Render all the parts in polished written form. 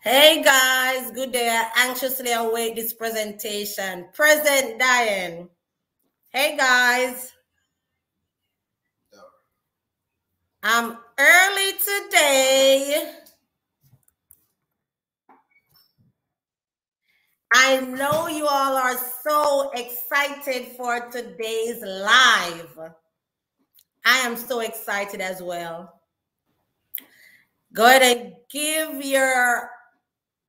Hey guys, good day. I anxiously await this presentation. Present Diane. Hey guys. I'm early today. I know you all are so excited for today's live. I am so excited as well. Go ahead and give your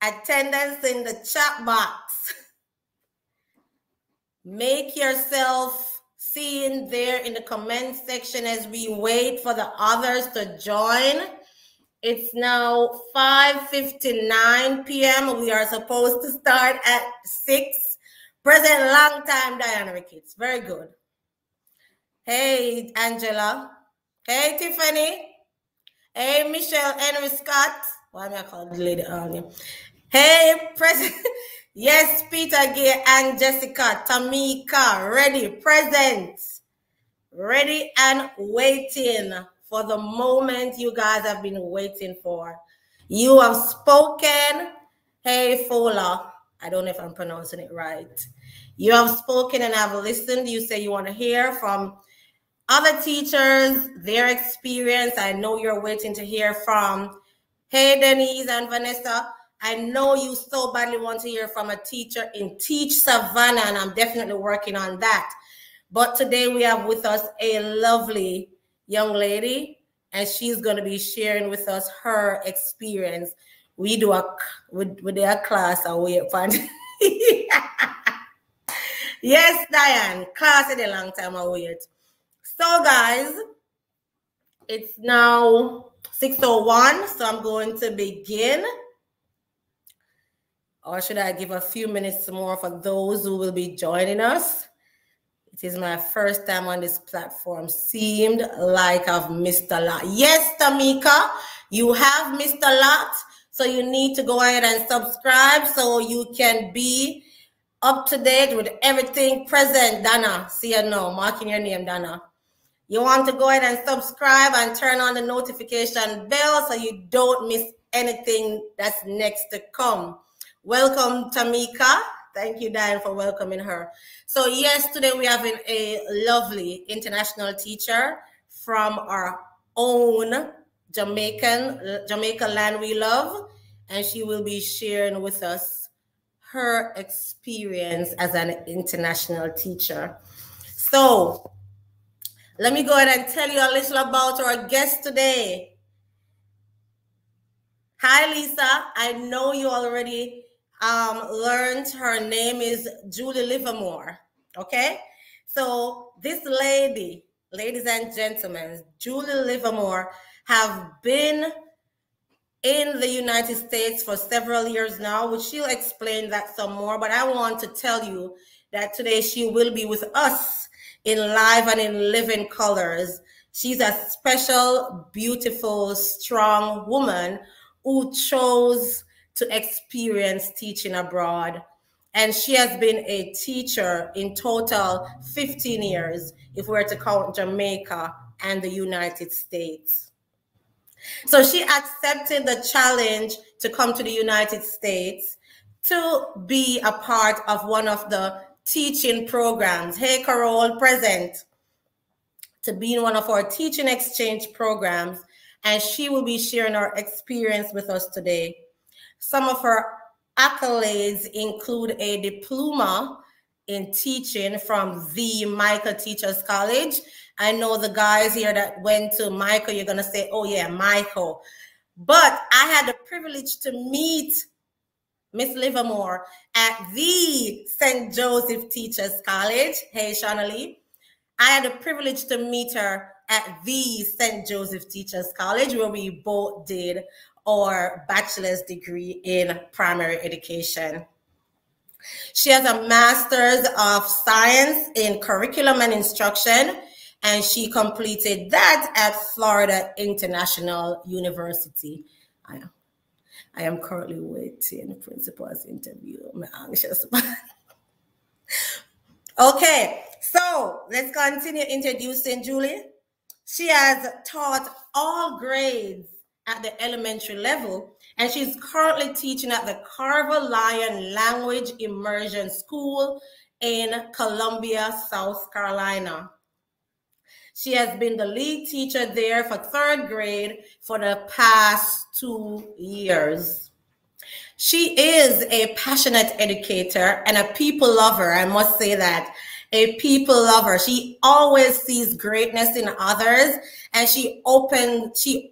attendance in the chat box. Make yourself seen there in the comment section as we wait for the others to join. It's now 5:59 p.m. We are supposed to start at 6. Present long time, Diana Ricketts. Very good. Hey, Angela. Hey, Tiffany. Hey, Michelle Henry Scott. Why am I calling the lady earlier? Hey, President. Yes, Peter Gay and Jessica. Tamika. Ready. Present. Ready and waiting for the moment you guys have been waiting for. You have spoken. Hey, Fola. I don't know if I'm pronouncing it right. You have spoken and have listened. You say you want to hear from other teachers, their experience. I know you're waiting to hear from, hey, Denise and Vanessa. I know you so badly want to hear from a teacher in Teach Savannah, and I'm definitely working on that. But today we have with us a lovely young lady, and she's going to be sharing with us her experience. We do a class away. Yes, Diane, class in a long time away. So guys, it's now 6:01, so I'm going to begin. Or should I give a few minutes more for those who will be joining us? It is my first time on this platform. Seemed like I've missed a lot. Yes, Tamika, you have missed a lot. So you need to go ahead and subscribe so you can be up to date with everything present. Dana, see you now, marking your name, Dana. You want to go ahead and subscribe and turn on the notification bell so you don't miss anything that's next to come. Welcome, Tamika. Thank you, Diane, for welcoming her. So yes, today we have a lovely international teacher from our own Jamaica land we love, and she will be sharing with us her experience as an international teacher. So let me go ahead and tell you a little about our guest today. Hi, Lisa. I know you already learned her name is Julie Livermore. Okay? So this lady, ladies and gentlemen, Julie Livermore have been in the United States for several years now, which she'll explain that some more. But I want to tell you that today she will be with us in live and in living colors. She's a special, beautiful, strong woman who chose to experience teaching abroad. And she has been a teacher in total 15 years, if we were to count Jamaica and the United States. So she accepted the challenge to come to the United States to be a part of one of the teaching programs. Hey, Carol, present. To be in one of our teaching exchange programs, and she will be sharing her experience with us today. Some of her accolades include a diploma in teaching from the Michael Teachers College. I know the guys here that went to Michael, you're going to say, oh yeah, Michael. But I had the privilege to meet Miss Livermore at the St. Joseph Teachers College. Hey, Shanalee. I had the privilege to meet her at the St. Joseph Teachers College, where we both did our bachelor's degree in primary education. She has a master's of science in curriculum and instruction, and she completed that at Florida International University. I am currently waiting the principal's interview. I'm anxious. Okay, so let's continue introducing Julie. She has taught all grades at the elementary level, and she's currently teaching at the Carver Lion Language Immersion School in Columbia, South Carolina. She has been the lead teacher there for 3rd grade for the past 2 years. She is a passionate educator and a people lover. I must say that. A people lover. She always sees greatness in others, and she openly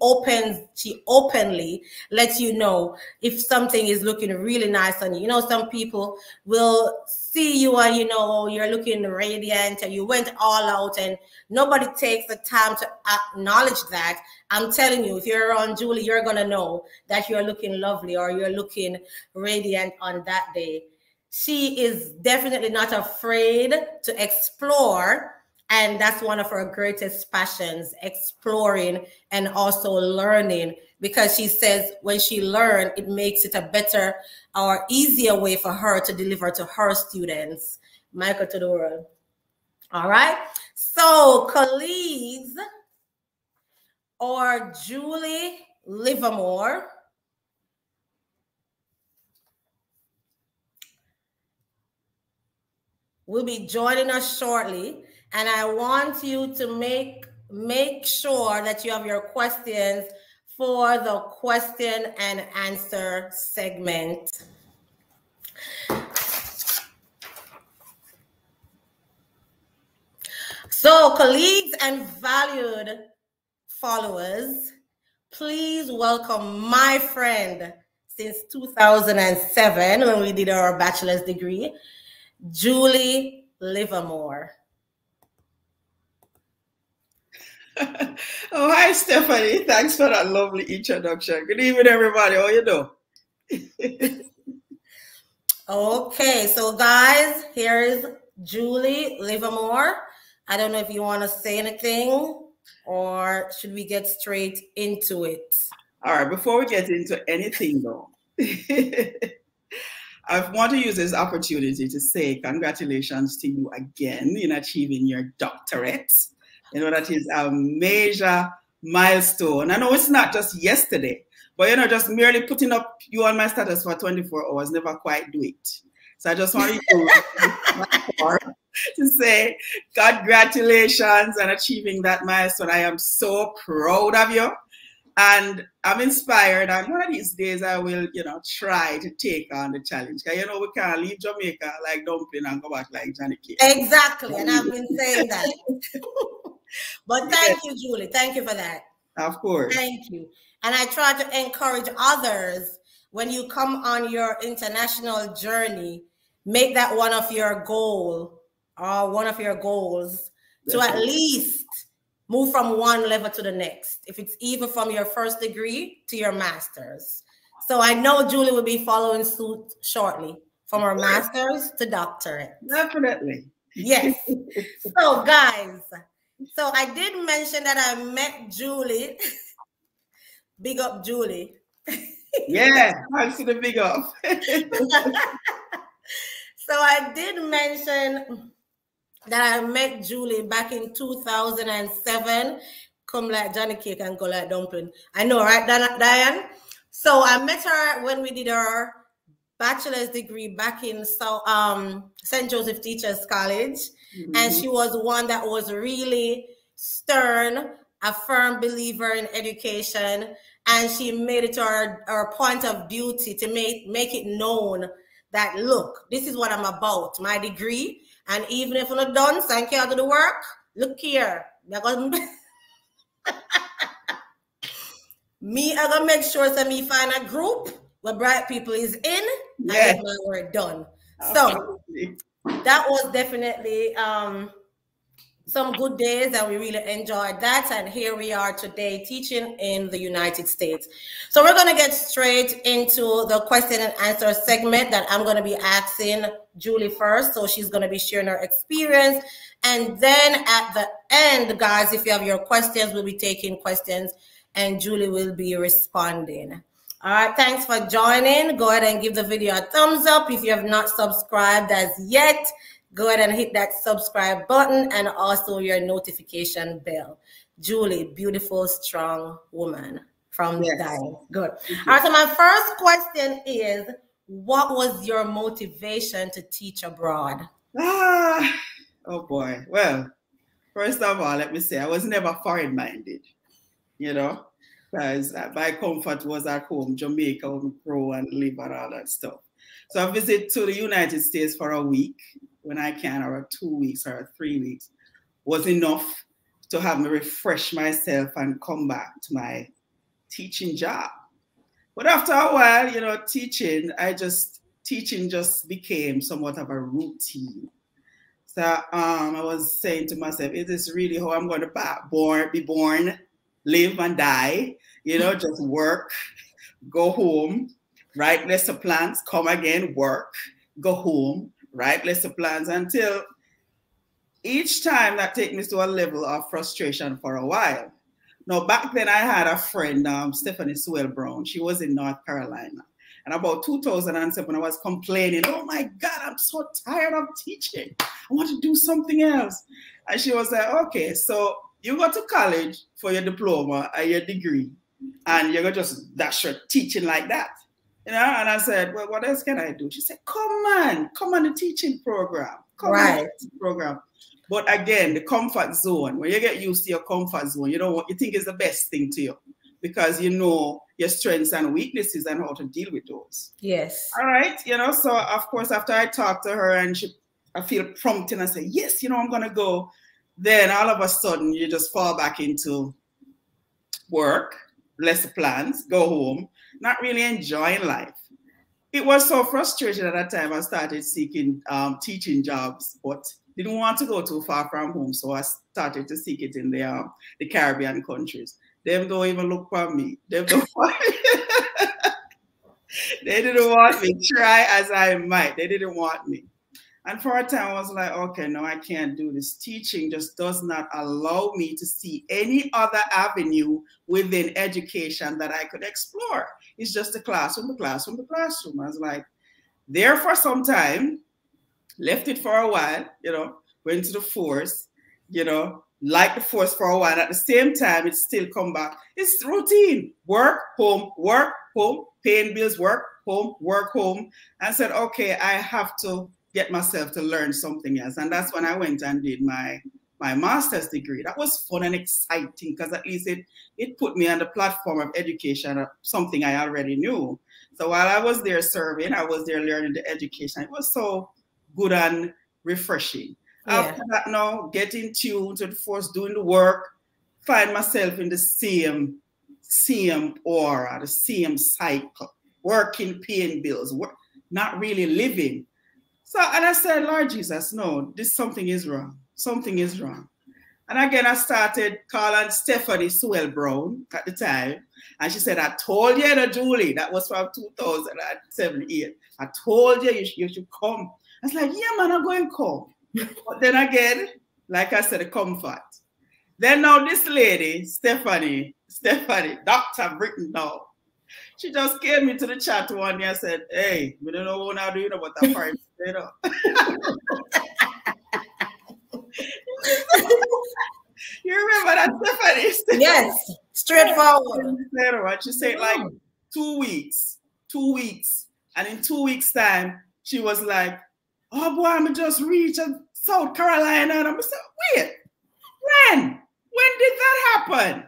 lets you know if something is looking really nice on you. You know, some people will see you and you know you're looking radiant and you went all out, and nobody takes the time to acknowledge that. I'm telling you, if you're around Julie, you're gonna know that you're looking lovely or you're looking radiant on that day. She is definitely not afraid to explore, and that's one of her greatest passions, exploring and also learning, because she says when she learns, it makes it a better or easier way for her to deliver to her students. Michael to the world. All right. So colleagues, or Julie Livermore, will be joining us shortly, and I want you to make sure that you have your questions for the question and answer segment. So, colleagues and valued followers, please welcome my friend since 2007 when we did our bachelor's degree, Julie Livermore. Oh, hi, Stephanie. Thanks for that lovely introduction. Good evening, everybody. How you doing? Okay, so guys, here's Julie Livermore. I don't know if you want to say anything, or should we get straight into it? All right, before we get into anything though, I want to use this opportunity to say congratulations to you again in achieving your doctorate. You know, that is a major milestone. I know it's not just yesterday, but you know, just merely putting up you on my status for 24 hours never quite do it. So I just want to say congratulations on achieving that milestone. I am so proud of you. And I'm inspired, and one of these days I will, you know, try to take on the challenge. Because, you know, we can't leave Jamaica like dumpling and go back like Johnny Cake. Exactly, and I've been saying that. But thank you, Julie. Thank you for that. Of course. Thank you. And I try to encourage others, when you come on your international journey, make that one of your goals, to at least move from one level to the next, if it's even from your 1st degree to your master's. So I know Julie will be following suit shortly, from her master's to doctorate. Definitely. Yes. So guys, so I did mention that I met Julie. Big up, Julie. Yeah, thanks to the big up. So I did mention that I met Julie back in 2007. Come like Johnny Cake and go like dumpling. I know, right, Diane? So I met her when we did our bachelor's degree back in St. Joseph Teachers College. Mm-hmm. And she was one that was really stern, a firm believer in education. And she made it her point of duty to make it known that, look, this is what I'm about, my degree. And even if I'm not done, thank you to the work, look here. Me, I'm gonna make sure that me find a group where bright people is in and get my work done. Absolutely. So that was definitely some good days, and we really enjoyed that. And here we are today teaching in the United States. So we're gonna get straight into the question and answer segment that I'm gonna be asking Julie first. So she's gonna be sharing her experience. And then at the end, guys, if you have your questions, we'll be taking questions and Julie will be responding. All right, thanks for joining. Go ahead and give the video a thumbs up. If you have not subscribed as yet, go ahead and hit that subscribe button and also your notification bell. Julie, beautiful, strong woman. from Yes. dying. Good. All right, so my first question is, what was your motivation to teach abroad? Oh boy. Well, first of all, let me say I was never foreign-minded, you know, because my comfort was at home, Jamaica, where we grow and live and all that stuff. So I visit to the United States for a week when I can, or 2 weeks or 3 weeks, was enough to have me refresh myself and come back to my teaching job. But after a while, you know, teaching just became somewhat of a routine. So I was saying to myself, is this really how I'm going to be born, live and die? You know, just work, go home, write lesson plans, come again, work, go home, write lesson plans, until each time that takes me to a level of frustration for a while. Now, back then I had a friend, Stephanie Sewell Brown. She was in North Carolina. And about 2007, I was complaining, oh my God, I'm so tired of teaching. I want to do something else. And she was like, okay, so you go to college for your diploma and your degree, and you're going to just dash your teaching like that. You know, and I said, well, what else can I do? She said, come on the teaching program. Come on the teaching program. But again, the comfort zone, when you get used to your comfort zone, you don't want, you think it's the best thing to you because you know your strengths and weaknesses and how to deal with those. Yes. All right. You know, so of course, after I talked to her and I feel prompted and I say, yes, you know, I'm going to go. Then all of a sudden you just fall back into work, lesson plans, go home, not really enjoying life. It was so frustrating at that time. I started seeking teaching jobs, but didn't want to go too far from home. So I started to seek it in the Caribbean countries. Them don't even look for me. Them don't want me. They didn't want me. Try as I might. They didn't want me. And for a time, I was like, okay, no, I can't do this. Teaching just does not allow me to see any other avenue within education that I could explore. It's just the classroom, the classroom, the classroom. I was like, there for some time, left it for a while, you know, went to the force, you know, liked the force for a while. At the same time, it still come back. It's routine. Work, home, paying bills, work, home. And I said, okay, I have to get myself to learn something else. And that's when I went and did my master's degree. That was fun and exciting because at least it put me on the platform of education, something I already knew. So while I was there serving, I was there learning the education. It was so good and refreshing. Yeah. After that, now getting tuned to the force, doing the work, find myself in the same aura, the same cycle, working, paying bills, not really living. So, and I said, Lord Jesus, no, something is wrong. Something is wrong. And again, I started calling Stephanie Sewell Brown at the time. And she said, I told you, Julie, that was from 2007, 8. I told you, you should come. I was like, yeah, man, I'm going to come. But then again, like I said, the comfort. Then now this lady, Stephanie, Dr. Britton now, she just came into the chat one day and said, hey, we don't know what I'm doing about that part. You know? You remember that, Stephanie? Yes, straightforward. She said like 2 weeks. And in 2 weeks' time, she was like, oh boy, I'm just reached South Carolina. And I'm like, wait, when? When did that happen?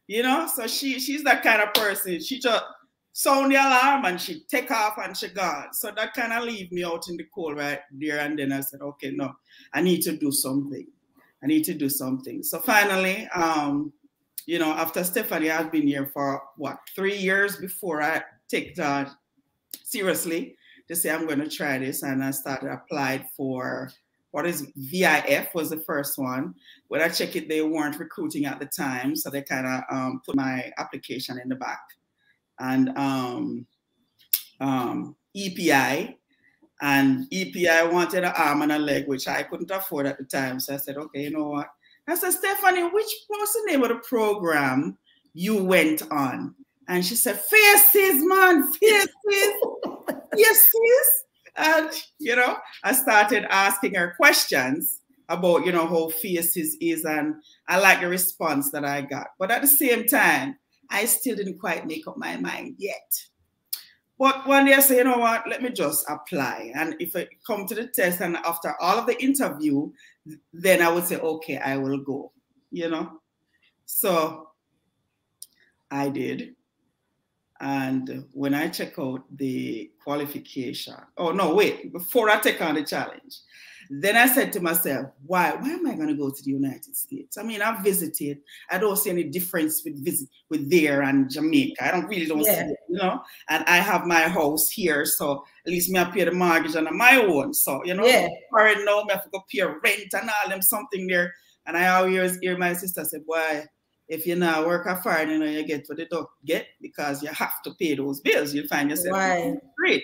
You know, so she's that kind of person. She just sound the alarm and she take off and she gone. So that kind of leave me out in the cold right there. And then I said, okay, no, I need to do something. So finally, you know, after Stephanie, I've been here for 3 years before I take that seriously to say I'm going to try this. And I applied for VIF was the first one. When I checked it, they weren't recruiting at the time. So they kind of put my application in the back. And EPI. And EPI wanted an arm and a leg, which I couldn't afford at the time. So I said, okay, you know what? I said, Stephanie, what was the name of the program you went on? And she said, Faces, man, Faces. Yes, sis. And, you know, I started asking her questions about, you know, how Faces is. And I like the response that I got. But at the same time, I still didn't quite make up my mind yet. But one day I say, you know what, let me just apply. And if I come to the test and after all of the interview, then I would say, okay, I will go, you know. So I did. And when I check out the qualification, oh no, wait, before I take on the challenge, then I said to myself, why am I going to go to the United States? I mean, I've visited. I don't see any difference with there and Jamaica. I don't see it, you know. And I have my house here, so at least me I pay the mortgage on my own. So, you know, right now I have to go pay rent and all them something there. And I always hear my sister say, boy, if you now work hard, you know, you get what you don't get because you have to pay those bills. You'll find yourself great.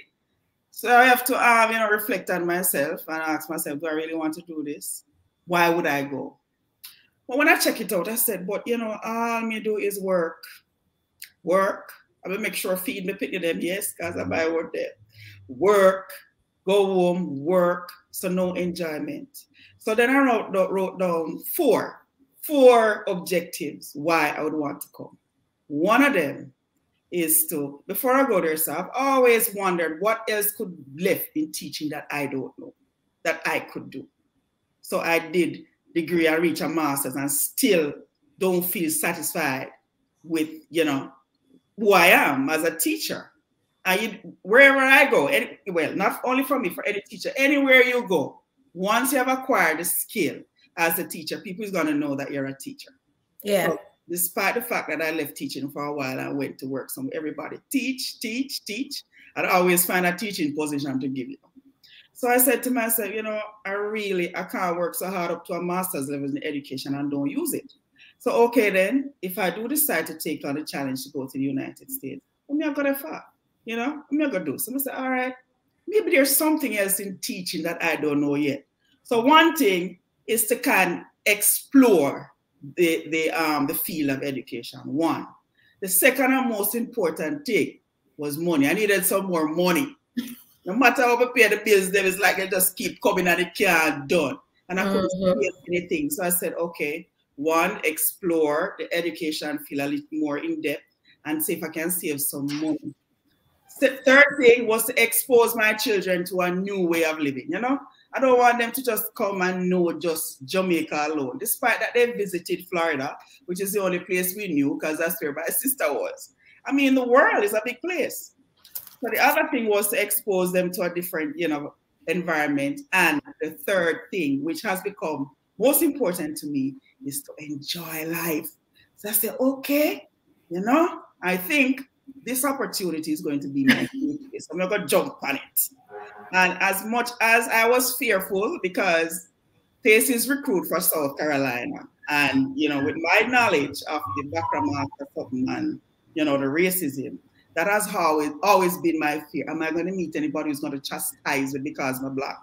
So I have to, you know, reflect on myself and ask myself, do I really want to do this? Why would I go? But when I check it out, I said, but, you know, all me do is work. I will make sure I feed me, pick them, yes, because I buy work there. Work, go home, work, so no enjoyment. So then I wrote down four objectives why I would want to come. One of them is to, before I go there, so I've always wondered what else could left in teaching that I don't know, that I could do. So I did degree, I reached a master's and still don't feel satisfied with, you know, who I am as a teacher. Wherever I go, well, not only for me, for any teacher, anywhere you go, once you have acquired the skill as a teacher, people is going to know that you're a teacher. Yeah. So, despite the fact that I left teaching for a while, I went to work somewhere. Everybody teach. I'd always find a teaching position to give you. So I said to myself, you know, I can't work so hard up to a master's level in education and don't use it. So, okay, then, if I do decide to take on the challenge to go to the United States, I'm not going to far, you know, I'm not going to do. So I said, all right, maybe there's something else in teaching that I don't know yet. So one thing is to kind of explore the field of education. One. The second and most important thing was money. I needed some more money. No matter how I pay the bills, there was like I just keep coming and it can't done. And I couldn't see anything. So I said, okay, one, explore the education field a little more in depth and see if I can save some money. The third thing was to expose my children to a new way of living, you know? I don't want them to just come and know just Jamaica alone, despite that they visited Florida, which is the only place we knew because that's where my sister was. I mean, the world is a big place. So the other thing was to expose them to a different, you know, environment. And the third thing, which has become most important to me, is to enjoy life. So I said, okay, you know, I think this opportunity is going to be my place. I'm not going to jump on it. And as much as I was fearful, because Pacey's recruit for South Carolina, and, you know, with my knowledge of the background and, you know, the racism, that has always been my fear. Am I going to meet anybody who's going to chastise me because I'm black?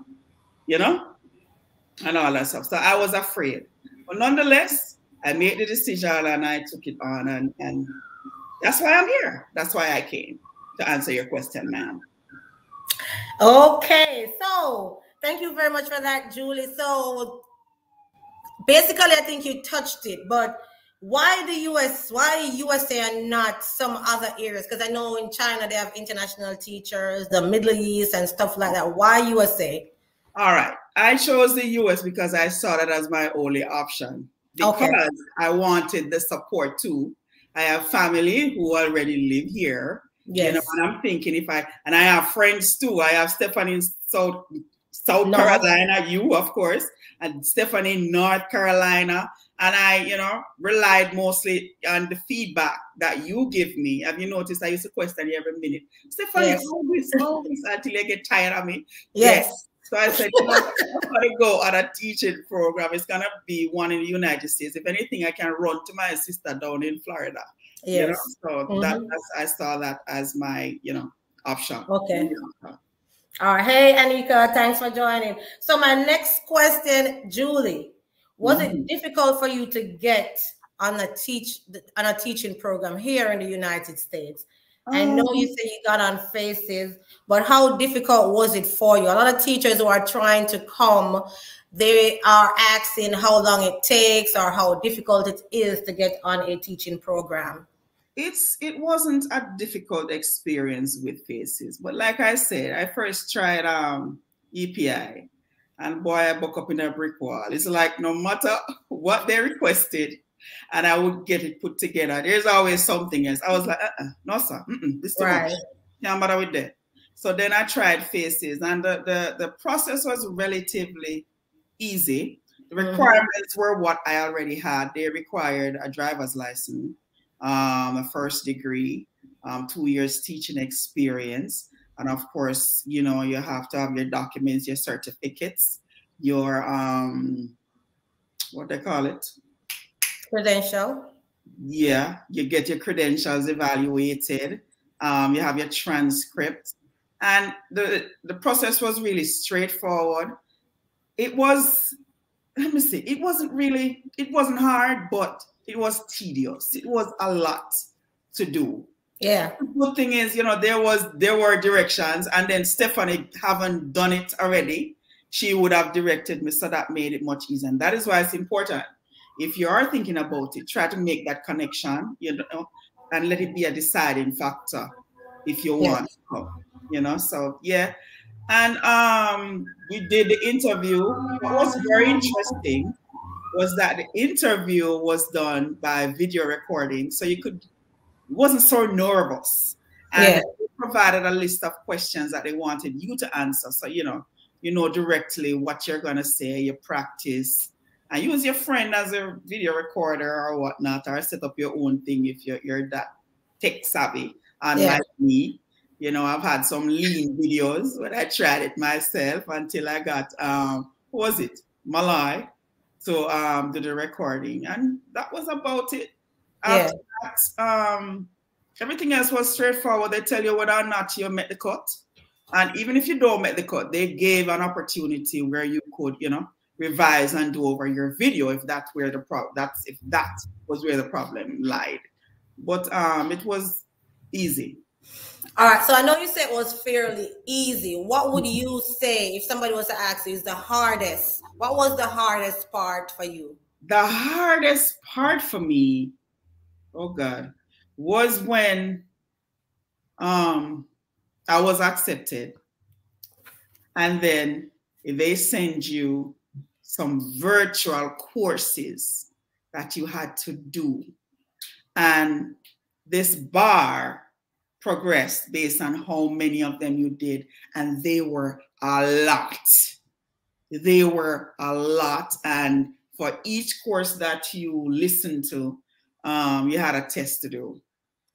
You know? And all that stuff. So I was afraid. But nonetheless, I made the decision and I took it on. And that's why I'm here. That's why I came to answer your question, ma'am. Okay. So thank you very much for that, Julie. So basically, I think you touched it, but why the US? Why USA and not some other areas? Because I know in China they have international teachers, the Middle East and stuff like that. Why USA? All right. I chose the US because I saw that as my only option. Because I wanted the support too. I have family who already live here. Yes. You know, and I'm thinking and I have friends too. I have Stephanie in South Carolina, you of course, and Stephanie in North Carolina. And I, you know, relied mostly on the feedback that you give me. Have you noticed I used to question you every minute? Stephanie, yes. always until you get tired of me. Yes. So I said, you know, I'm going to go on a teaching program. It's going to be one in the United States. If anything, I can run to my sister down in Florida. Yes. You know? So I saw that as my, you know, option. Okay. All right. Hey, Anika, thanks for joining. So my next question, Julie, was it difficult for you to get on a teaching program here in the United States? I know you say you got on Faces, but how difficult was it for you? A lot of teachers who are trying to come, they are asking how long it takes or how difficult it is to get on a teaching program. it wasn't a difficult experience with faces, but like I said, I first tried EPI, and boy, I buck up in a brick wall. It's like no matter what they requested, and I would get it put together. There's always something else. I was like, no sir, this too much. Can't bother with that. So then I tried faces, and the process was relatively easy. The requirements were what I already had. They required a driver's license, a first degree, 2 years teaching experience. And of course, you know, you have to have your documents, your certificates, your, what they call it? Credential. Yeah, you get your credentials evaluated. You have your transcript. And the process was really straightforward. It was, let me see, it wasn't hard, but it was tedious. It was a lot to do. Yeah. The good thing is, you know, there were directions, and then Stephanie, having done it already, she would have directed me, so that made it much easier. And that is why it's important. If you are thinking about it, try to make that connection, you know, and let it be a deciding factor if you want to, you know. So yeah. And we did the interview. What was very interesting was that the interview was done by video recording, so you could, it wasn't so nervous. And they provided a list of questions that they wanted you to answer. So, you know directly what you're going to say, you practice, and use your friend as a video recorder or whatnot, or set up your own thing if you're that tech savvy. And like me, you know, I've had some lean videos, but I tried it myself until I got, who was it? Malai, to do the recording. And that was about it. After that, everything else was straightforward. They tell you whether or not you met the cut. And even if you don't make the cut, they gave an opportunity where you could, you know, revise and do over your video if that's where the if that was where the problem lied. But it was easy. All right, so I know you said it was fairly easy. What would you say if somebody was to ask you is the hardest? What was the hardest part for you? The hardest part for me, oh God, was when I was accepted, and then they send you some virtual courses that you had to do, and this bar progressed based on how many of them you did, and they were a lot. They were a lot, and for each course that you listened to, you had a test to do.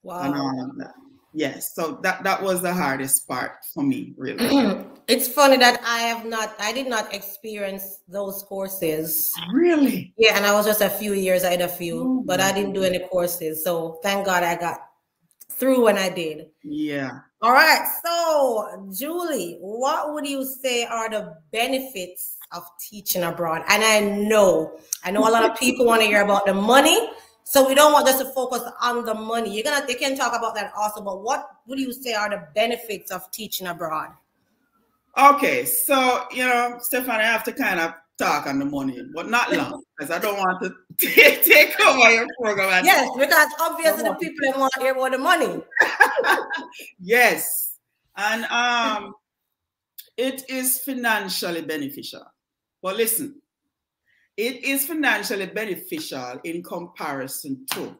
Wow. And all of that. Yes, so that was the hardest part for me, really. It's funny that I did not experience those courses. Really? Yeah, and I was just a few years ahead of you, but I didn't do any courses. So thank God I got through when I did. Yeah. All right. So Julie, what would you say are the benefits of teaching abroad? And I know a lot of people want to hear about the money. So we don't want us to focus on the money. They can talk about that also, but what would you say are the benefits of teaching abroad? Okay, so, you know, Stefan, I have to kind of talk on the money, but not long, because I don't want to take over your program. Yes, because obviously the people want to hear about the money. Yes, and it is financially beneficial. But listen, it is financially beneficial in comparison to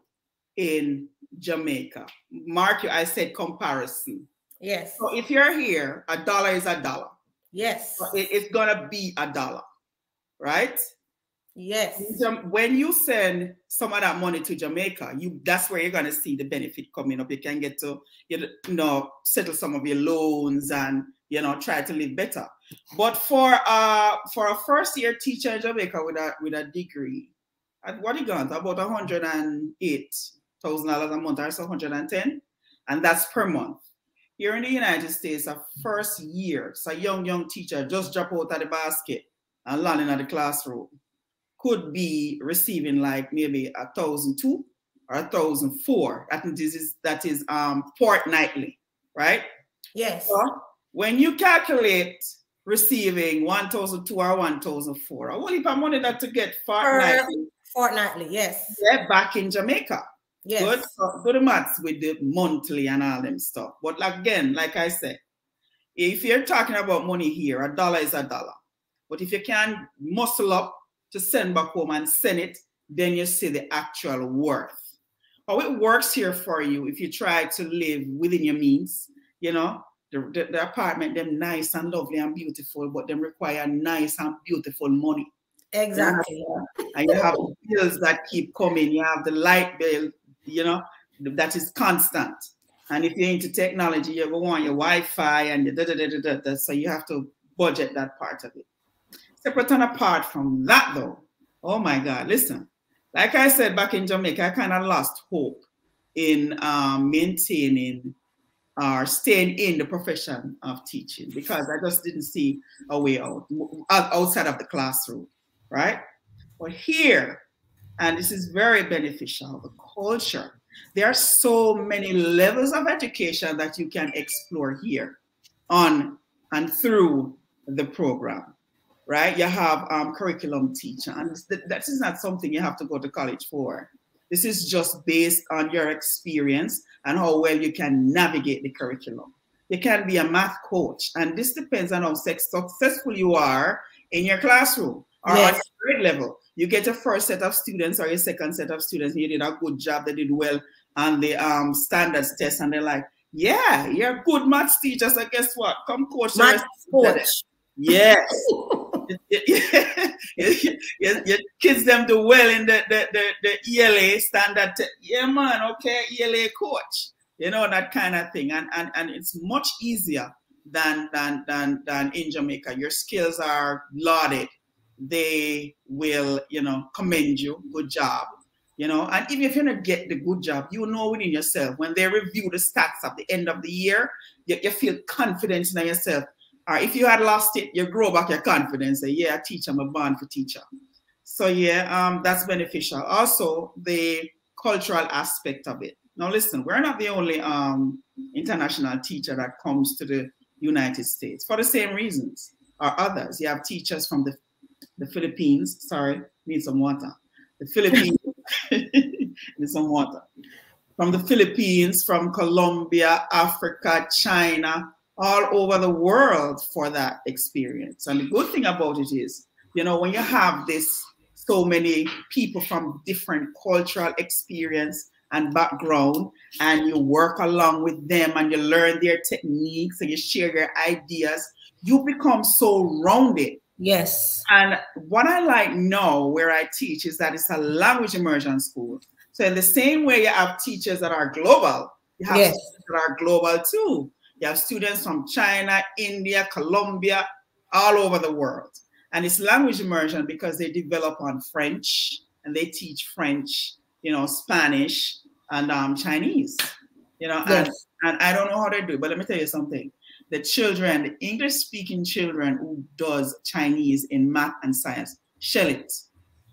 in Jamaica. Mark, I said comparison. Yes. So if you're here, $1 is $1. Yes. So it's gonna be $1, right? Yes. When you send some of that money to Jamaica, that's where you're gonna see the benefit coming up. You can get to, you know, settle some of your loans and, you know, try to live better. But for a first-year teacher in Jamaica with a degree, at what it got about $108,000 a month, or so 110, and that's per month. Here in the United States, a first year, so a young teacher just drop out of the basket and land in the classroom could be receiving like maybe $1,200 or $1,400. That is fortnightly, right? Yes. So when you calculate receiving $1,200 or $1,400, I want if I wanted that to get fortnightly. Fortnightly, yes. Yeah, back in Jamaica. Good. Yes. So do the maths with the monthly and all them stuff. But again, like I said, if you're talking about money here, a dollar is a dollar. But if you can muscle up to send back home and send it, then you see the actual worth. How it works here for you if you try to live within your means, you know, the apartment, them nice and lovely and beautiful, but them require nice and beautiful money. Exactly. And you have bills that keep coming. You have the light bill, you know, that is constant. And if you're into technology, you want your Wi-Fi and your so you have to budget that part of it. Separate and apart from that, though, oh my God, listen. Like I said, back in Jamaica, I kind of lost hope in maintaining or staying in the profession of teaching because I just didn't see a way out outside of the classroom, right? But here, and this is very beneficial, the culture. There are so many levels of education that you can explore here on and through the program, right? You have curriculum teacher, and that is not something you have to go to college for. This is just based on your experience and how well you can navigate the curriculum. You can be a math coach, and this depends on how successful you are in your classroom or on your grade level. You get a first set of students or your second set of students, and you did a good job, they did well on the standards test, and they're like, yeah, you're a good maths teacher, so guess what? Come coach. Maths coach. Yes. Your kids them do well in the ELA standard. Yeah, man, okay, ELA coach. You know, that kind of thing. And it's much easier than in Jamaica. Your skills are lauded. They will, you know, commend you. Good job. You know, and even if you don't get the good job, you know within yourself, when they review the stats at the end of the year, you feel confident in yourself. Or if you had lost it, you grow back your confidence. Say, yeah, teacher, I'm a born for teacher. So yeah, that's beneficial. Also, the cultural aspect of it. Now listen, we're not the only international teacher that comes to the United States for the same reasons or others. You have teachers from the Philippines. Sorry, need some water. The Philippines, need some water. From the Philippines, from Colombia, Africa, China, all over the world for that experience. And the good thing about it is, you know, when you have this, so many people from different cultural experience and background, and you work along with them and you learn their techniques and you share your ideas, you become so rounded. Yes. And what I like now where I teach is that it's a language immersion school. So in the same way you have teachers that are global, you have students that are global too. You have students from China, India, Colombia, all over the world. And it's language immersion because they develop on French and they teach French, you know, Spanish and Chinese, you know, and I don't know how they do it, but let me tell you something. The children, the English-speaking children who does Chinese in math and science, shell it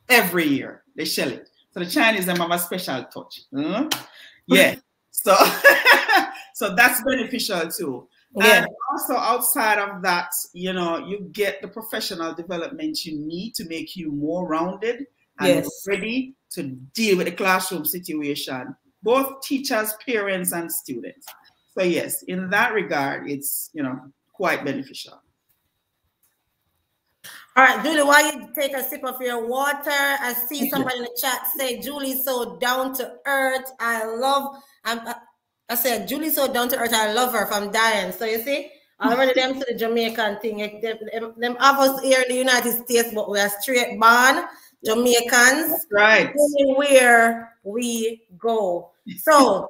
every year. They shell it. So the Chinese, them have a special touch. Yeah. So, so that's beneficial too. And also outside of that, you know, you get the professional development you need to make you more rounded and ready to deal with the classroom situation, both teachers, parents, and students. So yes, in that regard, it's, you know, quite beneficial. All right, Julie, while you take a sip of your water, I see somebody in the chat say, Julie's so down to earth. I said, Julie's so down to earth. I love her from Diane. So you see, already them to the Jamaican thing. Them of us here in the United States, but we are straight born Jamaicans. That's right. Anywhere we go. So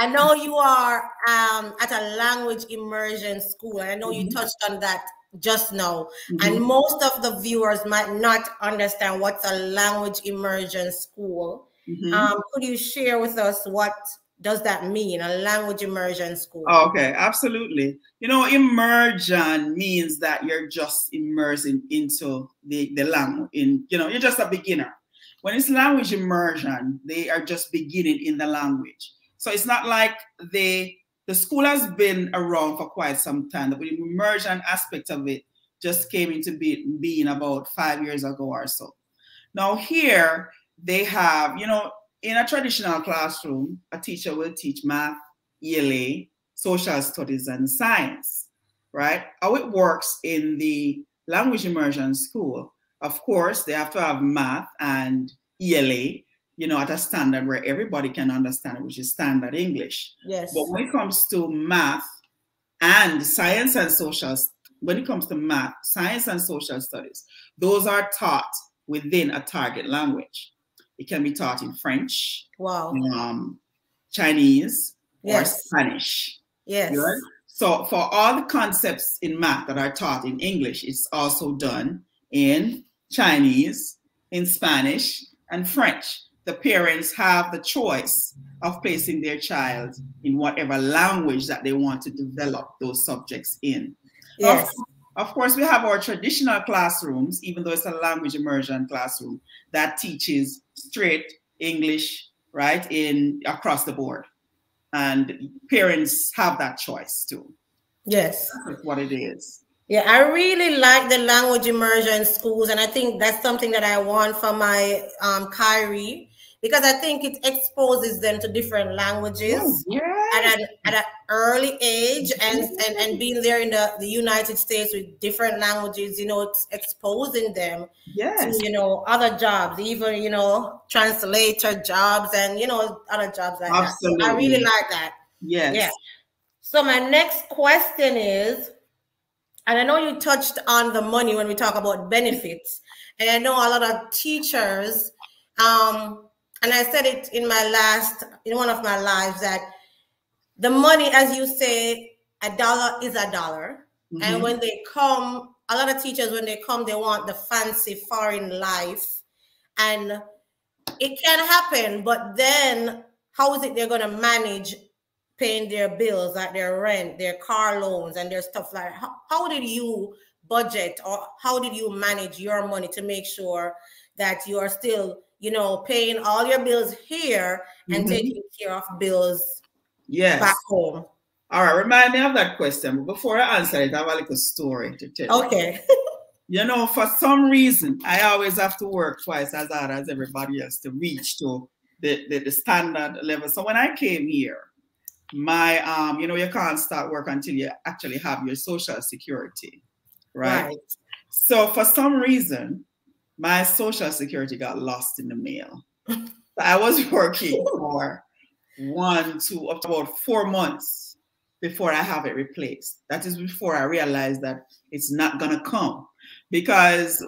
I know you are at a language immersion school. And I know you touched on that just now. And most of the viewers might not understand what's a language immersion school. Could you share with us what does that mean, a language immersion school? Okay, absolutely. You know, immersion means that you're just immersing into the language. You know, you're just a beginner. When it's language immersion, they are just beginning in the language. So it's not like the school has been around for quite some time. The immersion aspect of it just came into being about 5 years ago or so. Now here they have, you know, in a traditional classroom, a teacher will teach math, ELA, social studies, and science, right? How it works in the language immersion school, of course, they have to have math and ELA, you know, at a standard where everybody can understand it, which is standard English. Yes. But when it comes to math and science and social, when it comes to math, science and social studies, those are taught within a target language. It can be taught in French, wow, Chinese, yes, or Spanish. Yes. Right? So for all the concepts in math that are taught in English, it's also done in Chinese, in Spanish, and French. The parents have the choice of placing their child in whatever language that they want to develop those subjects in. Yes. Of course, we have our traditional classrooms, even though it's a language immersion classroom that teaches straight English, right, across the board. And parents have that choice too. Yes. That's what it is. Yeah, I really like the language immersion schools, and I think that's something that I want for my Kyrie, because I think it exposes them to different languages at an early age, and being there in the United States with different languages, you know, it's exposing them to, you know, other jobs, even, you know, translator jobs and, you know, other jobs like that. So I really like that. Yes. Yeah. So my next question is, and I know you touched on the money when we talk about benefits, and I know a lot of teachers, and I said it in one of my lives, that the money, as you say, a dollar is a dollar. Mm-hmm. And when they come, a lot of teachers, when they come, they want the fancy foreign life, and it can happen, but then how is it they're going to manage paying their bills, like their rent, their car loans, and their stuff like that? How did you budget, or how did you manage your money to make sure that you are still, you know, paying all your bills here and taking care of bills back home? All right, remind me of that question. But before I answer it, I have a little story to tell you. Okay. You know, for some reason, I always have to work twice as hard as everybody else to reach to the standard level. So when I came here, my, you know, you can't start work until you actually have your social security, right? So for some reason, my social security got lost in the mail. So I was working for up to about 4 months before I have it replaced. That is before I realized that it's not gonna come, because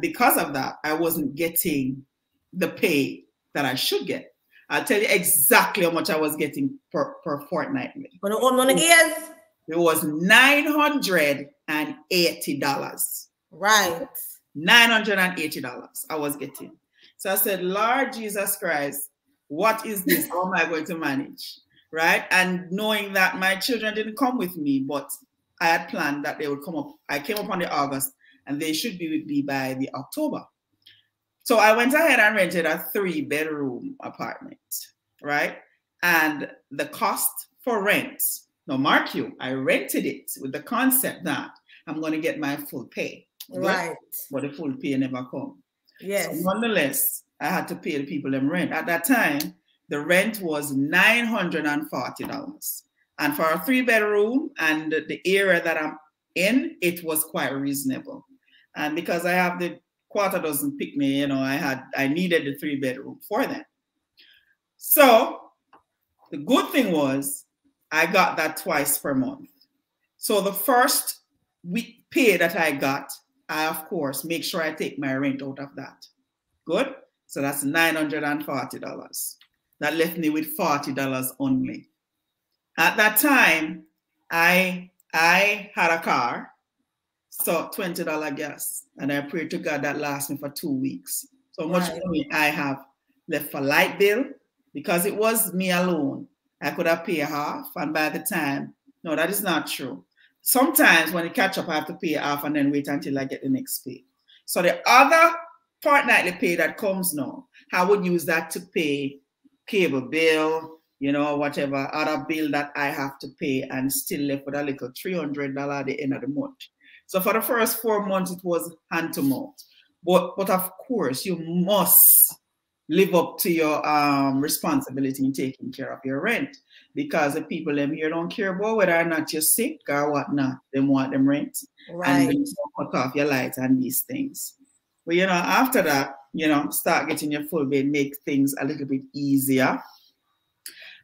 because of that, I wasn't getting the pay that I should get. I'll tell you exactly how much I was getting per fortnightly. It was $980. Right. $980 I was getting. So I said, Lord Jesus Christ, what is this? How am I going to manage? Right? And knowing that my children didn't come with me, but I had planned that they would come up. I came up on the August, and they should be with me by the October. So I went ahead and rented a 3-bedroom apartment, right? And the cost for rent, now mark you, I rented it with the concept that I'm going to get my full pay. Right. But the full pay never come. Yes. So nonetheless, I had to pay the people them rent. At that time, the rent was $940. And for a 3-bedroom and the area that I'm in, it was quite reasonable. And because I have the quarter dozen pick me, you know, I needed the 3-bedroom for them. So the good thing was I got that twice per month. So the first week pay that I got, I of course make sure I take my rent out of that. Good. So that's $940. That left me with $40 only. At that time, I had a car. So $20 gas, and I pray to God that lasts me for 2 weeks. So much money I have left for light bill, because it was me alone. I could have paid half, and by the time, no, that is not true. Sometimes when it catch up, I have to pay half and then wait until I get the next pay. So the other fortnightly pay that comes now, I would use that to pay cable bill, you know, whatever other bill that I have to pay, and still left with a little $300 at the end of the month. So for the first 4 months, it was hand to mouth. But of course, you must live up to your responsibility in taking care of your rent. Because the people them here don't care about whether or not you're sick or whatnot. They want them rent. And Right. then cut off your lights and these things. But you know, after that, you know, start getting your full pay, make things a little bit easier.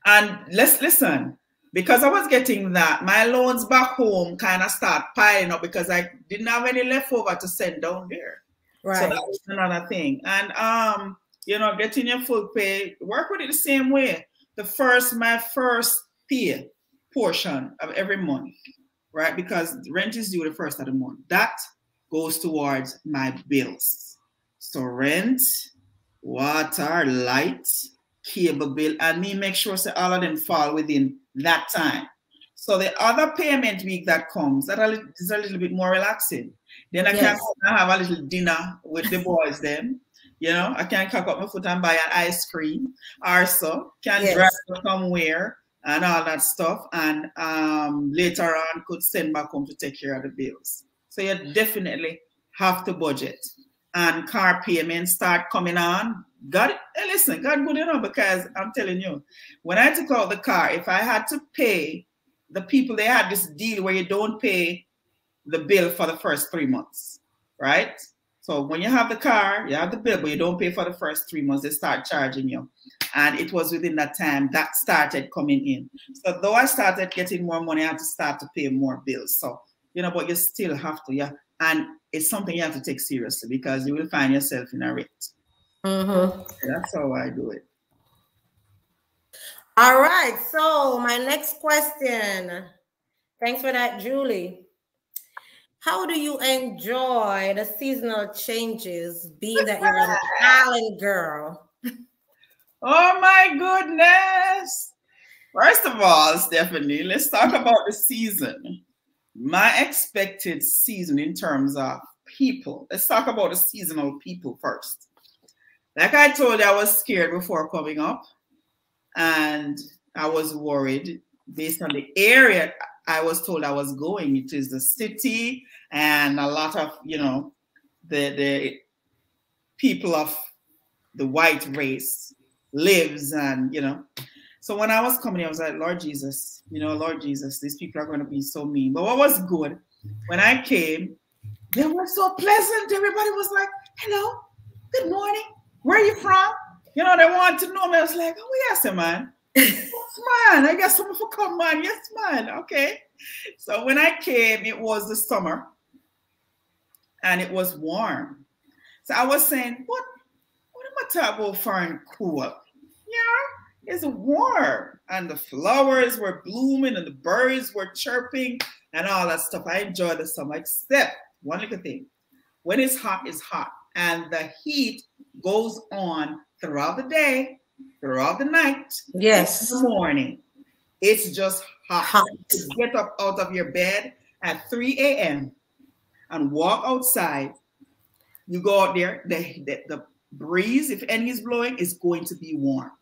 And let's listen, because I was getting that, my loans back home kind of start piling up because I didn't have any leftover to send down there. Right. So that was another thing. And you know, getting your full pay, work with it the same way. My first pay portion of every month, right? Because rent is due the first of the month. That goes towards my bills. So rent, water, light, cable bill, and me make sure so all of them fall within that time. So the other payment week that comes, that is a little bit more relaxing. Then I can have a little dinner with the boys then. You know, I can cock up my foot and buy an ice cream or so. Can drive somewhere and all that stuff. And later on could send back home to take care of the bills. So you definitely have to budget. And car payments start coming on. God, listen, God good enough, because I'm telling you, when I took out the car, if I had to pay the people, they had this deal where you don't pay the bill for the first 3 months, right? So when you have the car, you have the bill, but you don't pay for the first 3 months, they start charging you. And it was within that time that started coming in. So though I started getting more money, I had to start to pay more bills. So, you know, but you still have to, yeah. And it's something you have to take seriously, because you will find yourself in a rut. That's how I do it. All right. So my next question. Thanks for that, Julie. How do you enjoy the seasonal changes, being that you're an island girl? Oh my goodness. First of all, Stephanie, let's talk about the season. My expected season in terms of people. Let's talk about the seasonal people first. Like I told you, I was scared before coming up, and I was worried based on the area I was told I was going. It is the city, and a lot of, you know, the people of the white race lives, and, you know. So when I was coming, I was like, Lord Jesus, you know, Lord Jesus, these people are going to be so mean. But what was good, when I came, they were so pleasant. Everybody was like, hello, good morning. Where are you from? You know, they wanted to know me. I was like, oh, yes, man. Yes, man. I guess someone will come, man. Yes, man. Okay. So when I came, it was the summer, and it was warm. So I was saying, what am I talking about foreign cool? Yeah, it's warm. And the flowers were blooming and the birds were chirping and all that stuff. I enjoy the summer, except one little thing. When it's hot, it's hot. And the heat goes on throughout the day, throughout the night, yes, in the morning. It's just hot. To get up out of your bed at 3 a.m. and walk outside. You go out there, the breeze, if any is blowing, is going to be warm,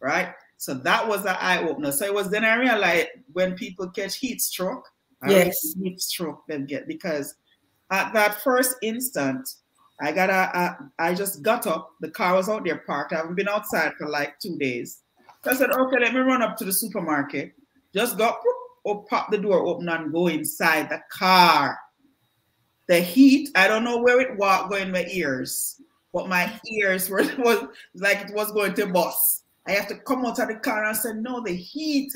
right? So that was an eye opener. So it was then I realized when people catch heat stroke, heat stroke them get, because at that first instant, I just got up. The car was out there parked. I haven't been outside for like 2 days. So I said, okay, let me run up to the supermarket. Just go, pop the door open and go inside the car. The heat, I don't know where it was going in my ears, but my ears was like it was going to bust. I have to come out of the car and say, no, the heat.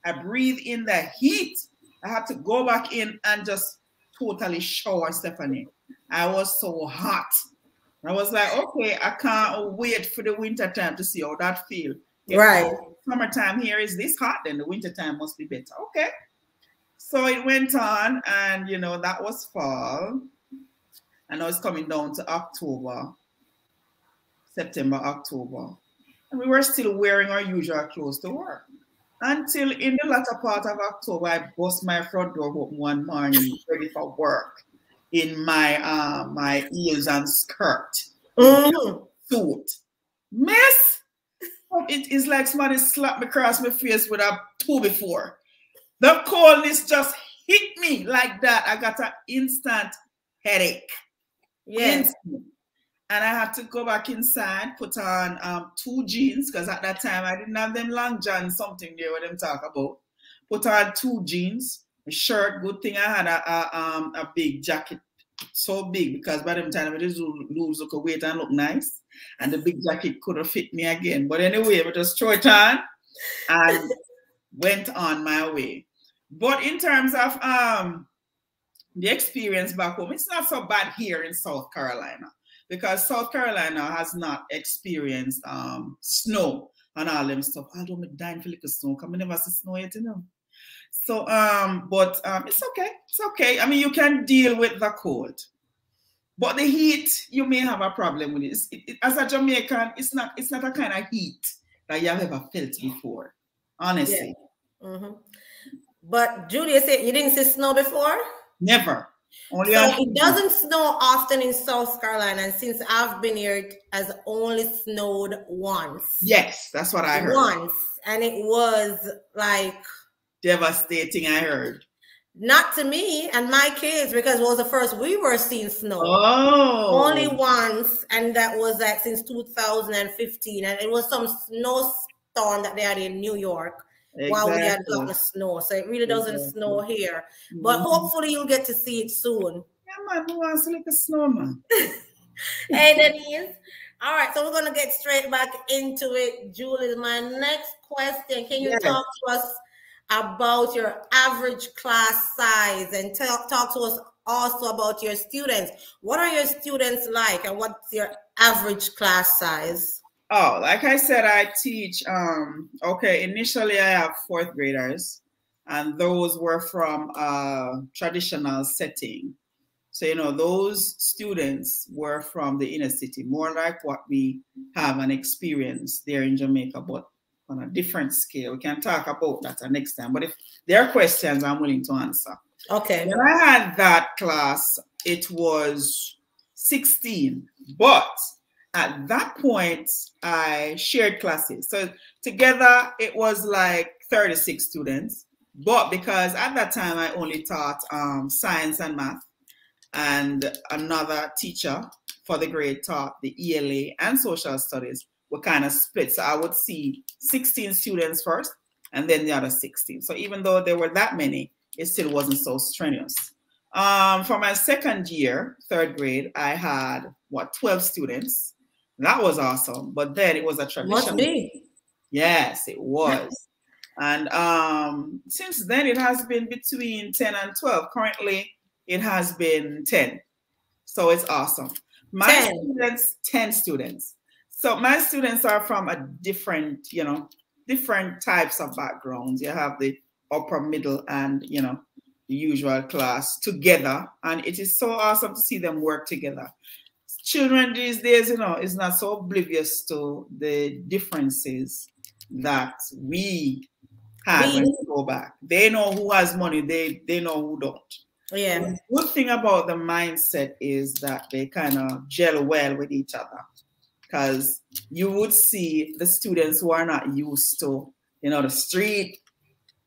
I breathe in the heat. I have to go back in and just totally shower, Stephanie. I was so hot. I was like, okay, I can't wait for the winter time to see how that feels. Right. Summertime here is this hot, then the winter time must be better. Okay. So it went on, and, you know, that was fall. And now it's coming down to October, September, October. And we were still wearing our usual clothes to work. Until in the latter part of October, I bust my front door open one morning, ready for work, in my my heels and skirt, suit. Miss, it is like somebody slapped me across my face with a 2x4. The coldness just hit me like that. I got an instant headache. Yes. Instant. And I had to go back inside, put on 2 jeans, because at that time I didn't have them long johns, something there what them talk about. Put on 2 jeans, a shirt. Good thing I had a big jacket, so big, because by the time I just lose look weight and look nice, and the big jacket could have fit me again. But anyway, I just throw it on and went on my way. But in terms of the experience back home, it's not so bad here in South Carolina, because South Carolina has not experienced snow and all them stuff. Although I'm dying for little snow, because I never see snow yet, you know. So, but it's okay. It's okay. I mean, you can deal with the cold, but the heat, you may have a problem with it. As a Jamaican, it's not a kind of heat that you have ever felt before, honestly. Yeah. Mm-hmm. But Julia said you didn't see snow before? Never. Only so it doesn't snow often in South Carolina, and since I've been here, it has only snowed once. Yes, that's what I heard. Once, and it was like devastating, I heard. Not to me and my kids, because it was the first we were seeing snow. Oh. Only once, and that was like since 2015, and it was some snowstorm that they had in New York. Exactly. While we had gotten snow, so it really doesn't snow here. But hopefully you'll get to see it soon. Yeah, man, who wants to look at snow, man? Hey, Denise. All right, so we're gonna get straight back into it. Julie, my next question: can you talk to us about your average class size, and talk to us also about your students? What are your students like, and what's your average class size? Oh, like I said, I teach, okay, initially I have 4th graders, and those were from a traditional setting. So, you know, those students were from the inner city, more like what we have an experience there in Jamaica, but on a different scale. We can talk about that next time. But if there are questions, I'm willing to answer. Okay. When I had that class, it was 16, but at that point, I shared classes. So together, it was like 36 students. But because at that time, I only taught science and math, and another teacher for the grade taught the ELA and social studies, were kind of split. So I would see 16 students first, and then the other 16. So even though there were that many, it still wasn't so strenuous. For my second year, 3rd grade, I had, 12 students. That was awesome. But then it was a tradition. Must be. Yes, it was. And since then, it has been between 10 and 12. Currently, it has been 10. So it's awesome. My 10. Students, 10 students. So my students are from a different, you know, different types of backgrounds. You have the upper, middle, and, you know, the usual class together. And it is so awesome to see them work together. Children these days, you know, is not so oblivious to the differences that we had when we go back. They know who has money. They know who don't. Yeah. The good thing about the mindset is that they kind of gel well with each other, because you would see the students who are not used to, you know, the street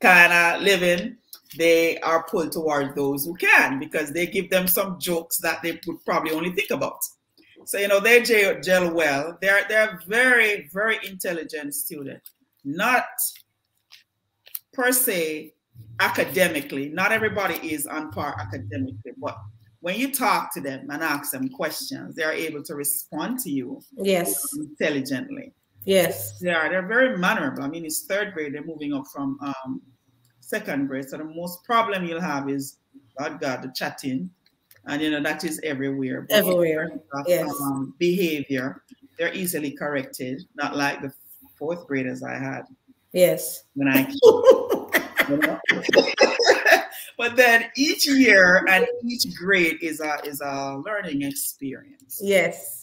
kind of living, they are pulled toward those who can, because they give them some jokes that they would probably only think about. So, you know, they gel well. They're very, very intelligent students. Not per se academically. Not everybody is on par academically, but when you talk to them and ask them questions, they're able to respond to you. Yes. Intelligently. Yes. They're very mannerable. I mean, it's 3rd grade. They're moving up from 2nd grade. So the most problem you'll have is, God, the chatting. And, you know, that is everywhere. But everywhere. Yes. Behavior, they're easily corrected. Not like the 4th graders I had. Yes. When I you know? But then each year and each grade is a learning experience. Yes.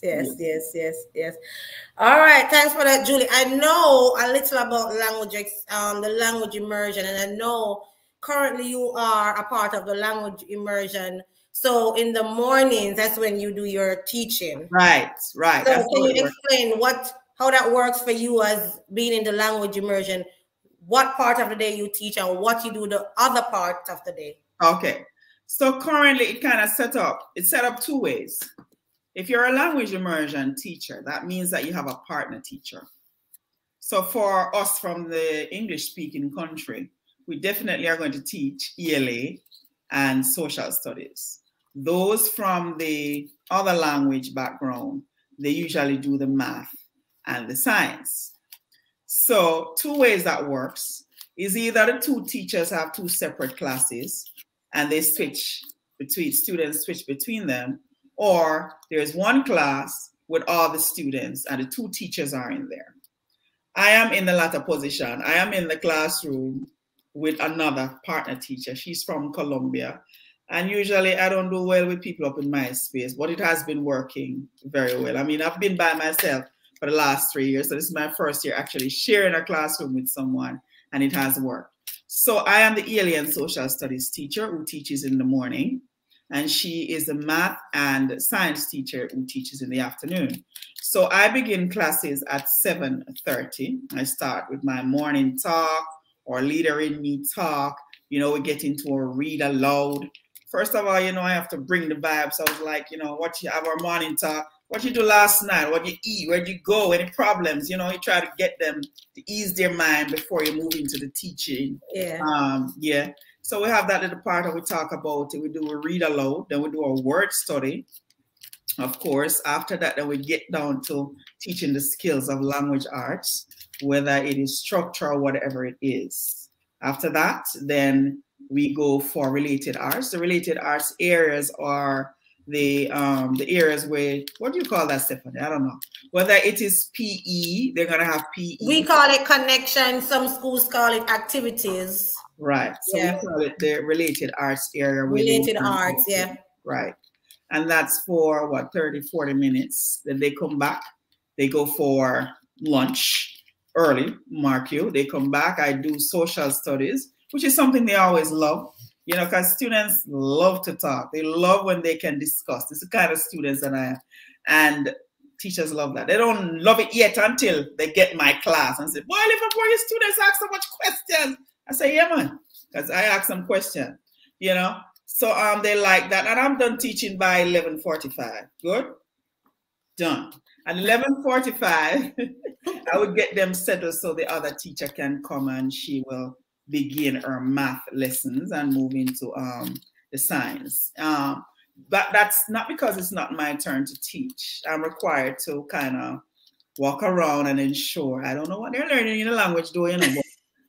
All right, thanks for that, Julie. I know a little about language, the language immersion, and I know currently you are a part of the language immersion. So in the mornings, that's when you do your teaching. Right. So can you explain how that works for you as being in the language immersion? What part of the day you teach and what you do the other part of the day? Okay. So currently it's set up 2 ways. If you're a language immersion teacher, that means that you have a partner teacher. So for us from the English-speaking country, we definitely are going to teach ELA and social studies. Those from the other language background, they usually do the math and the science. So 2 ways that works is either the 2 teachers have 2 separate classes and they switch between, students switch between them, or there's 1 class with all the students and the 2 teachers are in there. I am in the latter position. I am in the classroom with another partner teacher. She's from Colombia. And usually I don't do well with people up in my space, but it has been working very well. I mean, I've been by myself for the last 3 years. So this is my first year actually sharing a classroom with someone, and it has worked. So I am the ELA and social studies teacher who teaches in the morning, and she is the math and science teacher who teaches in the afternoon. So I begin classes at 7:30. I start with my morning talk or leader in me talk. You know, we get into a read aloud. First of all, you know, I have to bring the vibes. So I was like, you know, what you have our morning talk, what you do last night, what you eat, where'd you go, any problems, you know, you try to get them to ease their mind before you move into the teaching. Yeah. So we have that little part that we talk about it. We do a read aloud, then we do a word study. Of course, after that, then we get down to teaching the skills of language arts, whether it is structure or whatever it is. After that, then we go for related arts. The related arts areas are the areas where, what do you call that, Stephanie? I don't know. Whether it is PE, they're going to have PE. We call it connection. Some schools call it activities. Right. So we call it the related arts area. Related arts, yeah. Right. And that's for what, 30, 40 minutes. Then they come back. They go for lunch early, mark you. They come back. I do social studies, which is something they always love, you know, because students love to talk. They love when they can discuss. It's the kind of students that I am. And teachers love that. They don't love it yet until they get my class and say, boy, Livermore, your students ask so much questions. I say, yeah, man, because I ask them questions, you know. So they like that. And I'm done teaching by 11:45. Good? Done. At 11:45, I would get them settled so the other teacher can come and she will begin her math lessons and move into the science. But that's not because it's not my turn to teach. I'm required to kind of walk around and ensure. I don't know what they're learning in the language, though, you know, but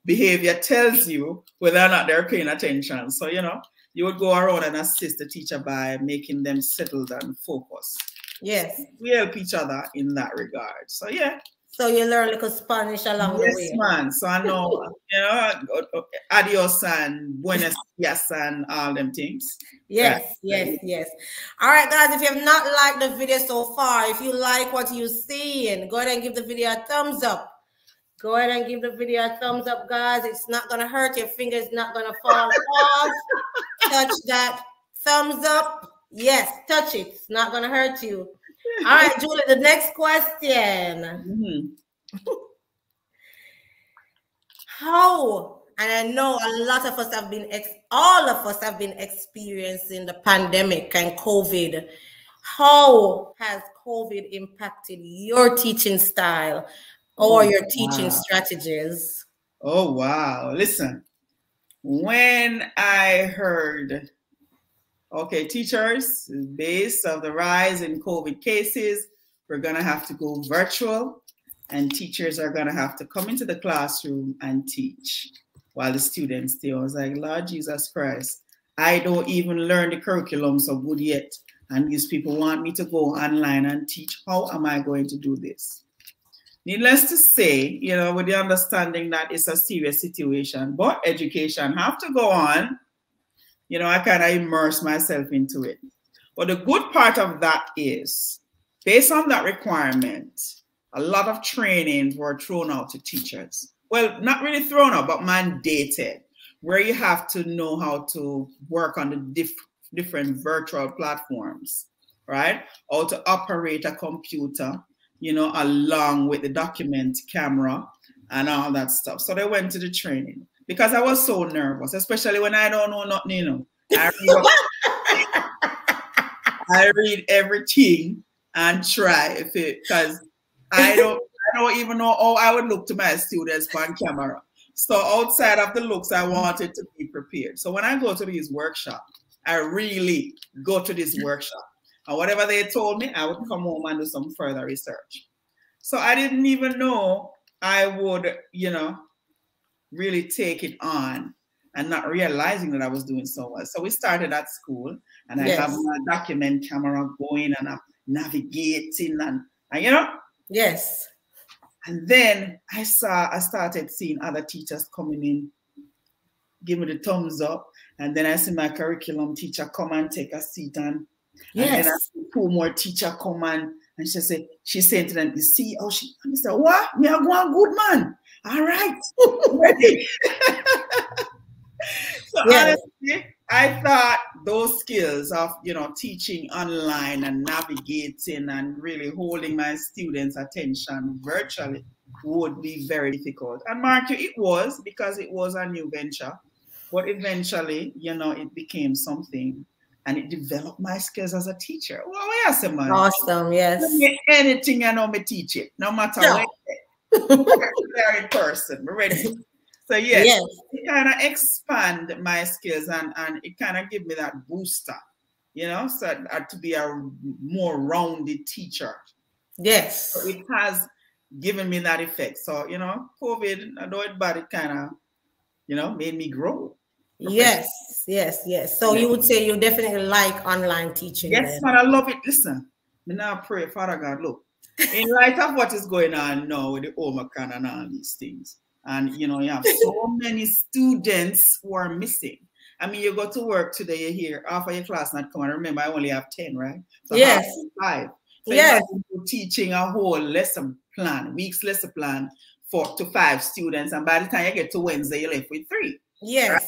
behavior tells you whether or not they're paying attention. So, you know, you would go around and assist the teacher by making them settled and focused. Yes. We help each other in that regard. So, yeah. So you learn little Spanish along the way. Yes, man. So I know, you know, adios and buenos dias and all them things. Yes, right. yes. All right, guys, if you have not liked the video so far, if you like what you see, and go ahead and give the video a thumbs up. Go ahead and give the video a thumbs up, guys. It's not going to hurt. Your finger is not going to fall off. Touch that thumbs up. Yes, touch it. It's not going to hurt you. All right, Julie, the next question. How, and I know a lot of us have been, all of us have been experiencing the pandemic and COVID. How has COVID impacted your teaching style or your teaching strategies? Oh, wow. Listen, when I heard, okay, teachers, based on the rise in COVID cases, we're going to have to go virtual, and teachers are going to have to come into the classroom and teach while the students stay. I was like, Lord Jesus Christ, I don't even learn the curriculum so good yet. And these people want me to go online and teach. How am I going to do this? Needless to say, you know, with the understanding that it's a serious situation, but education have to go on. You know, I kind of immerse myself into it. But the good part of that is, based on that requirement, a lot of trainings were thrown out to teachers. Well, not really thrown out, but mandated, where you have to know how to work on the different virtual platforms, right? How to operate a computer, you know, along with the document camera and all that stuff. So they went to the training. Because I was so nervous, especially when I don't know nothing, you know. I read everything and try if it, because I don't even know how I would look to my students on camera. So outside of the looks, I wanted to be prepared. So when I go to these workshops, I really go to this workshop. And whatever they told me, I would come home and do some further research. So I didn't even know I would, you know, really take it on and not realizing that I was doing so well. So we started at school and I have my document camera going and I'm navigating and you know. Yes. And then I started seeing other teachers coming in, give me the thumbs up. And then I see my curriculum teacher come and take a seat and then I see two more teachers come and she said to them, you see, oh, she said, what? Me are going good, man. All right. Ready. So honestly, I thought those skills of, you know, teaching online and navigating and really holding my students' attention virtually would be very difficult. And Mark, it was, because it was a new venture. But eventually, you know, it became something and it developed my skills as a teacher. Well, yes, man. Awesome, yes. Anything I know me teach it, no matter what. Very in person, ready. So yes, it kind of expand my skills and it kind of give me that booster, you know, so to be a more rounded teacher. Yes. So it has given me that effect. So, you know, COVID, I know it, but it kind of, you know, made me grow. Yes. So you would say you definitely like online teaching. Yes, man, I love it. Listen, me now pray, Father God, look, in light of what is going on now with the Omicron and all these things, and you know, you have so many students who are missing. I mean, you go to work today, you hear half of your class not coming. Remember, I only have 10, right? So half is 5. So you're teaching a whole lesson plan, week's lesson plan to 5 students, and by the time you get to Wednesday, you're left with 3. Yes. Right?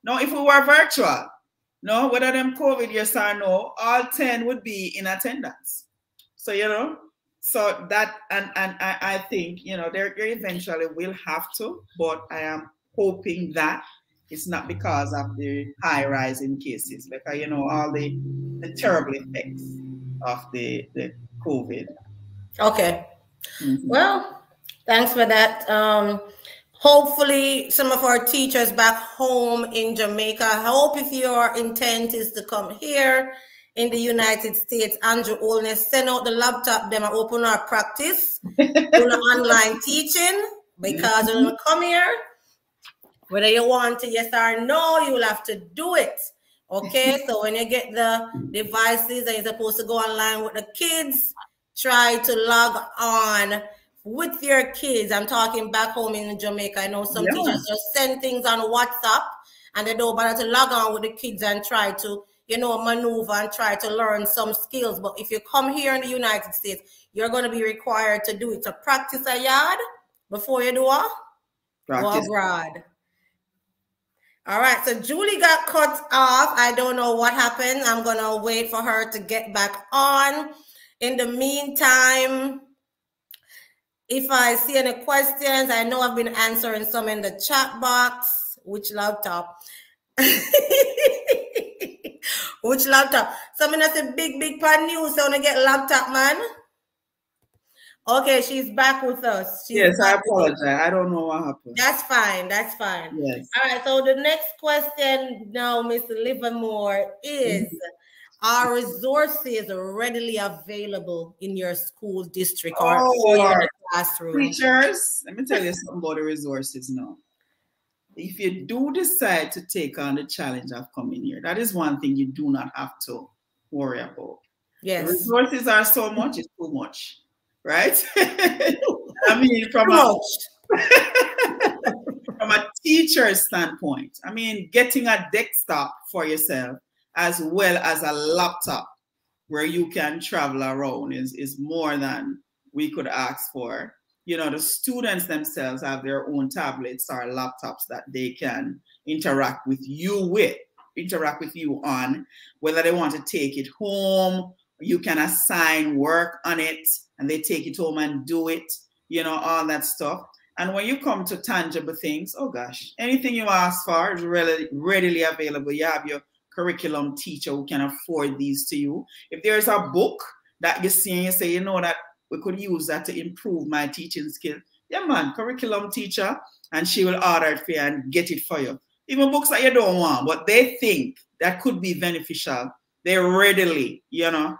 Now, if we were virtual, no, whether them COVID yes or no, all 10 would be in attendance. So, you know, so that, and I think, you know, they eventually will have to, but I am hoping that it's not because of the high rise in cases, because, you know, all the terrible effects of the COVID. Okay. Well, thanks for that. Hopefully some of our teachers back home in Jamaica, I hope if your intent is to come here in the United States, Andrew Olness, send out the laptop, them and open our practice, do the online teaching, because when you come here, whether you want to yes or no, you will have to do it. Okay, so when you get the devices and you're supposed to go online with the kids, try to log on with your kids. I'm talking back home in Jamaica. I know some teachers just send things on WhatsApp and they don't bother to log on with the kids and try to, you know, maneuver and try to learn some skills. But if you come here in the United States, you're going to be required to do it. To practice a yard before you do what? Go abroad. All right, so Julie got cut off. I don't know what happened. I'm going to wait for her to get back on. In the meantime, if I see any questions, I know I've been answering some in the chat box. Which laptop? Which laptop? Someone has a big pan news. So I want to get a laptop, man. Okay, she's back with us. Yes, I apologize. I don't know what happened. That's fine. That's fine. Yes. All right. So the next question now, Mr. Livermore, is are resources readily available in your school district or in the classroom? Teachers, let me tell you something about the resources now. If you do decide to take on the challenge of coming here, that is one thing you do not have to worry about. Yes. The resources are so much, it's too much. Right? I mean, from a teacher's standpoint, I mean, getting a desktop for yourself as well as a laptop where you can travel around is more than we could ask for. You know, the students themselves have their own tablets or laptops that they can interact with you on, whether they want to take it home. You can assign work on it and they take it home and do it, you know, all that stuff. And when you come to tangible things, oh gosh, anything you ask for is readily available. You have your curriculum teacher who can afford these to you. If there's a book that you see and you say, you know, that we could use that to improve my teaching skill. Yeah, man, curriculum teacher, and she will order it for you and get it for you. Even books that you don't want, but they think that could be beneficial, they readily, you know,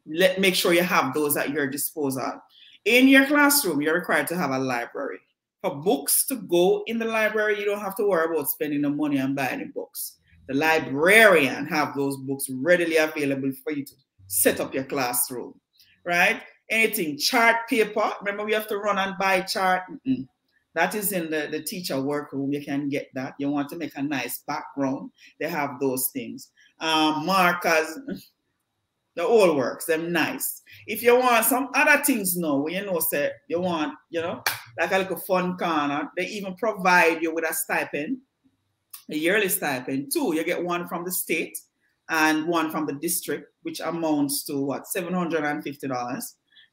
make sure you have those at your disposal. In your classroom, you're required to have a library. For books to go in the library, you don't have to worry about spending the money and buying the books. The librarian have those books readily available for you to set up your classroom, right? Anything, chart paper, remember we have to run and buy chart. That is in the teacher workroom. You can get that. You want to make a nice background, they have those things. Markers, the old works, them nice. If you want some other things now, where you know, say you want, you know, like a little fun corner, they even provide you with a stipend, a yearly stipend. Two, you get one from the state and one from the district, which amounts to what, $750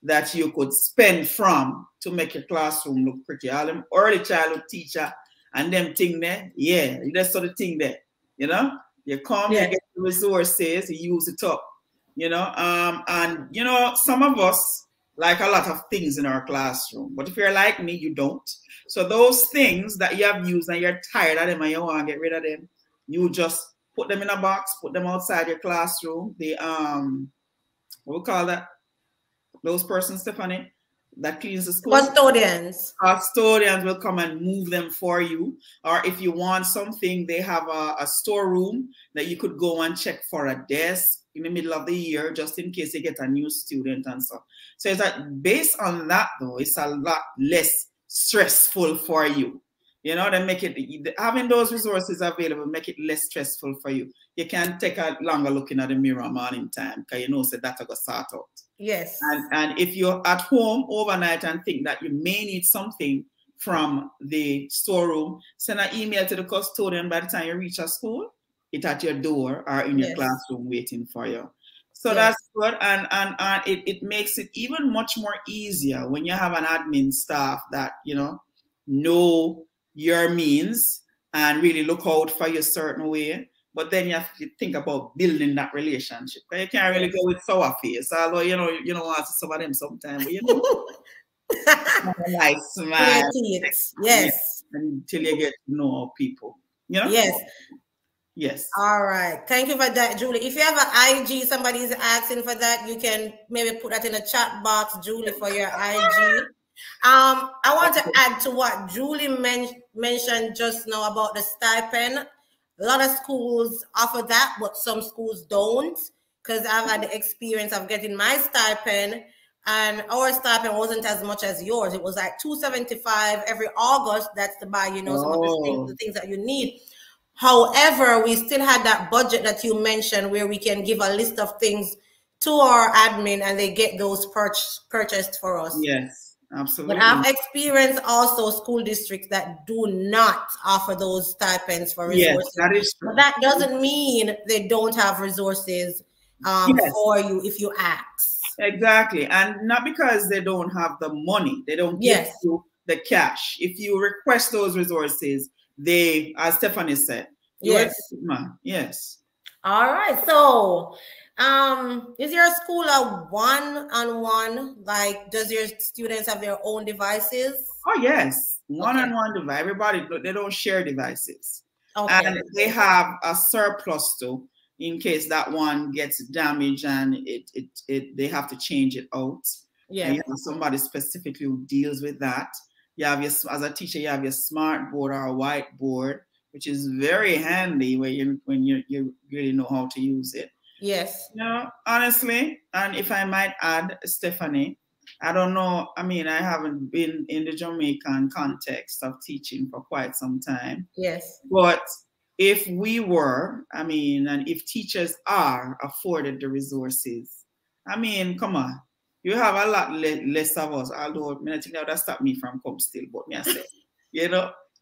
that you could spend from to make your classroom look pretty. All them early childhood teacher and them thing there, yeah, that's sort of thing there, you know. You come, you get the resources, you use it up. You know, and you know, some of us like a lot of things in our classroom, but if you're like me, you don't. So those things that you have used and you're tired of them and you want to get rid of them, you just put them in a box, put them outside your classroom. The what we call that? Those persons, Stephanie, that cleans the school. Custodians. Custodians will come and move them for you. Or if you want something, they have a storeroom that you could go and check for a desk in the middle of the year, just in case you get a new student and so. So it's that based on that though, it's a lot less stressful for you. You know, they make it, having those resources available, make it less stressful for you. You can take a longer looking at the mirror morning time because you know so that will sort out. Yes. And if you're at home overnight and think that you may need something from the storeroom, send an email to the custodian. By the time you reach a school, it's at your door or in your classroom waiting for you. So that's good. And it makes it even much more easier when you have an admin staff that, you know your means and really look out for you a certain way. But then you have to think about building that relationship. You can't really go with sour face, although you know want to see some of them sometimes. But you know, like smile. Yes. Until you get to know people. You know? Yes. Yes. All right. Thank you for that, Julie. If you have an IG, somebody's asking for that, you can maybe put that in the chat box, Julie, for your IG. I want to add to what Julie mentioned just now about the stipend. A lot of schools offer that, but some schools don't, because I've had the experience of getting my stipend, and our stipend wasn't as much as yours. It was like $275 every August. That's to buy, some of the things that you need. However, we still had that budget that you mentioned where we can give a list of things to our admin and they get those purchased for us. Yes, absolutely. But I've experienced also school districts that do not offer those stipends for resources. Yes, that is true. But that doesn't mean they don't have resources for you if you ask. Exactly. And not because they don't have the money. They don't give you the cash. If you request those resources, they, as Stephanie said, yes. All right. So, is your school a one-on-one? Like, does your students have their own devices? Oh, yes. One-on-one device. Everybody, they don't share devices. Okay. And they have a surplus too, in case that one gets damaged and they have to change it out. Yeah. And you have somebody specifically who deals with that. You have as a teacher, you have your smart board or a whiteboard, which is very handy when you really know how to use it. Yes. Honestly, and if I might add, Stephanie, I don't know. I mean, I haven't been in the Jamaican context of teaching for quite some time. Yes. But if we were, and if teachers are afforded the resources, come on. You have a lot less of us, although I think that would stop me from come still, but me I say,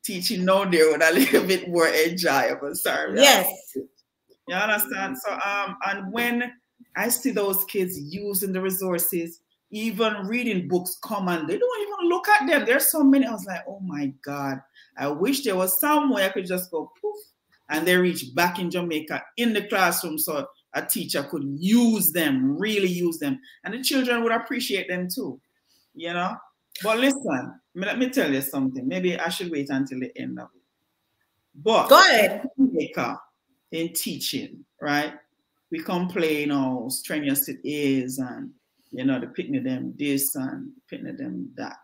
teaching now there would a little bit more enjoyable. Sorry. Yes. You understand? So and when I see those kids using the resources, even reading books come and they don't even look at them. There's so many. I was like, oh my God, I wish there was some way I could just go poof and they reach back in Jamaica in the classroom. So a teacher could use them, really use them, and the children would appreciate them too, you know. But listen, let me tell you something. Maybe I should wait until the end of it. But go ahead. In teaching, right? We complain how strenuous it is, and you know, the picnic them this and picnic them that.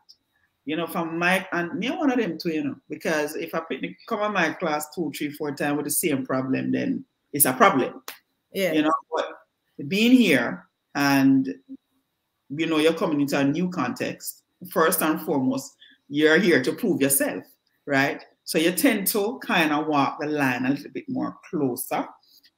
You know, from my, and me one of them too, you know, because if I come on my class 2, 3, 4 times with the same problem, then it's a problem. Yeah. You know, but being here and, you know, you're coming into a new context, first and foremost, you're here to prove yourself, right? So you tend to kind of walk the line a little bit more closer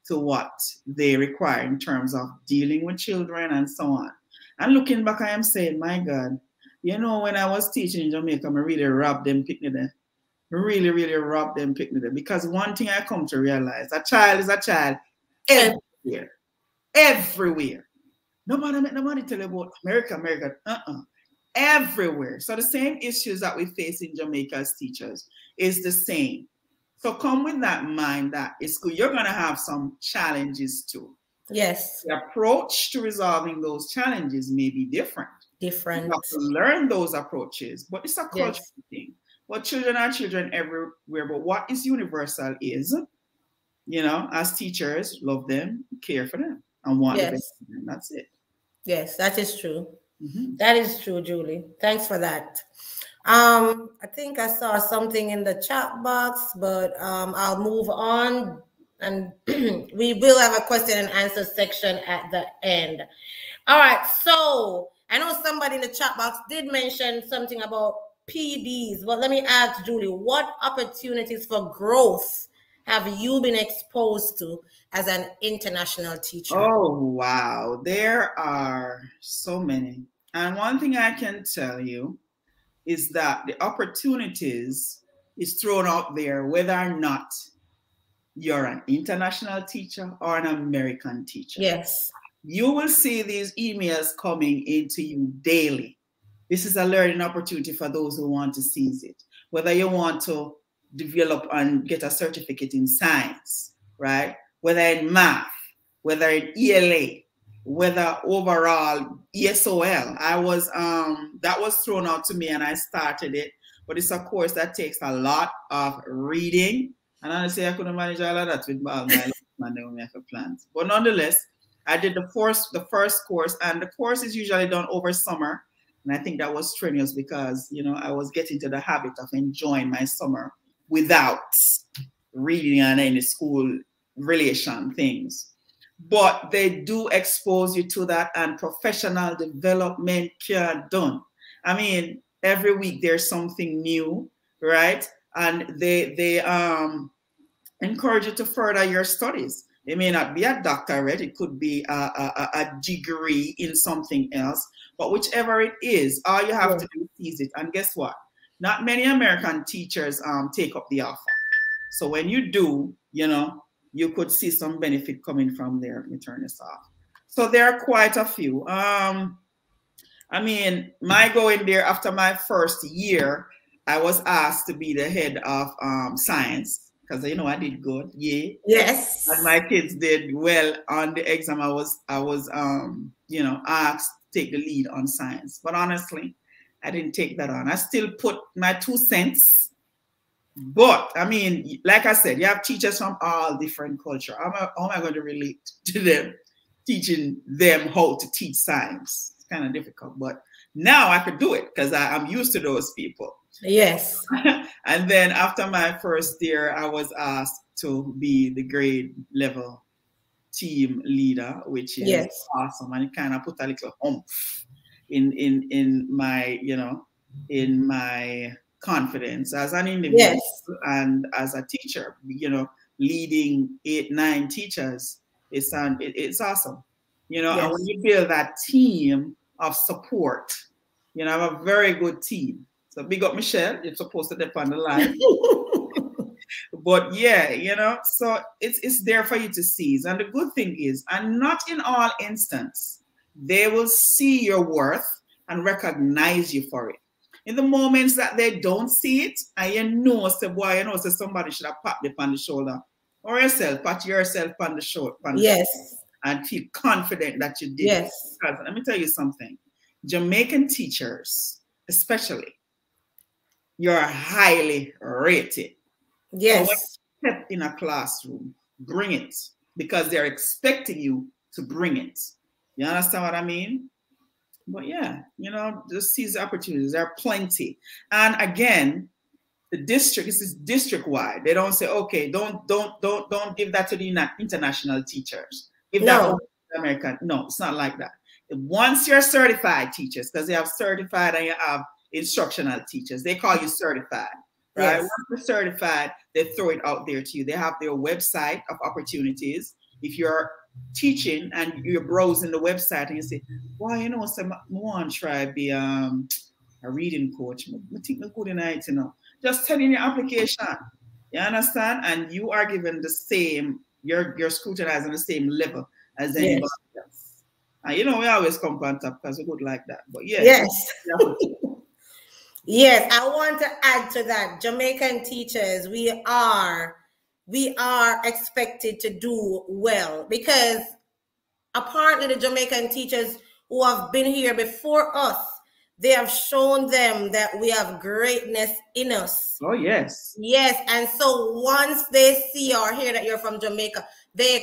to what they require in terms of dealing with children and so on. And looking back, I am saying, my God, you know, when I was teaching in Jamaica, I really robbed them picnic there. Really, really robbed them picnic there. Because one thing I come to realize, a child is a child everywhere. Everywhere. Nobody tell you about America. Everywhere. So the same issues that we face in Jamaica as teachers is the same. So come with that mind that it's good. You're going to have some challenges too. Yes. The approach to resolving those challenges may be different. You have to learn those approaches, but it's a cultural thing. Well, children are children everywhere, but what is universal is, you know, as teachers, love them, care for them, and want the best for them. That's it. Yes, that is true. That is true, Julie. Thanks for that. I think I saw something in the chat box, but I'll move on, and we will have a question and answer section at the end. All right, so I know somebody in the chat box did mention something about PBs, but let me ask Julie, what opportunities for growth have you been exposed to as an international teacher? Oh, wow. There are so many. And one thing I can tell you is that the opportunities is thrown out there, whether or not you're an international teacher or an American teacher. Yes. You will see these emails coming into you daily. This is a learning opportunity for those who want to seize it. Whether you want to develop and get a certificate in science, right? Whether in math, whether in ELA, whether overall ESOL. That was thrown out to me and I started it. But it's a course that takes a lot of reading. And honestly, I couldn't manage all of that with all my plans. But nonetheless, I did the first course, and the course is usually done over summer. And I think that was strenuous because, you know, I was getting to the habit of enjoying my summer without reading on any school relation things. But they do expose you to that, and professional development can done. I mean, every week there's something new, right? And they encourage you to further your studies. It may not be a doctorate, it could be a degree in something else, but whichever it is, all you have to do is seize it. And guess what? Not many American teachers take up the offer. So when you do, you know, you could see some benefit coming from there. Let me turn this off. So there are quite a few. I mean, my going there after my first year, I was asked to be the head of science because, you know, I did good. Yeah. Yes. And my kids did well on the exam. I was you know, asked to take the lead on science. But honestly, I didn't take that on. I still put my 2 cents. But I mean, like I said, you have teachers from all different cultures. How am I going to relate to them, teaching them how to teach science? It's kind of difficult, but now I could do it because I'm used to those people. Yes. And then after my first year, I was asked to be the grade level team leader, which is awesome. And it kind of put a little oomph in my, you know, in my confidence as an individual and as a teacher. You know, leading 8, 9 teachers, it's awesome. You know, and when you build that team of support, you know, I have a very good team. So big up Michelle, you're supposed to depend on the line. But yeah, you know, so it's there for you to seize. And the good thing is, and not in all instances, they will see your worth and recognize you for it. In the moments that they don't see it, and you know, say, boy, you know, say somebody should have pat you on the shoulder, or yourself, pat yourself on the shoulder. Yes. and feel confident that you did it. Yes. Because let me tell you something. Jamaican teachers, especially, you're highly rated. So when Yes. you step in a classroom, bring it, because they're expecting you to bring it. You understand what I mean? But yeah, you know, just seize the opportunities. There are plenty. And again, the district, this is district wide. They don't say, okay, don't give that to the international teachers. Give that No. over to the American. No, it's not like that. Once you're certified teachers, because they have certified and you have instructional teachers, they call you certified, right? Yes. Once you're certified, they throw it out there to you. They have their website of opportunities. If you're teaching and you're browsing the website and you say, well, you know, so I want to try to be a reading coach. I think I'm good enough, you know. Just tell in your application. You understand? And you are given the same, you're scrutinized on the same level as anybody else. And you know, we always come on top because we're good like that. But yeah. Yes. Yes, I want to add to that. Jamaican teachers, we are expected to do well, because apparently the Jamaican teachers who have been here before us, they have shown them that we have greatness in us. Oh, yes. Yes. And so once they see or hear that you're from Jamaica, the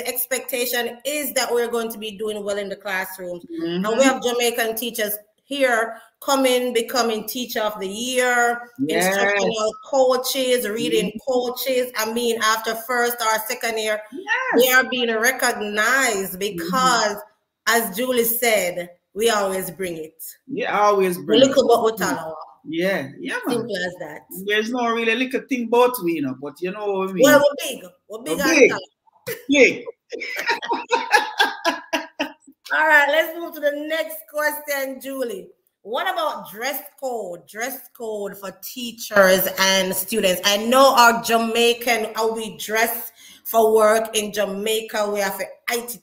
expectation is that we're going to be doing well in the classrooms. Mm-hmm. And we have Jamaican teachers here becoming teacher of the year, instructional coaches, reading coaches. I mean, after first or second year, they are being recognized because, as Julie said, we always bring it. Yeah, always bring it. Look about yeah, man. Simple as that. There's no really little thing about we, you know, but you know what I mean. Well, we're big. Big. All right, let's move to the next question, Julie. What about dress code? Dress code for teachers and students. I know our Jamaican, how we dress for work in Jamaica. We have it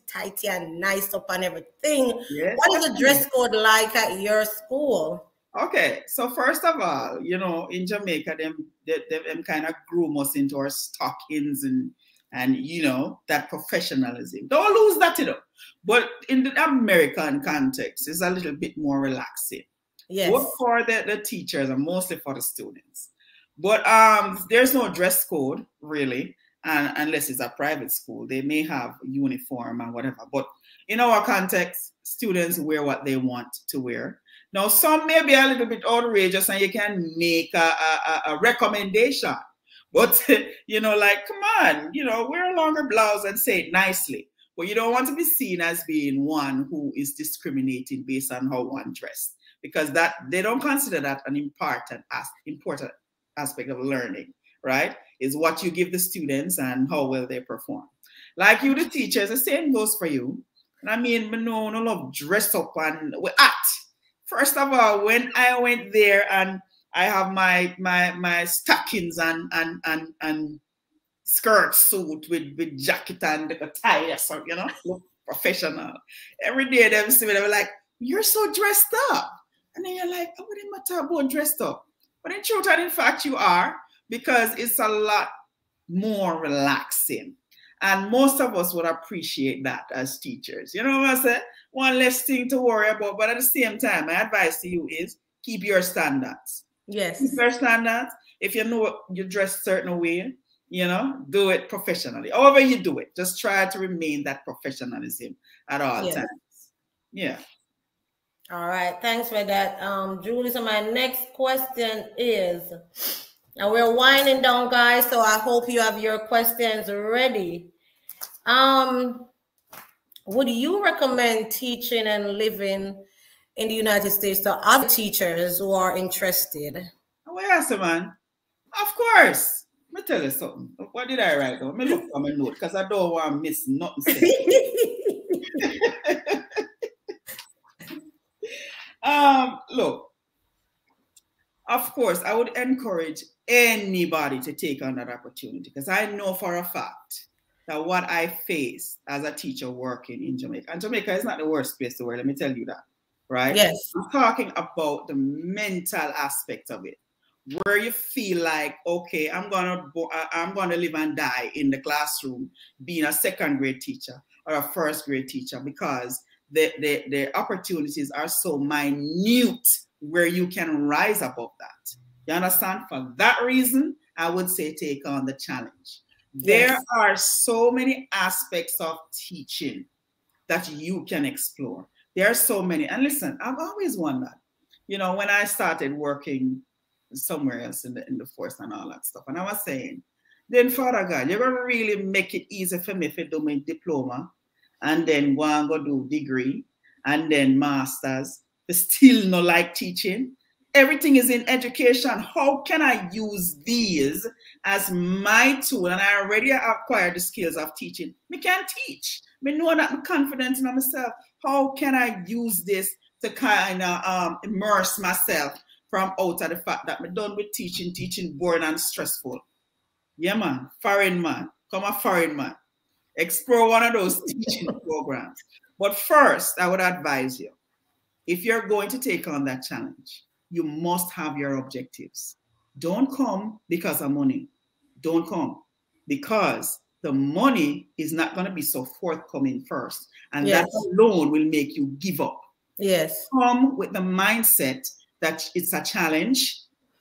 tighty and nice up and everything. Yes. What is the dress code like at your school? Okay, so first of all, you know, in Jamaica, them kind of groom us into our stockings and you know, that professionalism. Don't lose that, you know. But in the American context, it's a little bit more relaxing. Yes. Both for the teachers and mostly for the students. But there's no dress code, really, and unless it's a private school. They may have uniform and whatever. But in our context, students wear what they want to wear. Now, some may be a little bit outrageous and you can make a recommendation. But, you know, like, come on, you know, wear a longer blouse and say it nicely. But you don't want to be seen as being one who is discriminating based on how one dressed. Because that they don't consider that an important aspect of learning, right? Is what you give the students and how well they perform. Like you, the teachers, the same goes for you. And I mean, no love dress up and we act. First of all, when I went there and I have my stockings and skirt suit with jacket and a tie, so you know, look professional. Every day they see me, they were like, "You're so dressed up," and then you're like, "Oh, what matter about dressed up?" But in truth and in fact, you are, because it's a lot more relaxing. And most of us would appreciate that as teachers. You know what I say? One less thing to worry about. But at the same time, my advice to you is keep your standards. Yes. Keep your standards. If you know you dress a certain way, you know, do it professionally. However you do it, just try to remain that professionalism at all times. Yeah. All right. Thanks for that, Julie. So my next question is, and we're winding down, guys, so I hope you have your questions ready. Would you recommend teaching and living in the United States to other teachers who are interested? Oh, yes, man. Of course. Let me tell you something. What did I write down? Let me look for my note because I don't want to miss nothing. Look, of course, I would encourage anybody to take on that opportunity because I know for a fact that what I faced as a teacher working in Jamaica, and Jamaica is not the worst place to work, let me tell you that, right? Yes. I'm talking about the mental aspect of it. where you feel like, okay, I'm gonna live and die in the classroom being a second grade teacher or a first grade teacher, because the opportunities are so minute where you can rise above that. You understand? For that reason, I would say take on the challenge. There are so many aspects of teaching that you can explore. There are so many. And listen, I've always wondered, you know, when I started working somewhere else in the force and all that stuff, and I was saying, then Father God, you're going to really make it easy for me to do my diploma and then go and go do degree and then masters, but still not like teaching. Everything is in education. How can I use these as my tool? And I already acquired the skills of teaching. I can teach. I know that I'm confident in myself. How can I use this to kind of immerse myself from out of the fact that I'm done with teaching boring and stressful? Yeah, man. Foreign man. Come a foreign man. Explore one of those teaching programs. But first, I would advise you, if you're going to take on that challenge, you must have your objectives. Don't come because of money. Don't come because the money is not going to be so forthcoming first. And that alone will make you give up. Yes. Come with the mindset that it's a challenge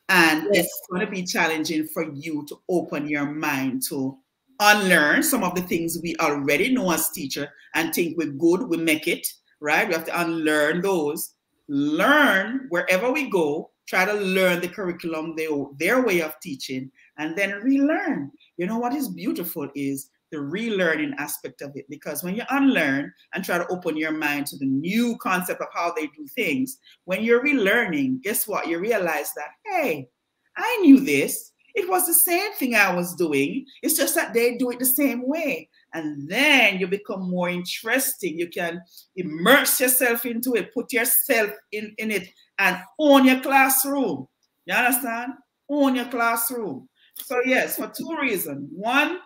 and it's going to be challenging for you to open your mind to unlearn some of the things we already know as teacher and think we're good, we make it, right? We have to unlearn those. Learn wherever we go, try to learn the curriculum, their way of teaching, and then relearn. You know what is beautiful is the relearning aspect of it, because when you unlearn and try to open your mind to the new concept of how they do things, when you're relearning, guess what? You realize that, hey, I knew this. It was the same thing I was doing. It's just that they do it the same way. And then you become more interesting. You can immerse yourself into it, put yourself in it, and own your classroom. You understand? Own your classroom. So yes, for two reasons. One,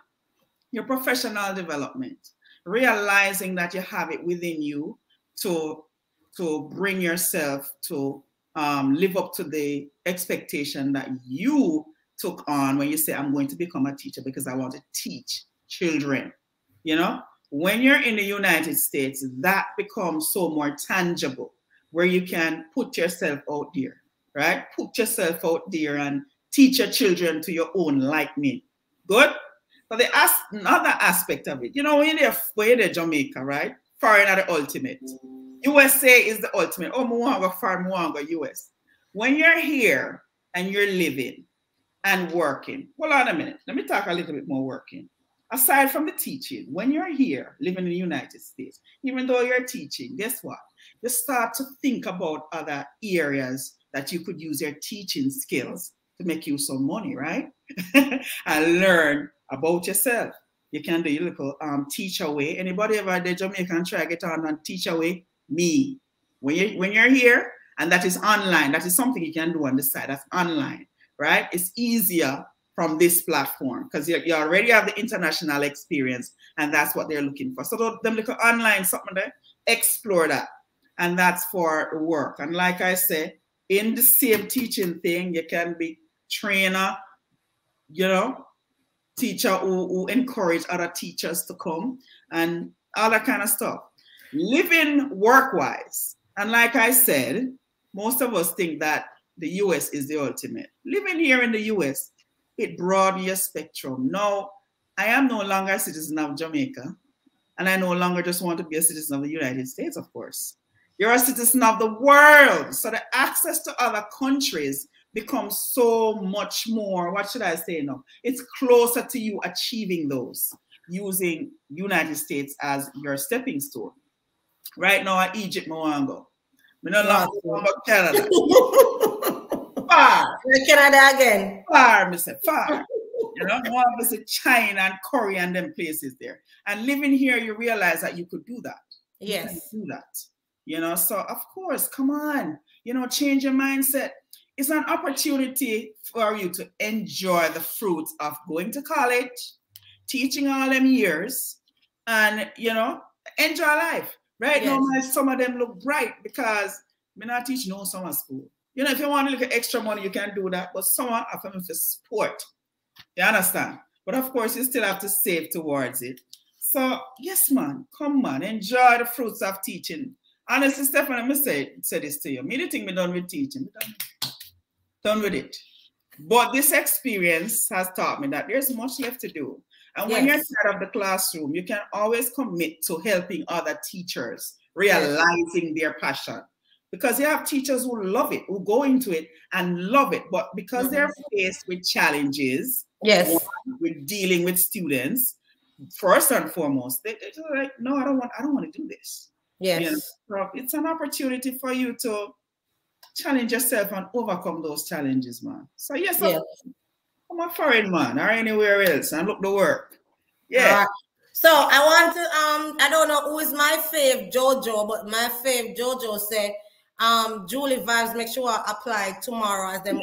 your professional development. Realizing that you have it within you to bring yourself to live up to the expectation that you took on when you say, I'm going to become a teacher because I want to teach children. You know, when you're in the United States, that becomes so more tangible, where you can put yourself out there, right? Put yourself out there and teach your children to your own liking. Good? So another aspect of it, you know, when you're in Jamaica, right? Foreign are the ultimate. USA is the ultimate. Oh, I want to go foreign, I want to go US. When you're here and you're living and working, hold on a minute. Let me talk a little bit more working. Aside from the teaching, when you're here living in the United States, even though you're teaching, guess what? You start to think about other areas that you could use your teaching skills to make you some money, right? And learn about yourself. You can do your little teach away. Anybody ever did Jamaican try get on and teach away? Me. When you're here, and that is online, that is something you can do on the side. That's online, right? It's easier from this platform because you already have the international experience, and that's what they're looking for. So them little online something there, explore that, and that's for work. And like I said, in the same teaching thing, you can be trainer, you know, teacher who encourage other teachers to come and all that kind of stuff. Living work-wise, and like I said, most of us think that the US is the ultimate. Living here in the US, it broadens your spectrum. No, I am no longer a citizen of Jamaica, and I no longer just want to be a citizen of the United States, of course. You're a citizen of the world. So the access to other countries becomes so much more, what should I say now? It's closer to you achieving those using United States as your stepping stone. Right now at Egypt, I want to go. I don't know about Canada. Far. Canada again. Far, Mr. Far. You know, I want to visit China and Korea and them places there. And living here, you realize that you could do that. Yes. You can do that. You know, so of course, come on. You know, change your mindset. It's an opportunity for you to enjoy the fruits of going to college, teaching all them years, and, you know, enjoy life. Right now, some of them look bright because I'm not teaching no summer school. You know, if you want to look at extra money, you can do that. But someone have to for sport. You understand? But of course, you still have to save towards it. So, yes, man, come on, enjoy the fruits of teaching. Honestly, Stephen, let me say this to you. Me, the thing me done with teaching, done with it. But this experience has taught me that there's much left to do. And when you're outside of the classroom, you can always commit to helping other teachers realizing their passion. Because you have teachers who love it, who go into it and love it. But because they're faced with challenges, with dealing with students, first and foremost, they're like, no, I don't want to do this. Yes. You know? So it's an opportunity for you to challenge yourself and overcome those challenges, man. So yes, I'm a foreign man or anywhere else and look the work. Yeah. So I want to I don't know who is my fave Jojo, but my fave Jojo said Julie Vibes, make sure I apply tomorrow as them.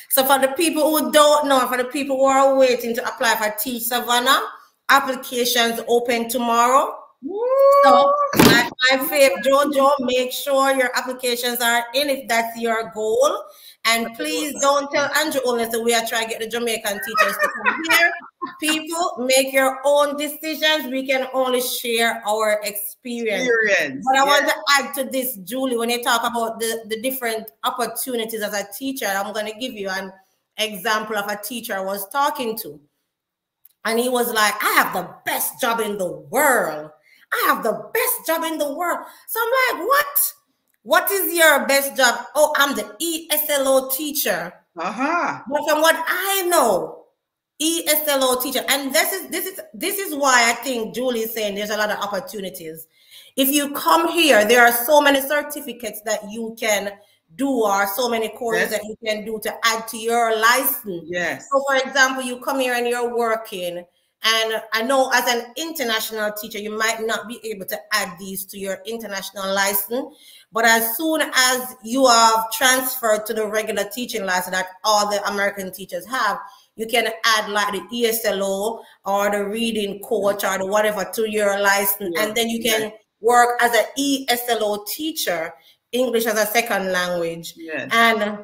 So for the people who don't know, for the people who are waiting to apply for Teach Savannah, applications open tomorrow. Woo! So my fave Jojo, make sure your applications are in if that's your goal. And please don't tell Andrew only that we are trying to get the Jamaican teachers to come here. People, make your own decisions. We can only share our experience. But I want to add to this, Julie, when you talk about the different opportunities as a teacher, I'm going to give you an example of a teacher I was talking to. And he was like, I have the best job in the world. I have the best job in the world. So I'm like, what? What is your best job? Oh, I'm the ESLO teacher. But from what I know, ESLO teacher, and this is why I think Julie is saying there's a lot of opportunities. If you come here, there are so many certificates that you can do, or so many courses that you can do to add to your license. So for example, you come here and you're working. And I know as an international teacher, you might not be able to add these to your international license. But as soon as you have transferred to the regular teaching license that all the American teachers have, you can add like the ESLO or the reading coach or the whatever to your license. And then you can work as an ESLO teacher, English as a second language. And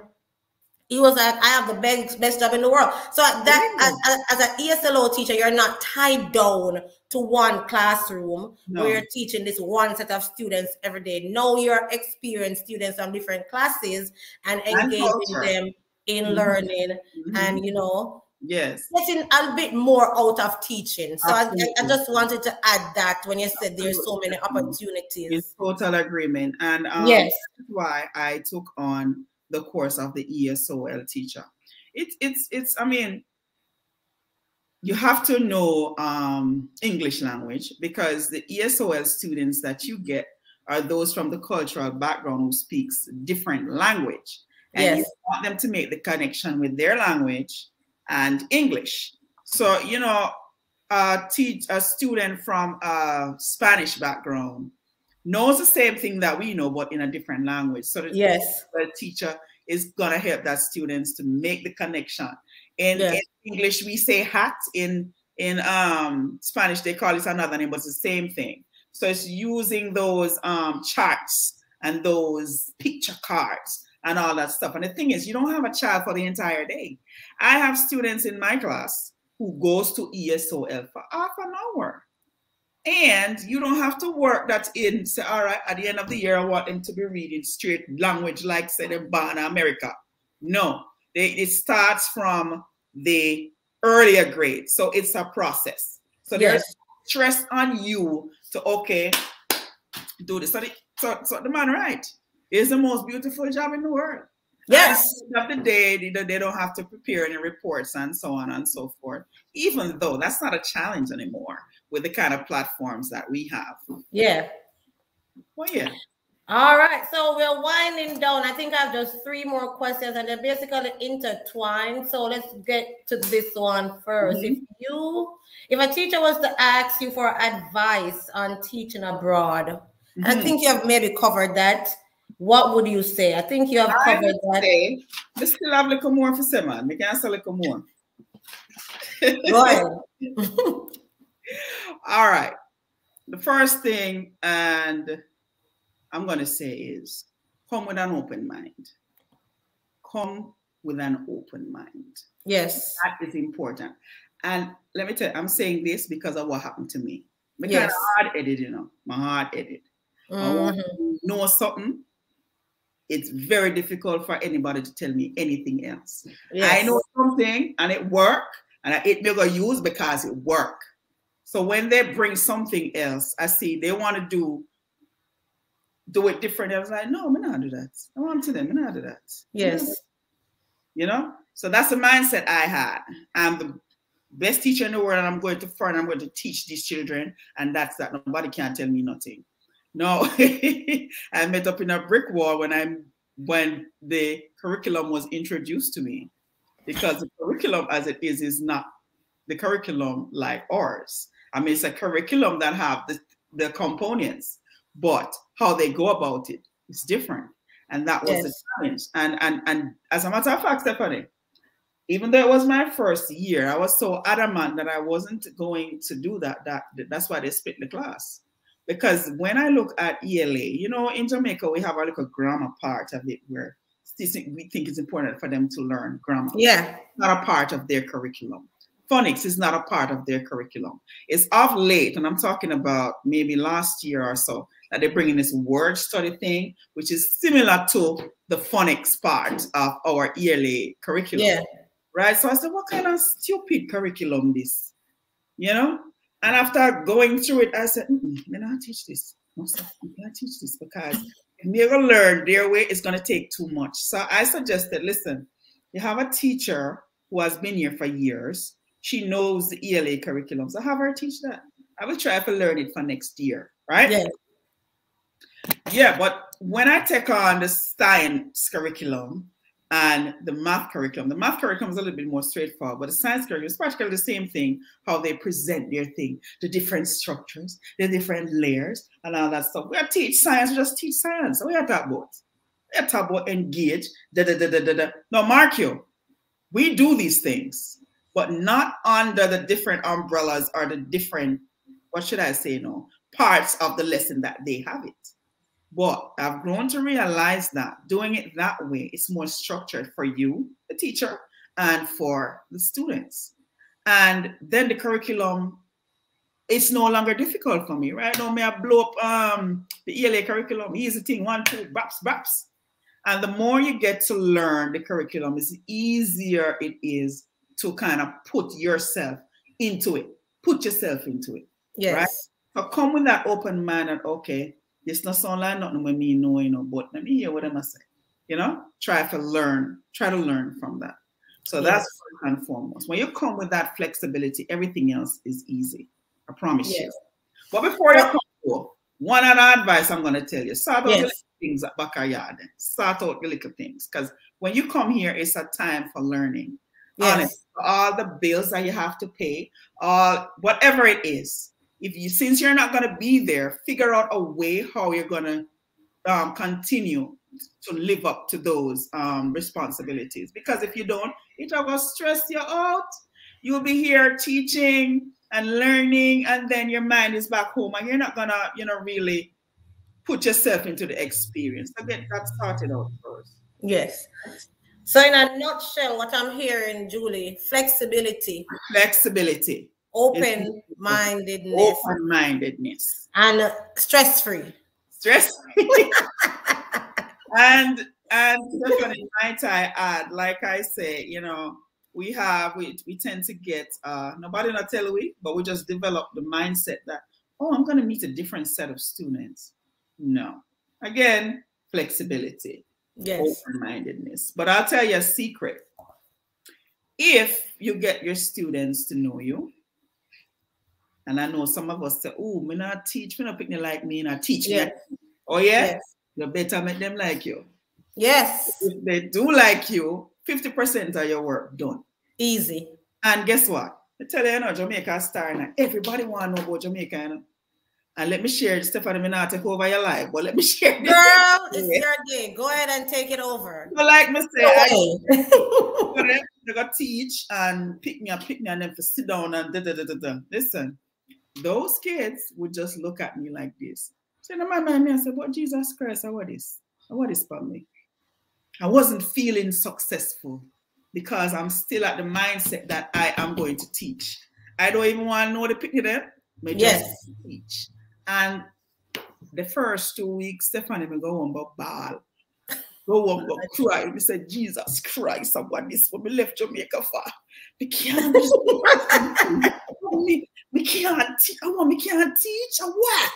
he was like, I have the best job in the world. So that as an ESLO teacher, you're not tied down to one classroom where you're teaching this one set of students every day. Know your experienced students from different classes and engaging them in learning and, you know, getting a bit more out of teaching. So I just wanted to add that when you said there's so many opportunities. In total agreement. And that's why I took on the course of the ESOL teacher. It's I mean, you have to know English language, because the ESOL students that you get are those from the cultural background who speaks different language. And you want them to make the connection with their language and English. So, you know, a student from a Spanish background knows the same thing that we know, but in a different language. So the teacher is going to help that students to make the connection. In English, we say hat. In Spanish, they call it another name, but it's the same thing. So it's using those charts and those picture cards and all that stuff. And the thing is, you don't have a child for the entire day. I have students in my class who goes to ESOL for half an hour. And you don't have to work that in, say, all right, at the end of the year, I want them to be reading straight language like, say, they're born in America. No, it starts from the earlier grade. So it's a process. So there's stress on you to, okay, do this. So the man, right, is the most beautiful job in the world. At the end of the day, they don't have to prepare any reports and so on and so forth, even though that's not a challenge anymore with the kind of platforms that we have. Well, all right, so we're winding down. I think I have just 3 more questions and they're basically intertwined. So let's get to this one first. If a teacher was to ask you for advice on teaching abroad, I think you have maybe covered that. What would you say? I think you have covered that. I still have a little more for say, man. We can say a little more. Go ahead. All right. The first thing, and I'm going to say, is come with an open mind. Come with an open mind. Yes. That is important. And let me tell you, I'm saying this because of what happened to me. I'm Yes. kind of hard-headed, you know. My hard-headed. I want to know something. It's very difficult for anybody to tell me anything else. Yes. I know something and it works, and it may go use because it works. So when they bring something else, I see they want to do it different. I was like, no, I'm not do that. I want to them, I'm not do that. Yes. You know? So that's the mindset I had. I'm the best teacher in the world, and I'm going to foreign, I'm going to teach these children, and that's that. Nobody can tell me nothing. No, I met up in a brick wall when the curriculum was introduced to me, because the curriculum as it is not the curriculum like ours. I mean, it's a curriculum that have the components, but how they go about it is different. And that was the challenge. And as a matter of fact, Stephanie, even though it was my first year, I was so adamant that I wasn't going to do that. That's why they split the class. Because when I look at ELA, you know, in Jamaica, we have a little grammar part of it where we think it's important for them to learn grammar. Yeah. It's not a part of their curriculum. Phonics is not a part of their curriculum. It's of late, and I'm talking about maybe last year or so, that they're bringing this word study thing, which is similar to the phonics part of our ELA curriculum. Yeah. Right? So I said, what kind of stupid curriculum this? You know? And after going through it, I said, I'm not teach this. No, sir, I'm not teach this, because if they're going to learn their way, it's going to take too much. So I suggested, listen, you have a teacher who has been here for years. She knows the ELA curriculum. So have her teach that. I will try to learn it for next year, right? Yeah. Yeah, but when I take on the science curriculum and the math curriculum is a little bit more straightforward, but the science curriculum is practically the same thing, how they present their thing, the different structures, the different layers, and all that stuff. We are teach science, we just teach science. So we are talking about. We are talking about engage, Now, mark you, we do these things, but not under the different umbrellas or the different, what should I say now, parts of the lesson that they have it. But I've grown to realize that doing it that way is more structured for you, the teacher, and for the students. And then the curriculum, it's no longer difficult for me. Right now, may I blow up the ELA curriculum, easy thing, 1, 2, baps. And the more you get to learn the curriculum, is easier it is to kind of put yourself into it. Put yourself into it. Yes. Right? So come with that open mind and, okay, this not sound like nothing with me know, you know, but let me hear what I'm saying. You know, try to learn from that. So that's first and foremost. When you come with that flexibility, everything else is easy. I promise you. But before you come, one other advice I'm going to tell you: start out the little things at backyard. Start out the little things, because when you come here, it's a time for learning. Honestly, all the bills that you have to pay, whatever it is. Since you're not going to be there, figure out a way how you're going to continue to live up to those responsibilities. Because if you don't, it will stress you out. You'll be here teaching and learning, and then your mind is back home, and you're not going to, you know, really put yourself into the experience. So get that started out first. Yes. So in a nutshell, what I'm hearing, Julie, flexibility. Flexibility. Open-mindedness. Open-mindedness. And stress-free. Stress-free. and definitely, might I add, like I say, you know, we tend to get, nobody not tell we, but we just develop the mindset that, oh, I'm going to meet a different set of students. No. Again, flexibility. Yes. Open-mindedness. But I'll tell you a secret. If you get your students to know you, and I know some of us say, oh, me not teach, me not pick me like me, not teach me. Oh, yeah? Yes. You better make them like you. Yes. If they do like you, 50% of your work done. Easy. And guess what? I tell you, you know, Jamaica star now. Everybody want to know about Jamaica, you know? And let me share, Stephanie, me not take over your life, but let me share this. Girl, it's your day. Go ahead and take it over. So like me say, they got teach and pick me up, and then for sit down and da. Listen, those kids would just look at me like this. So in my mind, I said, what Jesus Christ, what is? What is for me? I wasn't feeling successful because I'm still at the mindset that I am going to teach. I don't even want to know the picture there. I just teach. And the first 2 weeks, Stephanie will go home but bawl. Go home, go cry. We said, Jesus Christ, I want this when we left Jamaica for. We can't we can't teach. We can't teach. What?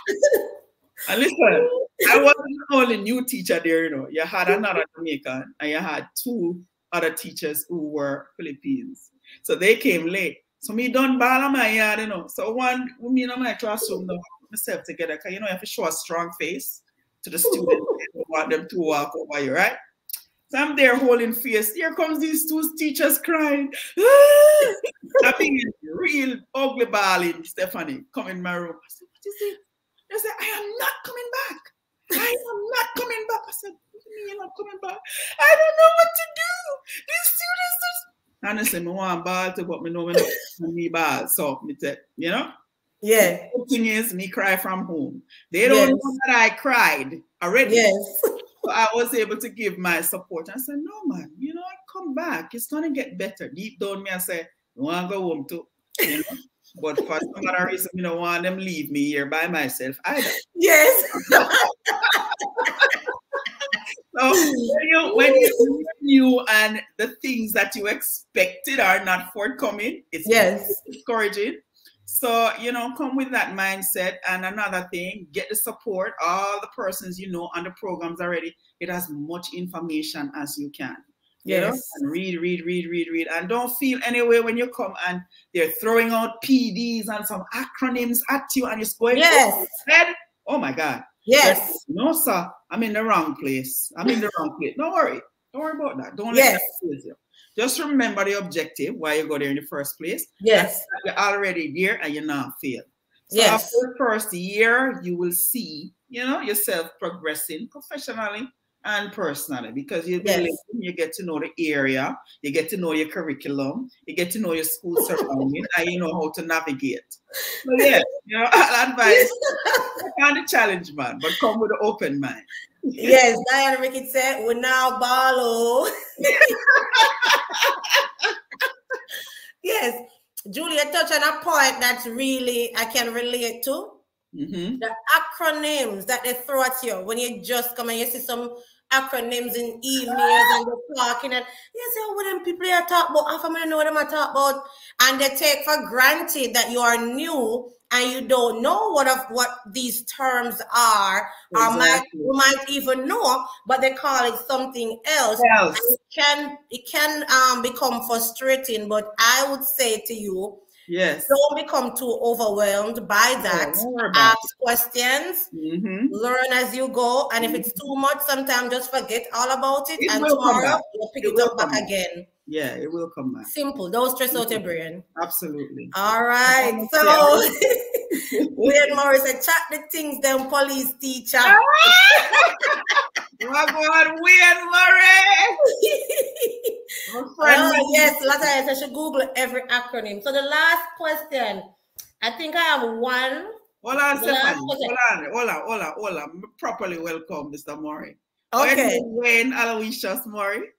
And listen, I wasn't the only new teacher there, you know. You had another Jamaican and you had 2 other teachers who were Philippines. So they came late. So me done ball on my yard, you know. So one with me in my classroom, now, myself together, because you know you have to show a strong face to the students. You don't want them to walk over you, right? So I'm there holding face. Here comes these 2 teachers crying. I mean, real ugly bawling, Stephanie, come in my room. I said, what is it? They said, I am not coming back. I am not coming back. I said, what do you mean you're not coming back? I don't know what to do. These students just... Honestly, I want ball to, but I know me ball. So, you know? Yeah. The thing is, me cry from home. They don't know that I cried already. Yes. So I was able to give my support. I said, no, man, you know, I come back. It's going to get better. Deep down me, I say, I want to go home too. You know? But for some other reason, you don't want them leave me here by myself either. Yes. So when you new and the things that you expected are not forthcoming, it's discouraging. So, you know, come with that mindset. And another thing, get the support, all the persons you know on the programs already. Get as much information as you can. You know? And read. And don't feel anyway when you come and they're throwing out PDs and some acronyms at you and you're going, head. Oh my God. Yes. No, sir. I'm in the wrong place. Don't worry. Don't worry about that. Don't let that confuse you. Just remember the objective, why you go there in the first place. Yes. You're already there and you're not fail. So after the first year, you will see, you know, yourself progressing professionally and personally, because you get to know the area, you get to know your curriculum, you get to know your school surrounding, and you know how to navigate. So yeah, you know, I'll advise, find a challenge, man, but come with an open mind. Yes, Diana Ricketts said, we're now Barlow. Yes, Julia touched on a point that's really I can relate to. The acronyms that they throw at you when you just come and you see some acronyms in emails and they're talking and you say, oh, what them people are talking about? How come I know what them are talking about? And they take for granted that you are new and you don't know what these terms are, or you might even know, but they call it something else. It can become frustrating, but I would say to you, don't become too overwhelmed by that. Ask questions, learn as you go, and if it's too much, sometimes just forget all about it and tomorrow you'll pick it up back again. Yeah, it will come back. Simple. Don't stress out your brain. Absolutely. All right. So, Wade Morris said, chat the things, them police teacher. My God, Wade Morris. Yes, Lataya, I should Google every acronym. So the last question, I think I have one. Hold on, Stephanie. Hold on. Properly welcome, Mr. Murray. Okay. Wayne Aloysius Murray.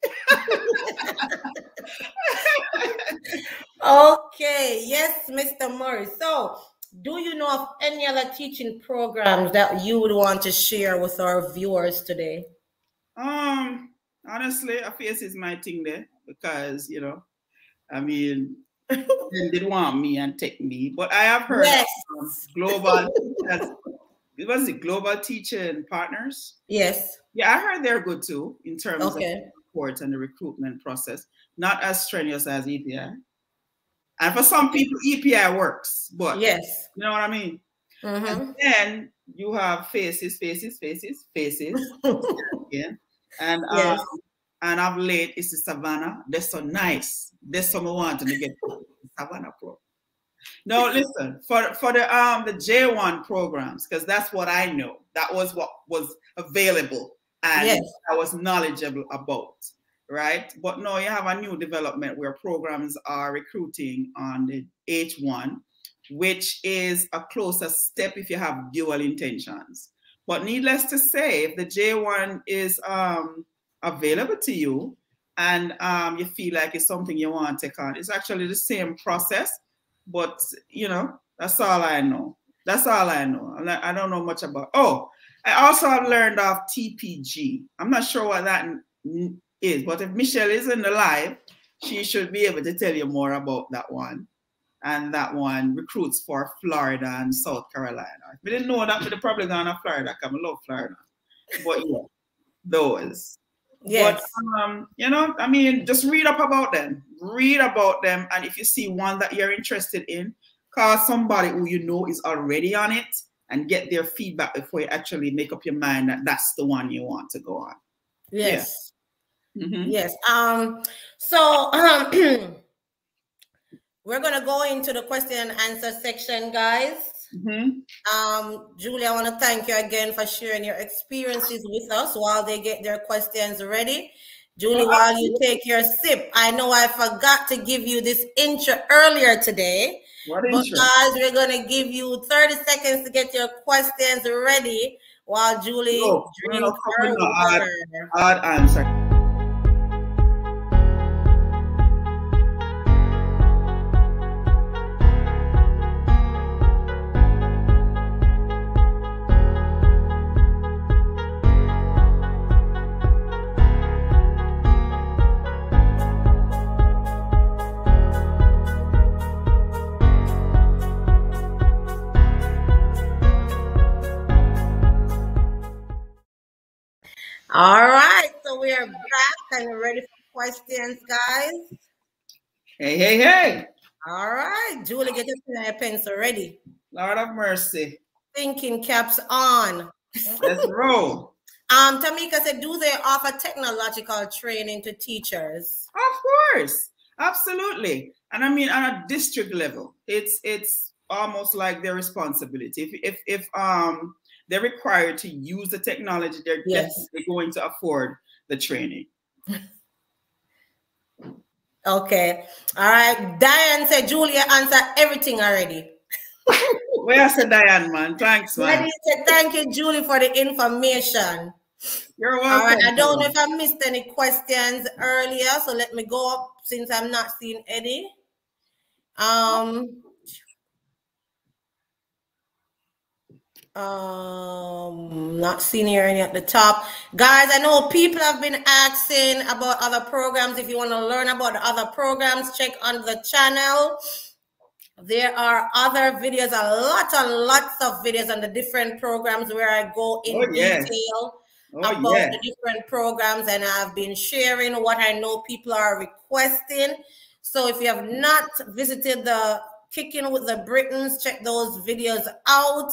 Okay. Yes, Mr. Murray. So, do you know of any other teaching programs that you would want to share with our viewers today? Honestly, AFACE is my thing there because, you know, I mean, they didn't want me and take me, but I have heard global, it was the Global Teaching Partners. Yes. Yeah, I heard they're good too in terms of the support and the recruitment process. Not as strenuous as EPI. And for some people, EPI works, but you know what I mean? And then you have faces. Yeah. And of late, it's the Savannah. They're so nice. There's some want to get Savannah Pro. No, listen, for the J1 programs, because that's what I know. That was what was available and I was knowledgeable about, right? But no, you have a new development where programs are recruiting on the H1, which is a closer step if you have dual intentions. But needless to say, if the J1 is available to you and you feel like it's something you want to take on, it's actually the same process. But, you know, that's all I know. That's all I know. I don't know much about. Oh, I also have learned of TPG. I'm not sure what that is, but if Michelle is in the live, she should be able to tell you more about that one. And that one recruits for Florida and South Carolina. If we didn't know that, we'd probably gone to Florida, because I love Florida. But yeah, those. Yes. But, you know, I mean, just read up about them. Read about them. And if you see one that you're interested in, call somebody who you know is already on it and get their feedback before you actually make up your mind that that's the one you want to go on. Yes. Yeah. Mm-hmm. Yes. So we're going to go into the question and answer section, guys. Mm-hmm. Julie, I want to thank you again for sharing your experiences with us while they get their questions ready. Julie, while you take your sip, I know I forgot to give you this intro earlier today. What but intro? Guys, we're going to give you 30 seconds to get your questions ready while Julie drinks her water. Odd answer. All right, so we are back and ready for questions, guys. Hey, hey, hey. All right, Julie, get your pencil ready. Lord of mercy. Thinking caps on. Let's roll. Tamika said, do they offer technological training to teachers? Of course, absolutely. And I mean, on a district level, it's almost like their responsibility. If they're required to use the technology, they're definitely going to afford the training. Okay. All right. Diane said, Julia answered everything already. Where said Diane, man? Thanks, man. Nadine said, thank you, Julie, for the information. You're welcome. All right. I don't know if I missed any questions earlier, so let me go up since I'm not seeing any. Not seeing here any at the top. Guys, I know people have been asking about other programs. If you want to learn about the other programs, check on the channel. There are other videos, lots of videos on the different programs where I go in detail about the different programs, and I've been sharing what I know people are requesting. So if you have not visited the Kicking with the Brittons, check those videos out.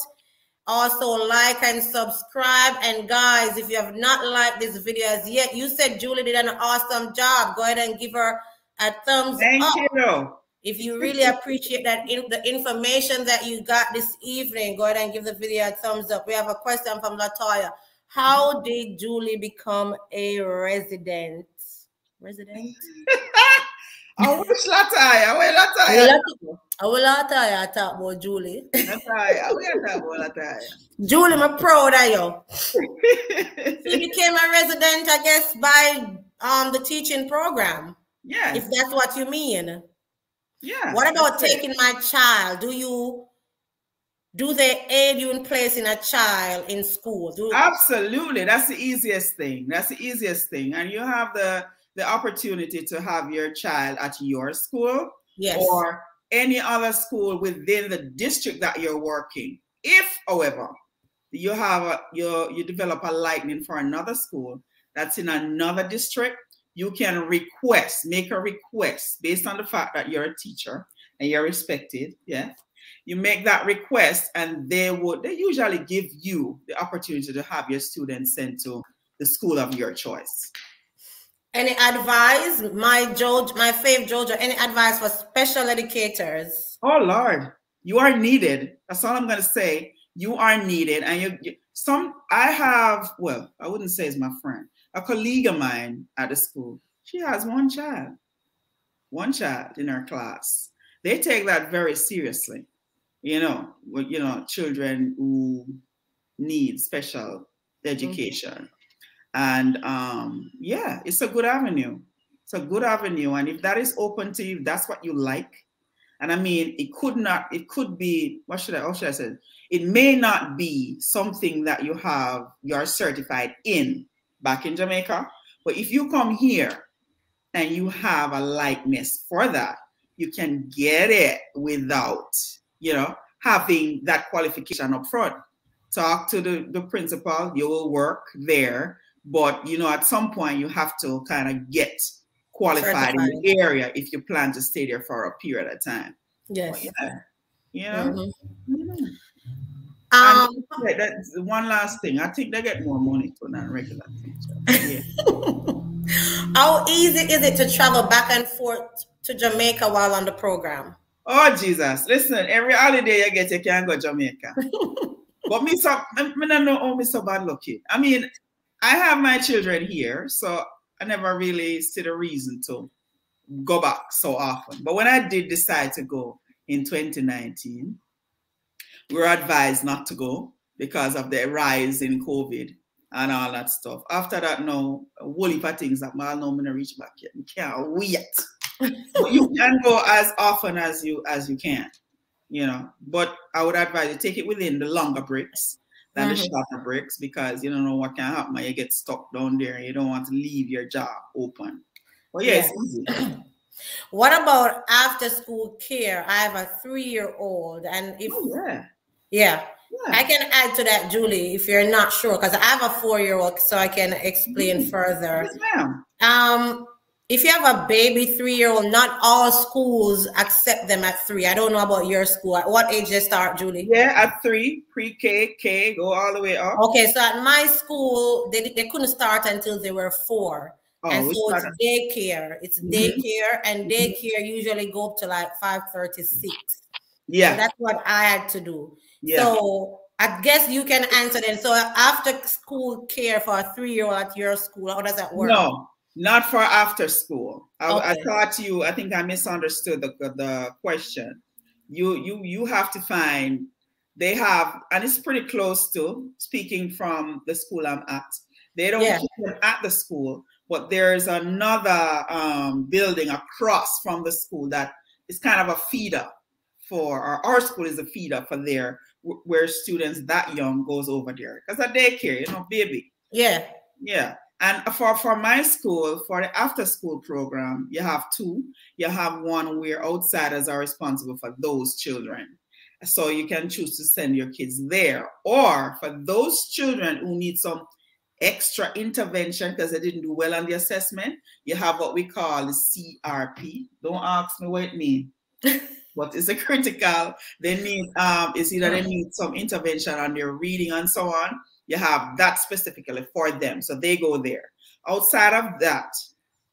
Also, like and subscribe. And guys, if you have not liked this video as yet, you said Julie did an awesome job. Go ahead and give her a thumbs up. Thank you. If you really appreciate that the information that you got this evening, go ahead and give the video a thumbs up. We have a question from Latoya. How did Julie become a resident? I wish Latoya. Where Latoya? I will Latoya talk about Julie. Latoya. We talk about Latoya. Julie, I'm proud of you. She became a resident, I guess, by the teaching program. Yeah. If that's what you mean. Yeah. What about taking my child? Do they aid you in placing a child in school? Absolutely. That's the easiest thing. That's the easiest thing. And you have the opportunity to have your child at your school or any other school within the district that you're working. If, however, you have you develop a liking for another school that's in another district, you can make a request based on the fact that you're a teacher and you're respected. Yeah. You make that request and they usually give you the opportunity to have your students sent to the school of your choice. Any advice, my fave Jojo, any advice for special educators? Oh Lord, you are needed. That's all I'm going to say. You are needed. And I wouldn't say it's my friend. A colleague of mine at the school, she has one child in her class. They take that very seriously. Children who need special education. And yeah, it's a good avenue. It's a good avenue. And if that is open to you, that's what you like. And I mean, it could be, how should I say? It may not be something that you're certified in back in Jamaica. But if you come here and you have a likeness for that, you can get it without, having that qualification up front. Talk to the principal, you will work there. But, at some point you have to kind of get qualified in the area if you plan to stay there for a period of time. Yes. Yeah. That's one last thing. I think they get more money than a regular teacher. Yeah. How easy is it to travel back and forth to Jamaica while on the program? Oh Jesus! Listen, every holiday you get, you can go Jamaica. But me don't know how me so bad lucky. I mean, I have my children here, so I never really see the reason to go back so often. But when I did decide to go in 2019, we were advised not to go because of the rise in COVID and all that stuff. After that, no, a whole heap of things that I know I'm gonna reach back yet. You can't wait. But you can go as often as you can, But I would advise you take it within the longer breaks than the shorter breaks, because you don't know what can happen when you get stuck down there and you don't want to leave your job open. Well, yeah, it's easy. What about after school care? I have a 3-year-old, and if yeah, I can add to that, Julie, if you're not sure, because I have a 4-year-old, so I can explain further. Yes, ma'am. If you have a baby 3-year-old, not all schools accept them at 3. I don't know about your school. At what age they start, Julie? Yeah, at 3, pre-K, K, go all the way up. Okay, so at my school, they couldn't start until they were 4. And so it's daycare. It's daycare, and daycare usually go up to like 5:36. Yeah. So that's what I had to do. Yeah. So I guess you can answer then. So after school care for a 3-year-old at your school, how does that work? No, not for after school. I thought I think I misunderstood the question. You have to find, they have, and it's pretty close to, speaking from the school I'm at, they don't keep them at the school, but there's another building across from the school that is kind of a feeder for, our school is a feeder for there, where students that young goes over there. Because a daycare, baby. Yeah. Yeah. And for my school, for the after school program, you have 2. You have one where outsiders are responsible for those children. So you can choose to send your kids there. Or for those children who need some extra intervention because they didn't do well on the assessment, you have what we call the CRP. Don't ask me what it means. But it's a critical. They need, it's either they need some intervention on their reading and so on. You have that specifically for them. So they go there. Outside of that,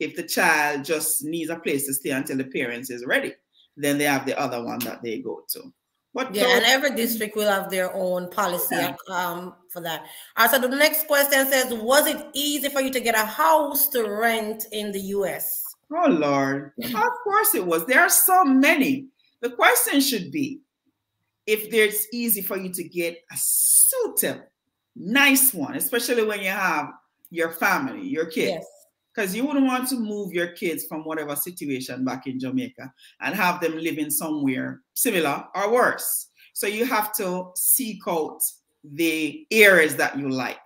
if the child just needs a place to stay until the parents is ready, then they have the other one that they go to. But and every district will have their own policy for that. So the next question says, was it easy for you to get a house to rent in the US? Oh, Lord. Of course it was. There are so many. The question should be, if it's easy for you to get a suitable, nice one, especially when you have your family, your kids. Because you wouldn't want to move your kids from whatever situation back in Jamaica and have them living somewhere similar or worse. So you have to seek out the areas that you like.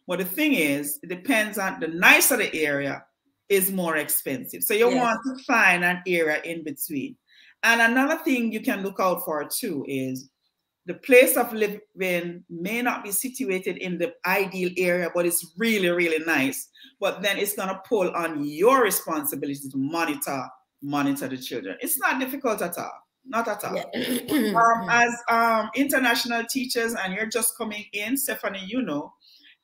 But the thing is, it depends on, the nicer the area is more expensive. So you want to find an area in between. And another thing you can look out for too is the place of living may not be situated in the ideal area, but it's really, really nice. But then it's going to pull on your responsibility to monitor the children. It's not difficult at all. Not at all. As international teachers, and you're just coming in, Stephanie, you know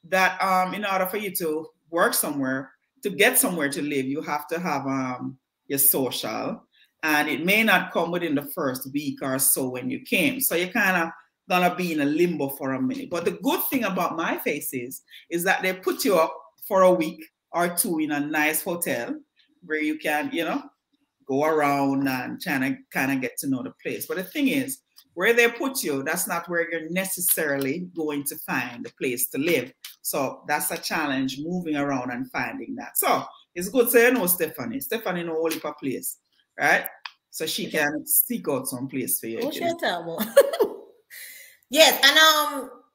that in order for you to work somewhere, to get somewhere to live, you have to have your social. And it may not come within the first week or so when you came. So you're kind of gonna be in a limbo for a minute. But the good thing about my face is that they put you up for a week or 2 in a nice hotel where you can, go around and kind of get to know the place. But the thing is, where they put you, that's not where you're necessarily going to find a place to live. So that's a challenge, moving around and finding that. So it's good to know Stephanie. Stephanie know only for place, right? So she can seek out some place for you. Yes, and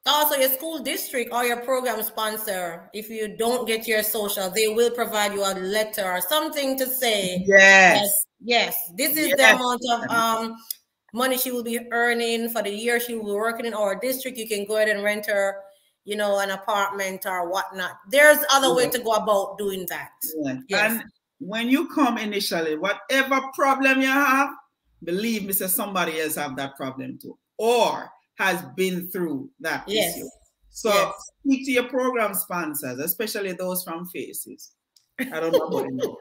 also your school district or your program sponsor, if you don't get your social, they will provide you a letter or something to say that, yes, this is the amount of money she will be earning for the year she will be working in our district. You can go ahead and rent her, you know, an apartment or whatnot. There's other way to go about doing that. Yes. And when you come initially, whatever problem you have, believe me, somebody else have that problem too, or has been through that issue. So speak to your program sponsors, especially those from Faces. I don't know about you.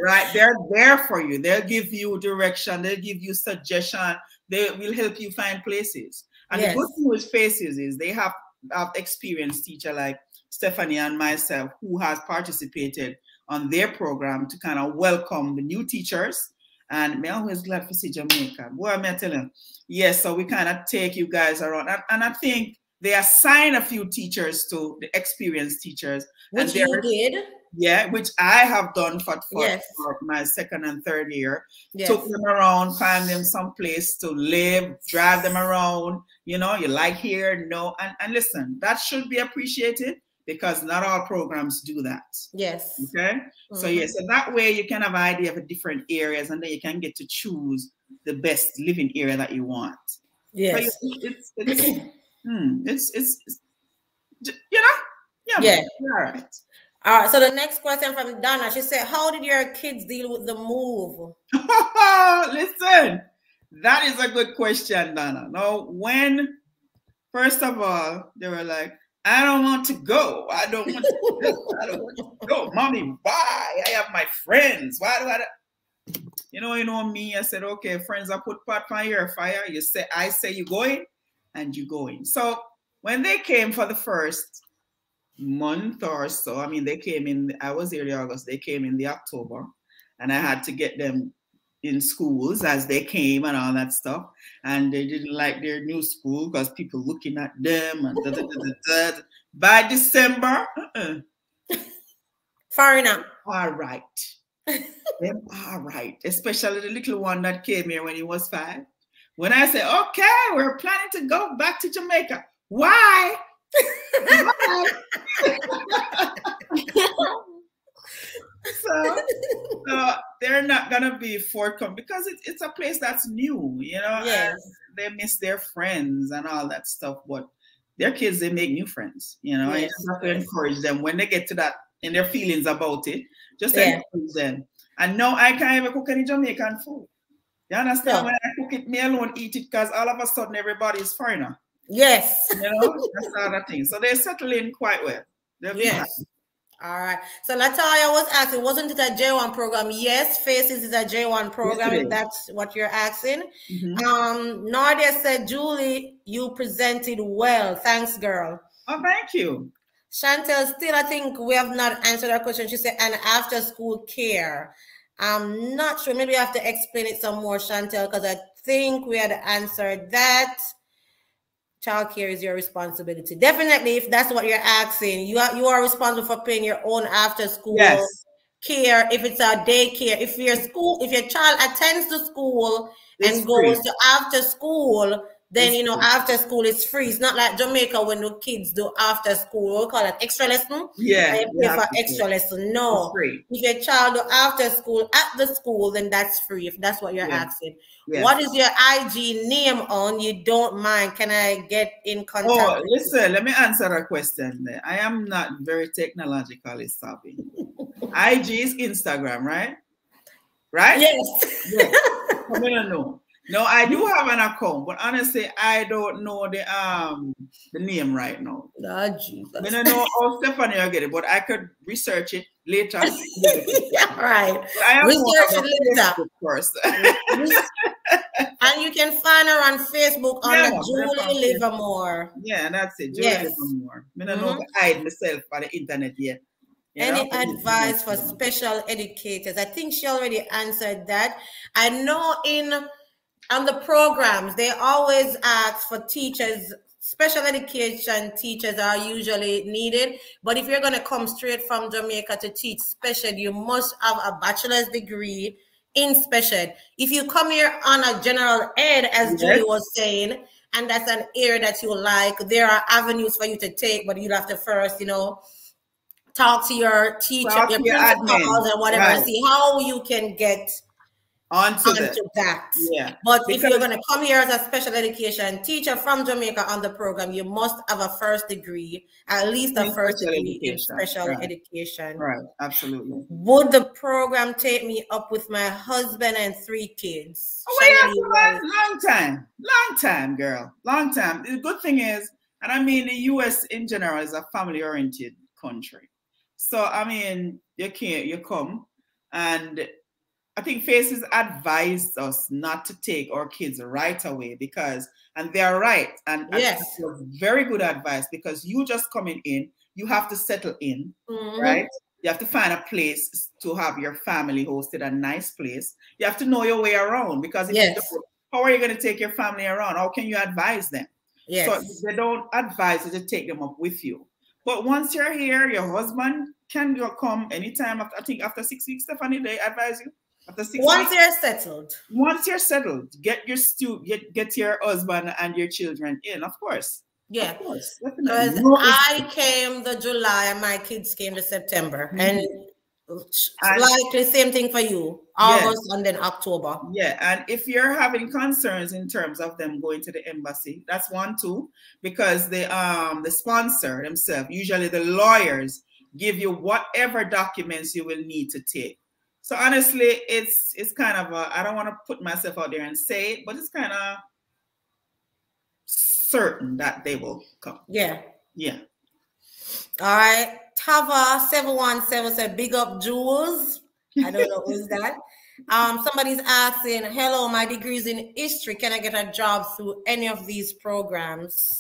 Right? They're there for you. They'll give you direction. They'll give you suggestion. They will help you find places. And the good thing with Faces is they have experienced teacher like Stephanie and myself who has participated on their program to kind of welcome the new teachers. And I'm always glad to see Jamaica. Boy, I'm telling you. Yes, so we kind of take you guys around. And I think they assign a few teachers to the experienced teachers. Which you did? Yeah, which I have done for my second and third year. Took them around, find them some place to live, drive them around. You know, you like here, no. And listen, that should be appreciated because not all programs do that. Yes. Okay. So yes, so that way you can have an idea of the different areas and then you can get to choose the best living area that you want. Yes. So it's you know? Yeah. All right. All right, so the next question from Donna, she said, how did your kids deal with the move? Listen, that is a good question, Donna. Now, first of all, they were like, I don't want to go. I don't want to go. Mommy, why? I have my friends. Why do I? You know me. I said, okay, friends, I put pot on your fire. I say you going, and you going. So when they came for the first month or so, I mean, they came in, I was here in August, they came in the October, and I had to get them in schools as they came and all that stuff. And they didn't like their new school because people looking at them and by December, foreigner. All right. Them all right. Especially the little one that came here when he was 5. When I said, okay, we're planning to go back to Jamaica. Why? So they're not gonna be forthcoming because it's a place that's new, you know. Yes. They miss their friends and all that stuff, but their kids, they make new friends, you know. Yes. You have to encourage them when they get to that in their feelings about it. Just encourage them. And now I can't even cook any Jamaican food. You understand? When I cook it, me alone eat it because all of a sudden everybody is foreigner. Yes. You know, that's the other thing. So they settle in quite well. Yes. All right. So Latoya was asking, wasn't it a J1 program? Yes, Faces is a J1 program, if that's what you're asking. Nadia said, Julie, you presented well. Thanks, girl. Oh, thank you. Chantel, still, I think we have not answered her question. She said, and after school care. I'm not sure. Maybe I have to explain it some more, Chantel, because I think we had answered that. Childcare is your responsibility. Definitely, if that's what you're asking, you are responsible for paying your own after school care. If it's a daycare, if your child attends to school and goes to after school, then you know after school is free. It's not like Jamaica when the kids do after school. We call it extra lesson. Yeah, you pay for extra lesson. No, if your child do after school at the school, then that's free. If that's what you're asking. Yes. What is your IG name on? You don't mind? Can I get in contact? Oh, listen, let me answer a question there. I am not very technologically savvy. IG is Instagram, right? Right? Yes. I don't know. No, I do have an account, but honestly, I don't know the name right now. Oh, Jesus. I don't know how Stephanie will get it, but I could research it later. Yeah, right. Research it later. First. And you can find her on Facebook under Julie Livermore. Yeah, that's it. Julie Livermore. I don't know to hide myself on the internet yet. Any advice for special educators? I think she already answered that. I know in on the programs, they always ask for teachers. Special education teachers are usually needed, but if you're going to come straight from Jamaica to teach special, you must have a bachelor's degree in special. If you come here on a general ed, as Julie was saying, and that's an area that you like, there are avenues for you to take, but you'll have to first, you know, talk to your teacher, your principals and whatever, and see how you can get onto that. Yeah. But if you're going to come here as a special education teacher from Jamaica on the program, you must have a first degree, at least a first degree in special education. Right, absolutely. Would the program take me up with my husband and 3 kids? Long time, girl. Long time. The good thing is, and I mean, the US in general is a family-oriented country. So, I mean, you come, and I think Faces advised us not to take our kids right away because, and they're right, and yes, very good advice, because you just coming in, you have to settle in, right? You have to find a place to have your family hosted, a nice place. You have to know your way around, because if you don't, how are you going to take your family around? How can you advise them? Yes. So they don't advise you to take them up with you. But once you're here, your husband can come anytime. I think after 6 weeks, Stephanie, they advise you. After 6 once weeks, you're settled. Once you're settled, get your husband and your children in, of course. Yeah, because I came the July and my kids came the September, and likely same thing for you, August and then October. Yeah, and if you're having concerns in terms of them going to the embassy, that's one too, because the sponsor themselves, usually the lawyers, give you whatever documents you will need to take. So honestly, it's kind of I don't want to put myself out there and say it, but it's kind of certain that they will come. Yeah. Yeah. All right. Tava 717 said, big up Jules. I don't know who's that. Somebody's asking, hello, my degree's in history. Can I get a job through any of these programs?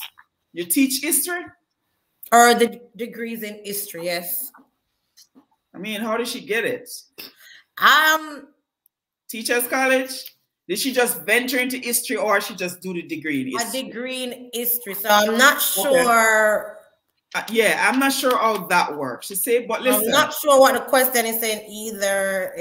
You teach history? Or the degrees in history, yes. I mean, how did she get it? Teachers college? Did she just venture into history, or she just do the degree in history? A degree in history. So I'm not sure. Yeah, I'm not sure how that works. You see, but listen, I'm not sure what the question is saying either.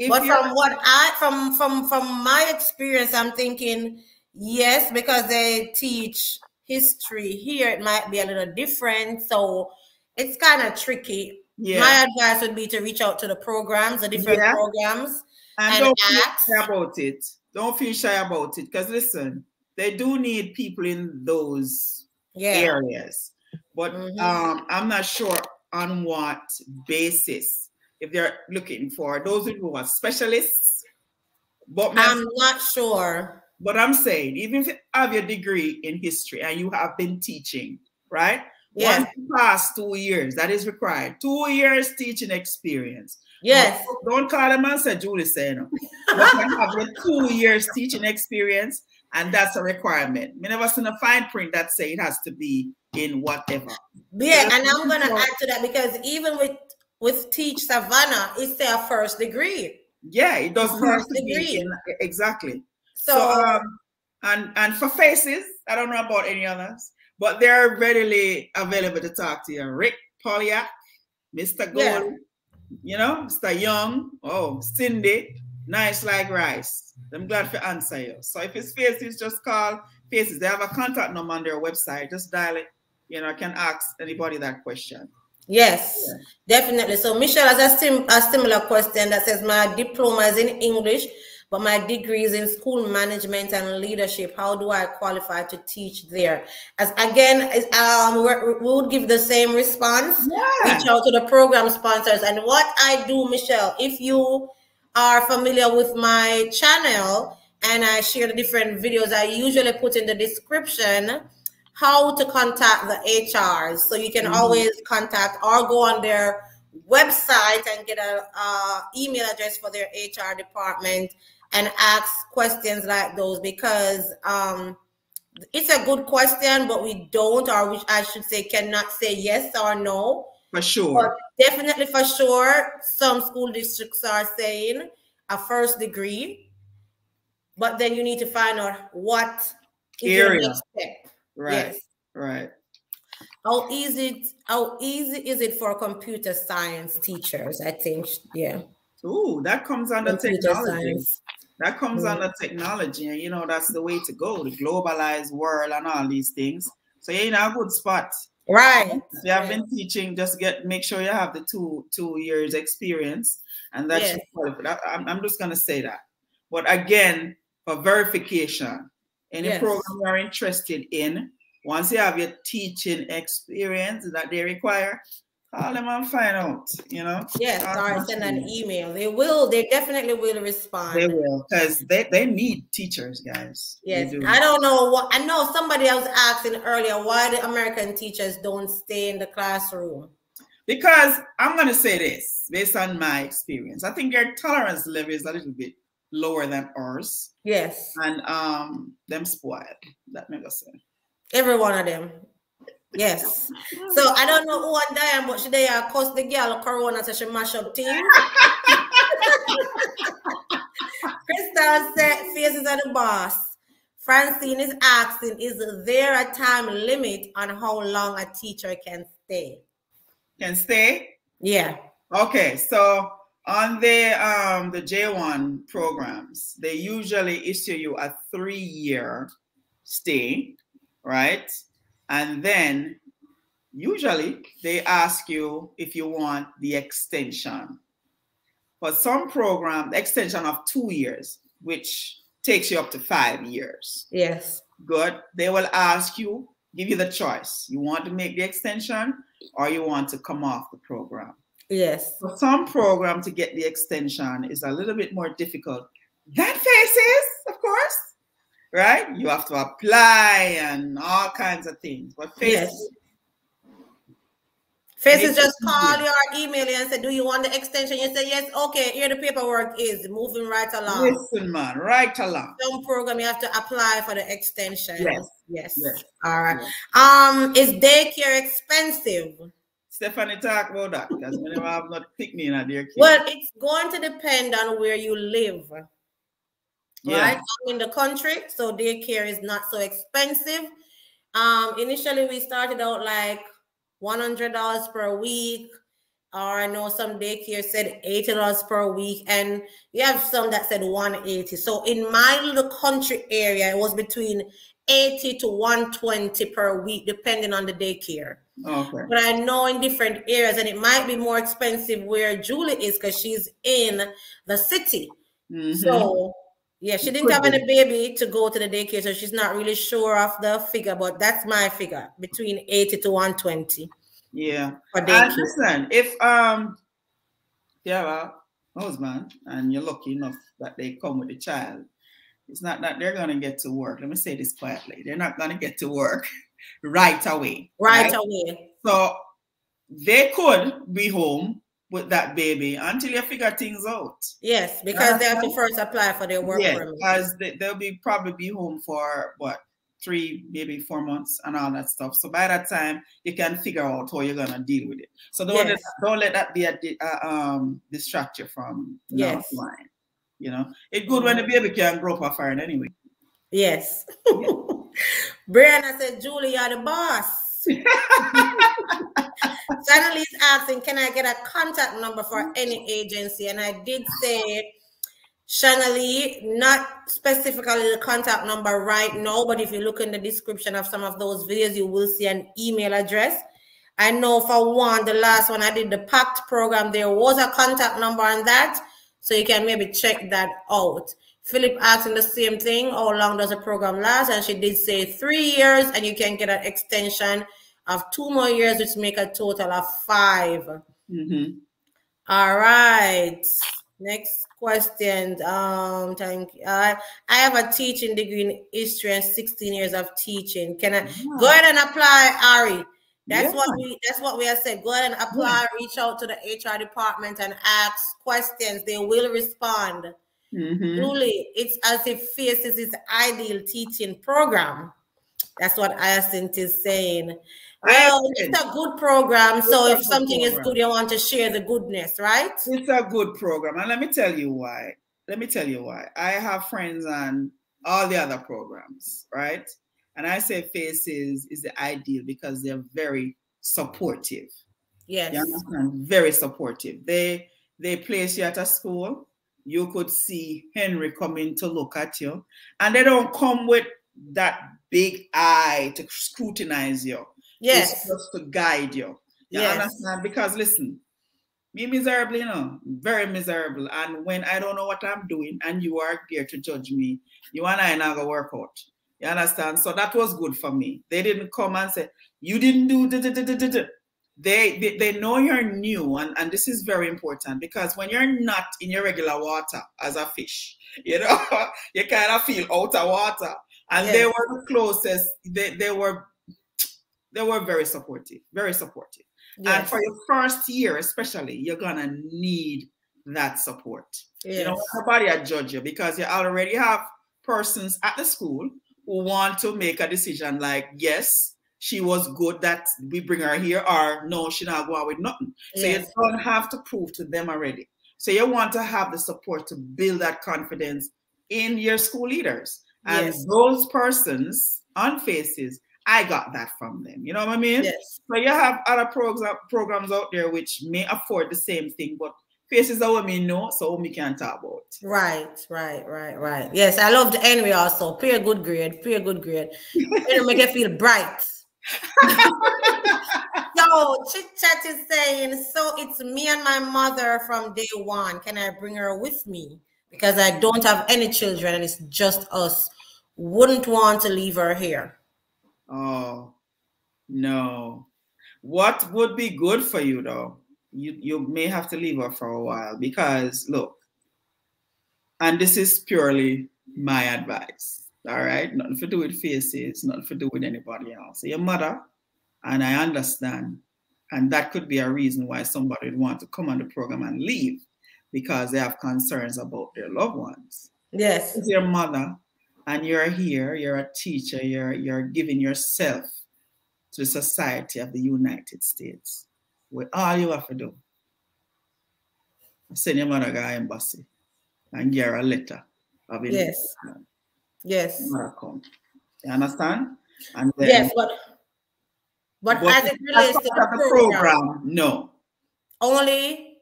But from my experience, I'm thinking yes, because they teach history here. It might be a little different, so it's kind of tricky. Yeah. My advice would be to reach out to the programs, the different programs. And don't feel shy about it. Don't feel shy about it. Because listen, they do need people in those areas. But I'm not sure on what basis. If they're looking for those who are specialists. But I'm not sure. But I'm saying, even if you have your degree in history and you have been teaching, right? Yeah. Once you pass 2 years, that is required. 2 years teaching experience. Yes. Don't call them and say Julie say no. But you have your 2 years teaching experience, and that's a requirement. We never seen a fine print that say it has to be in whatever. Yeah, and I'm gonna add to that, because even with Teach Savannah, it's their first degree. Yeah, it doesn't have to be exactly. So and for Faces, I don't know about any others, but they're readily available to talk to you. Rick Polyak, Mr. Gold, you know, Mr. Young, Cindy, nice like rice. I'm glad to answer you. So if it's Faces, just call Faces. They have a contact number on their website. Just dial it. You know, I can ask anybody that question. Yes, definitely. So Michelle has a similar question that says, my diploma is in English, but my degree is in school management and leadership. How do I qualify to teach there? As again, we would give the same response. Reach out to the program sponsors. And what I do, Michelle, if you are familiar with my channel and I share the different videos, I usually put in the description how to contact the HRs. So you can always contact or go on their website and get an email address for their HR department and ask questions like those, because it's a good question, but we don't, or which I should say, cannot say yes or no. For sure. But definitely for sure, some school districts are saying a first degree. but then you need to find out what is area. your next step. Right. Yes. Right. How easy is it for computer science teachers? I think, yeah. Ooh, that comes under Computer technology. science. That comes under technology. You know, that's the way to go, the globalized world and all these things. So you're in a good spot. Right. If you have been teaching, just make sure you have the two years experience, and that's I'm just gonna say that. But again, for verification, any program you are interested in, once you have your teaching experience that they require, call them and find out, you know. Yes, or send an email. They definitely will respond. They will, because they need teachers, guys. Yes. I don't know what, I know somebody else asking earlier why the American teachers don't stay in the classroom. Because I'm gonna say this based on my experience. I think their tolerance level is a little bit lower than ours. Yes. And them spoiled. That makes sense. Every one of them. Yes. So I don't know who and Diane, but she they are cost the girl Corona so she mash up things. Crystal said faces are the boss. Francine is asking, is there a time limit on how long a teacher can stay? Can stay? Yeah. Okay, so on the J1 programs, they usually issue you a 3-year stay, right? And then usually they ask you if you want the extension. For some program, the extension of 2 years, which takes you up to 5 years. Yes. Good. They will ask you, give you the choice. You want to make the extension or you want to come off the program. Yes. For some program to get the extension is a little bit more difficult than faces, of course. Right? You have to apply and all kinds of things. But faces, faces just call you or email you and say, do you want the extension? You say, yes, okay, here the paperwork is moving right along. Listen, man, right along. Some program you have to apply for the extension. Yes. All right. Yes. Is daycare expensive? Stephanie, talk about that because we never have not picked me in a daycare. Well, it's going to depend on where you live. Right? I'm in the country, so daycare is not so expensive. Initially we started out like $100 per week, or I know some daycare said $80 per week, and we have some that said $180. So in my little country area, it was between $80 to $120 per week, depending on the daycare. Okay. But I know in different areas, and it might be more expensive where Julie is because she's in the city. So yeah, she didn't have any baby to go to the daycare, so she's not really sure of the figure, but that's my figure, between 80 to 120. Yeah. And listen, if you have a husband and you're lucky enough that they come with a child, it's not that they're gonna get to work. Let me say this quietly. They're not gonna get to work right away. Right away. So they could be home with that baby until you figure things out. Yes, because they have to first apply for their work permit. Because they'll probably be home for what, 3, maybe 4 months and all that stuff. So by that time, you can figure out how you're gonna deal with it. So don't let that be a distract you from line. You know, it's good when the baby can grow up a fire anyway. Yes. Brianna said, Julie, you're the boss. Shanley is asking, can I get a contact number for any agency? And I did say, Shanley, not specifically the contact number right now, but if you look in the description of some of those videos, you will see an email address. I know for one, the last one I did, the PACT program, there was a contact number on that, so you can maybe check that out. Philip asking the same thing, how long does the program last? And she did say 3 years, and you can get an extension of 2 more years, which make a total of 5. All right. Next question. Thank you. I have a teaching degree in history and 16 years of teaching. Can I go ahead and apply, Ari? That's what we have said. Go ahead and apply. Reach out to the HR department and ask questions. They will respond. Julie, it's as if Faces is ideal teaching program. That's what Hyacinth is saying. Well, it's a good program. So if something is good, you want to share the goodness, right? It's a good program. And let me tell you why. let me tell you why. I have friends on all the other programs, right? And I say Faces is the ideal because they're very supportive. Yes. You understand? Very supportive. They place you at a school. You could see Henry coming to look at you. And they don't come with that big eye to scrutinize you. Yes. It's just to guide you. You Yes. understand? Because listen, me miserable, you know, very miserable. And when I don't know what I'm doing and you are there to judge me, you and I not gonna work out. You understand? So that was good for me. They didn't come and say, you didn't do they know you're new, and this is very important because when you're not in your regular water as a fish, you know, you kind of feel out of water. And yes. They were the closest, they were very supportive, very supportive. Yes. And for your first year, especially, you're gonna need that support. Yes. You know, nobody will judge you because you already have persons at the school who want to make a decision like, yes, she was good that we bring her here, or no, she not going with nothing. Yes. So you don't have to prove to them already. So you want to have the support to build that confidence in your school leaders. And yes. Those persons on Faces, I got that from them. You know what I mean? Yes. So you have other programs out there which may afford the same thing, but Faces that women know, so we can talk about. Right. Yes, I loved Henry also. Pretty good grade. It'll make it feel bright. So Chit Chat is saying, so it's me and my mother from day one. Can I bring her with me? Because I don't have any children and it's just us. Wouldn't want to leave her here. Oh, no. What would be good for you though? You may have to leave her for a while because look, and this is purely my advice. All right, nothing to do with Faces, nothing to do with anybody else. So your mother, and I understand, and that could be a reason why somebody would want to come on the program and leave because they have concerns about their loved ones. Yes. It's your mother, and you're here, you're a teacher, you're giving yourself to the society of the United States. With all you have to do, send your mother to the embassy and get her a letter of invitation. Yes. Come. You understand? And then, yes, but as it relates to the program, no. Only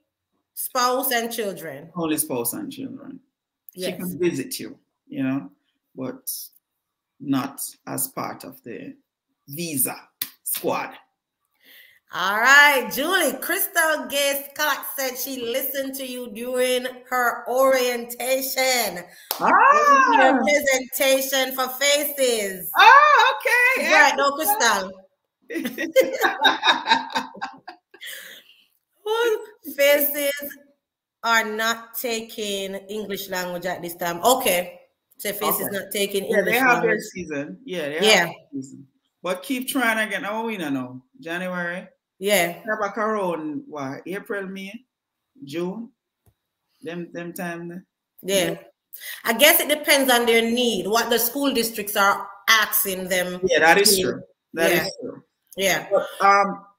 spouse and children. Only spouse and children. Yes. She can visit you, you know, but not as part of the visa squad. All right, Julie. Crystal Gay Scott said she listened to you during her orientation. Your presentation for Faces. Oh, okay. Right, no, Crystal. Faces are not taking English language at this time. Okay. So Faces not taking English language. They have their season. Yeah, they have their season. But keep trying again. Oh, we don't know. January. Yeah. Back around what? April, May, June. Them time. Yeah. I guess it depends on their need, what the school districts are asking them. Yeah, that is true. That is true. Yeah. But,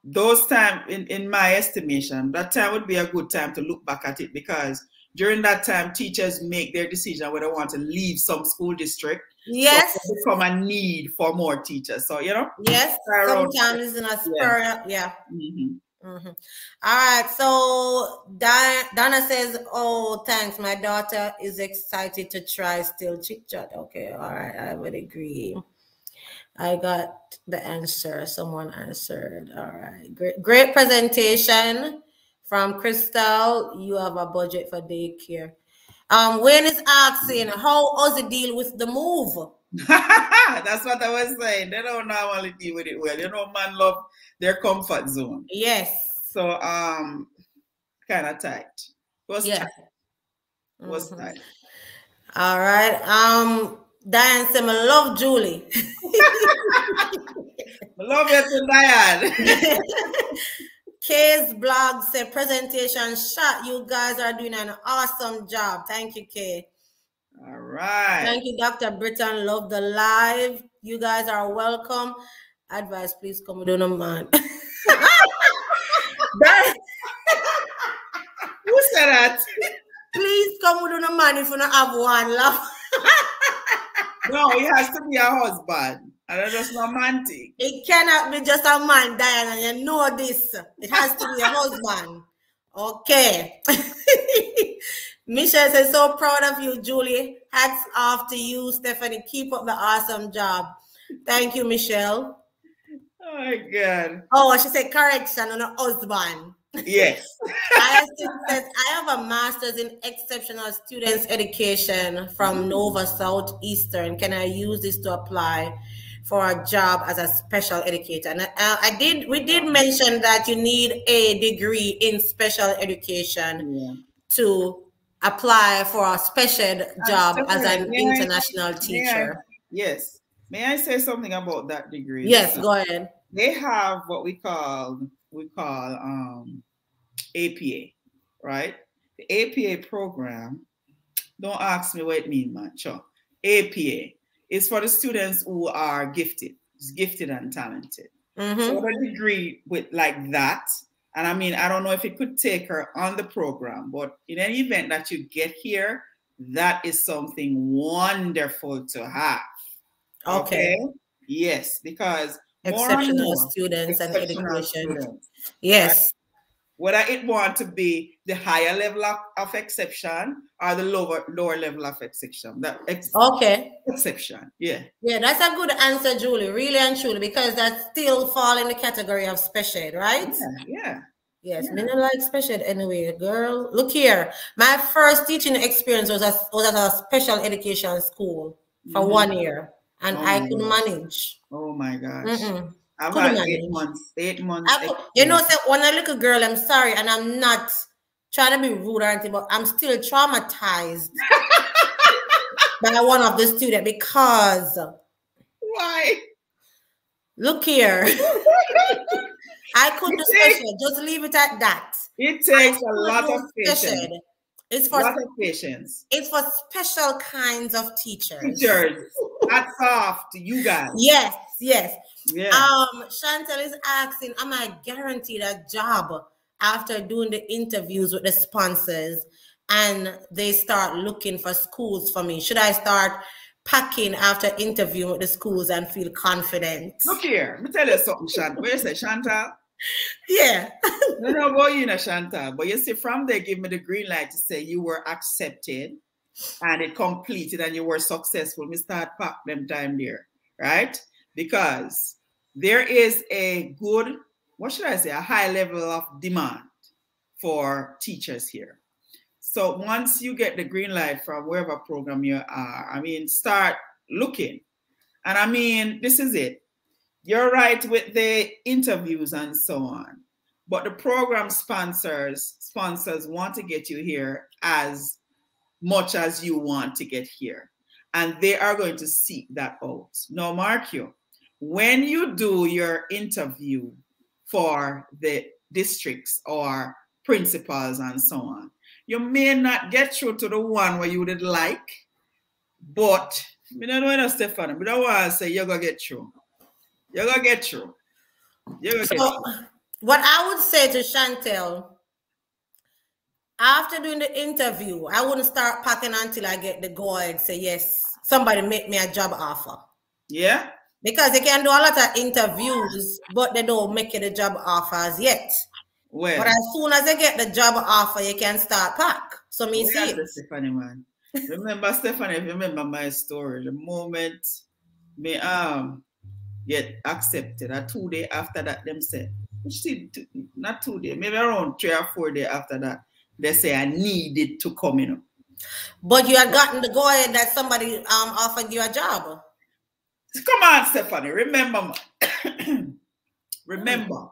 those time, in my estimation, that time would be a good time to look back at it because during that time, teachers make their decision whether they want to leave some school district. Yes. So become a need for more teachers. So, you know? Yes. Sometimes it's in a spur. Yeah. Mm-hmm. Mm-hmm. All right. So Donna says, oh, thanks. My daughter is excited to try still Chit Chat. Okay. All right. I would agree. I got the answer. Someone answered. All right. Great presentation from Crystal. You have a budget for daycare. Wayne is asking, how was the deal with the move? That's what I was saying. They don't normally deal with it well. You know, man love their comfort zone. Yes. So kind of tight. It was tight. It was tight. All right. Diane said, I love Julie. I love you too, Diane. Kay's blog said, presentation shot. You guys are doing an awesome job. Thank you, Kay. All right. Thank you, Dr. Britton. Love the live. You guys are welcome. Advice, please come with a man. Who said that? Please come with no money if you don't have one, love. No, it has to be a husband. And that's just romantic. It cannot be just a man, Diana. You know this. It has to be a husband. Okay. Michelle says, so proud of you, Julie. Hats off to you, Stephanie. Keep up the awesome job. Thank you, Michelle. Oh my God. Oh, she said correction on a husband. Yes. I says, I have a master's in exceptional students education from Nova Southeastern. Can I use this to apply for a job as a special educator? And we did mention that you need a degree in special education to apply for a special job as an international teacher. Yes. May I say something about that degree? Yes, go ahead. They have what we call APA, right? The APA program, don't ask me what it means, man. Sure. APA is for the students who are gifted and talented. So a degree with like that, and I mean, I don't know if it could take her on the program, but in any event that you get here, that is something wonderful to have. Okay. Yes, because exceptional students and education. Yes. Right? Whether it want to be the higher level of exception or the lower level of exception. Exception. Yeah. Yeah, that's a good answer, Julie. Really and truly, because that still fall in the category of special ed, right? Yeah. Yes, me not like special ed anyway, girl. Look here. My first teaching experience was at a special education school for 1 year. And I couldn't manage. Oh my gosh. About 8 months. 8 months. You know, when a little girl, I'm sorry, and I'm not trying to be rude or anything, but I'm still traumatized by one of the students because. Why? Look here. I couldn't do special. Just leave it at that. It takes a lot of patience. It's for patience. It's for special kinds of teachers. Hats off to you guys. Yes. Yeah. Chantel is asking, am I guaranteed a job after doing the interviews with the sponsors and they start looking for schools for me? Should I start packing after interviewing with the schools and feel confident? Look here, let me tell you something, Chantal. Where you say, Chantal? Yeah. I don't know about you, Chantal, but you see, from there, give me the green light to say you were accepted and it completed and you were successful. We start pack them time there, right? Because there is a good, what should I say, a high level of demand for teachers here. So once you get the green light from wherever program you are, I mean, start looking. And I mean, this is it. You're right with the interviews and so on. But the program sponsors want to get you here as much as you want to get here. And they are going to seek that out. Now, mark you, when you do your interview for the districts or principals and so on, you may not get through to the one where you would like, but I don't know, Stephanie, but I want to say you're going to get through. You're going to get through. What I would say to Chantel, after doing the interview, I wouldn't start packing until I get the go and say, yes, somebody make me a job offer. Yeah. Because they can do a lot of interviews, but they don't make it a job offers yet. Well, but as soon as they get the job offer, you can start pack. So me see it. Stephanie, man. Remember, Stephanie, remember my story. The moment me get accepted, 2 days after that, them said, not 2 days, maybe around 3 or 4 days after that, they say I needed to come in. But you had gotten the go ahead that somebody offered you a job. Come on, Stephanie, remember, man. Remember.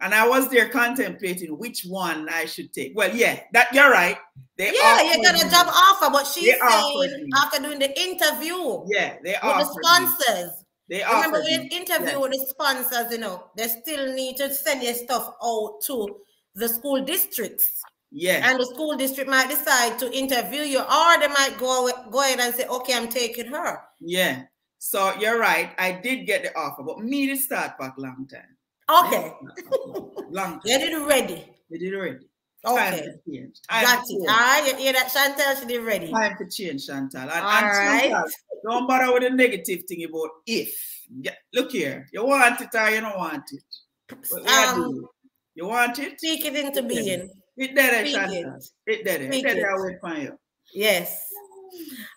And I was there contemplating which one I should take. Well, yeah, that you're right. You got a job offer, but she's saying after doing the interview. Yeah, they with the sponsors. Remember, in interview with the sponsors, you know, they still need to send your stuff out to the school districts. Yeah. And the school district might decide to interview you, or they might go ahead and say, okay, I'm taking her. Yeah. So you're right. I did get the offer, but me did start back long time. Okay. Long time. You did it ready. They did it ready. Time Okay. to change. Got it. All right. You hear that, Chantal? She did ready. Time to change, Chantal. And Right. Chantal, don't bother with the negative thing about if. Yeah, look here. You want it or you don't want it? You want it? Speak it into being. It did it, Chantal. It did it. It did it. I wait for you. Yes.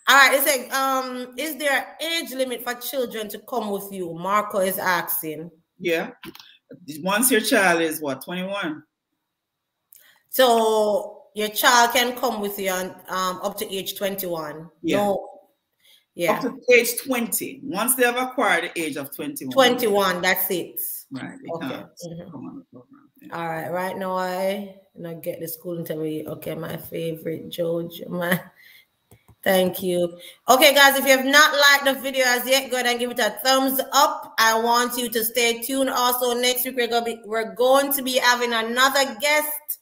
All right. It's like, is there an age limit for children to come with you? Marco is asking. Yeah. Once your child is what, 21? So your child can come with you on up to age 21. Yeah. No. Yeah. Up to age 20. Once they have acquired the age of 21. 21, that's it. Right. They Okay. can't come on the program. Yeah. All right. Right now I get the school interview. Okay, my favorite George. Thank you. Okay, guys, if you have not liked the video as yet, go ahead and give it a thumbs up. I want you to stay tuned. Also, next week we're going to be having another guest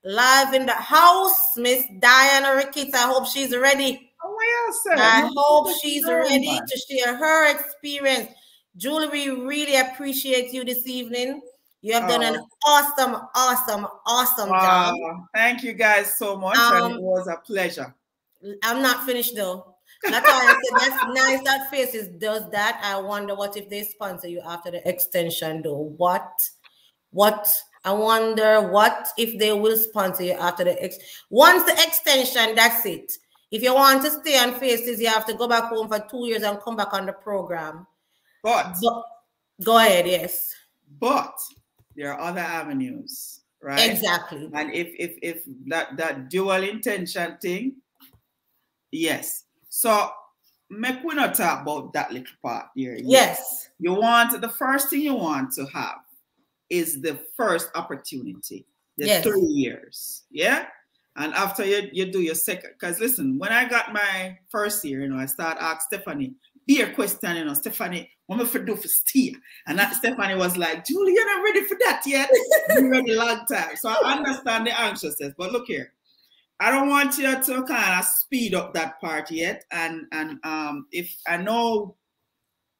live in the house, Miss Diana Ricketts. I hope she's ready. Oh, yes, sir. I hope she's ready to share her experience. Julie, we really appreciate you this evening. You have done an awesome job. Thank you guys so much. And it was a pleasure. I'm not finished though. That's why I said that's nice that Faces does that. I wonder what if they sponsor you after the extension though. What? I wonder what if they will sponsor you after once the extension, that's it. If you want to stay on Faces, you have to go back home for 2 years and come back on the program. But go ahead, yes. But there are other avenues, right? Exactly. And if that dual intention thing, yes. So make we not talk about that little part here. Yes. The first thing you want to have is the first opportunity, the 3 years. Yeah. And after you do your second, because listen, when I got my first year, I start asking Stephanie, be a question, Stephanie, what am I do for stay? And that Stephanie was like, Julie, you're not ready for that yet. You're ready a long time. So I understand the anxiousness, but look here. I don't want you to kind of speed up that part yet. And if I know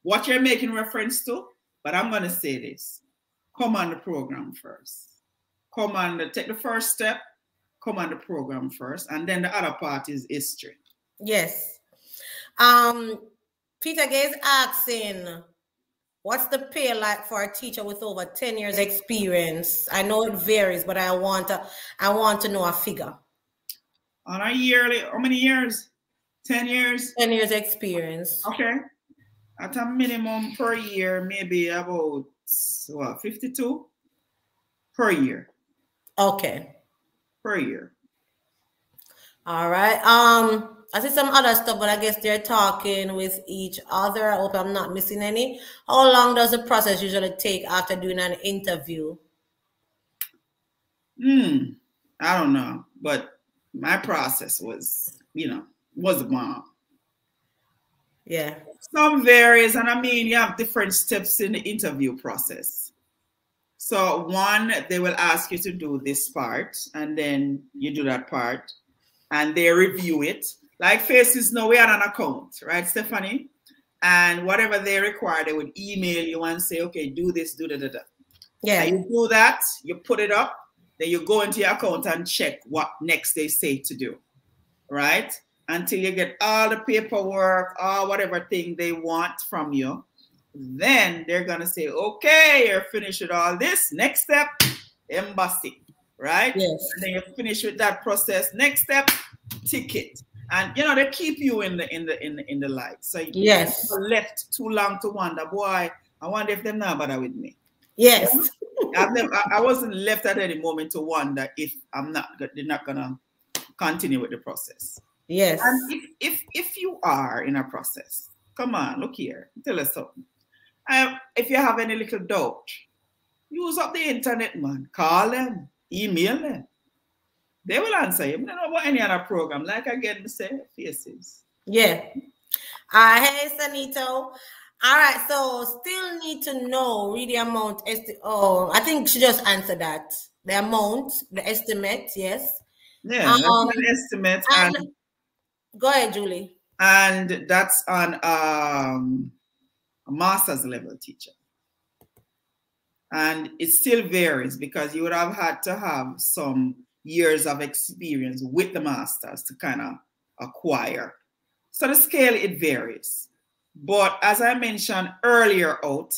what you're making reference to, but I'm going to say this. Come on the program first. Take the first step. Come on the program first. And then the other part is history. Yes. Peter Gay is asking, what's the pay like for a teacher with over 10 years experience? I know it varies, but I want to know a figure. On a yearly, how many years? 10 years? 10 years experience. Okay. At a minimum per year, maybe about, 52 per year. Okay. Per year. All right. I see some other stuff, but I guess they're talking with each other. I hope I'm not missing any. How long does the process usually take after doing an interview? I don't know, but my process was, was a bomb. Yeah. Some varies, and I mean, you have different steps in the interview process. So one, they will ask you to do this part, and then you do that part, and they review it. Like Faces now, we had an account, right, Stephanie? And whatever they require, they would email you and say, okay, do this, do da. Yeah. And you do that, you put it up, then you go into your account and check what next they say to do, right? Until you get all the paperwork or whatever thing they want from you. Then they're going to say, okay, you're finished with all this. Next step, embassy, right? Yes. And then you finish with that process. Next step, ticket. And they keep you in the light. So yes, you're left too long to wonder, boy, I wonder if they're not bother with me. Yes. I wasn't left at any moment to wonder if they're not gonna continue with the process. Yes. And if you are in a process, come on, look here, tell us something. If you have any little doubt, use up the internet, man. Call them, email them. They will answer you. I don't know about any other program. Like again, say Faces. Yeah. Hey, Sanito. All right. So still need to know really amount. I think she just answered that. The amount, the estimate. Yes. Yeah, that's an estimate. And go ahead, Julie. And that's on a master's level teacher. And it still varies because you would have had to have some years of experience with the masters to kind of acquire. So the scale, it varies. But as I mentioned earlier out,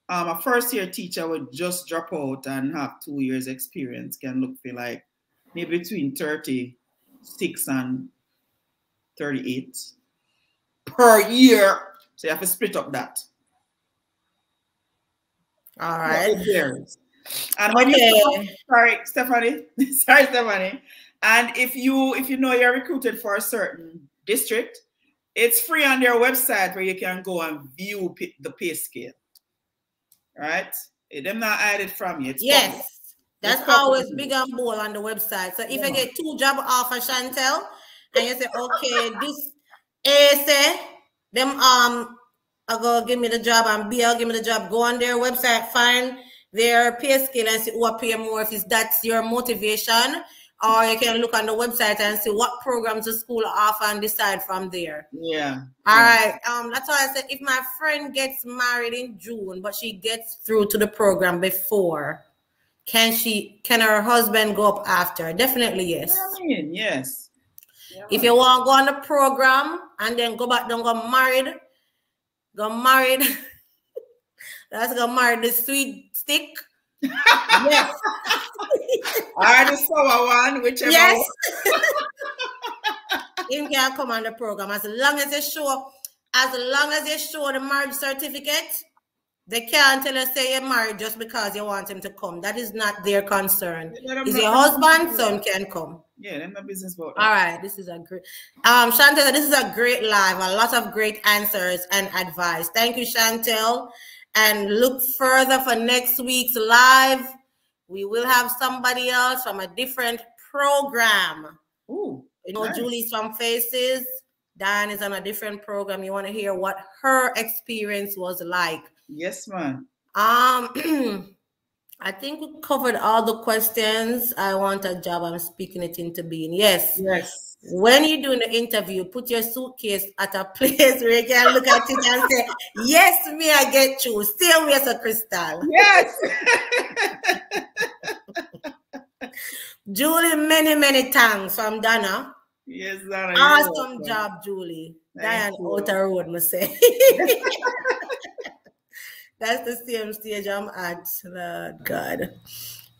a first-year teacher would just drop out and have 2 years experience can look for like maybe between 36 and 38 per year. So you have to split up that. All right. So it varies. And when you sorry, Stephanie. Sorry, Stephanie. And if you know you're recruited for a certain district, it's free on their website where you can go and view the pay scale. Right? Them not hide it from you. It's yes. public. That's always big and bold on the website. So if you get 2 job offers, Chantel, and you say, okay, this A say, them are gonna give me the job, and B will give me the job. Go on their website, find their pay scale and see who pay more if that's your motivation. Or you can look on the website and see what programs the school offer and decide from there. Yeah. All right. That's why I said if my friend gets married in June, but she gets through to the program before, can her husband go up after? Definitely yes. I mean, yes. Yeah. If you want to go on the program and then go back, don't go married. Let's go marry the sweet stick. Yes. Or the sour one, whichever. Yes. Him can come on the program as long as they show the marriage certificate. They can't tell us say you're married just because you want him to come. That is not their concern. Is your husband, son can come. Yeah, they're not business about that. All right, this is a great Chantel, this is a great live, a lot of great answers and advice. Thank you, Chantel. And look further for next week's live. We will have somebody else from a different program. Ooh, you know, nice. Julie's from Faces. Diane is on a different program. You want to hear what her experience was like. Yes, ma'am. I think we covered all the questions. I want a job. I'm speaking it into being. Yes. Yes. When you're doing the interview, put your suitcase at a place where you can look at it and say, yes, me, I get you. Same way as a crystal. Yes. Julie, many, many thanks from Donna. Yes, Donna. Awesome job, Julie. Diane Outer Road, must say. That's the same stage I'm at. Lord God.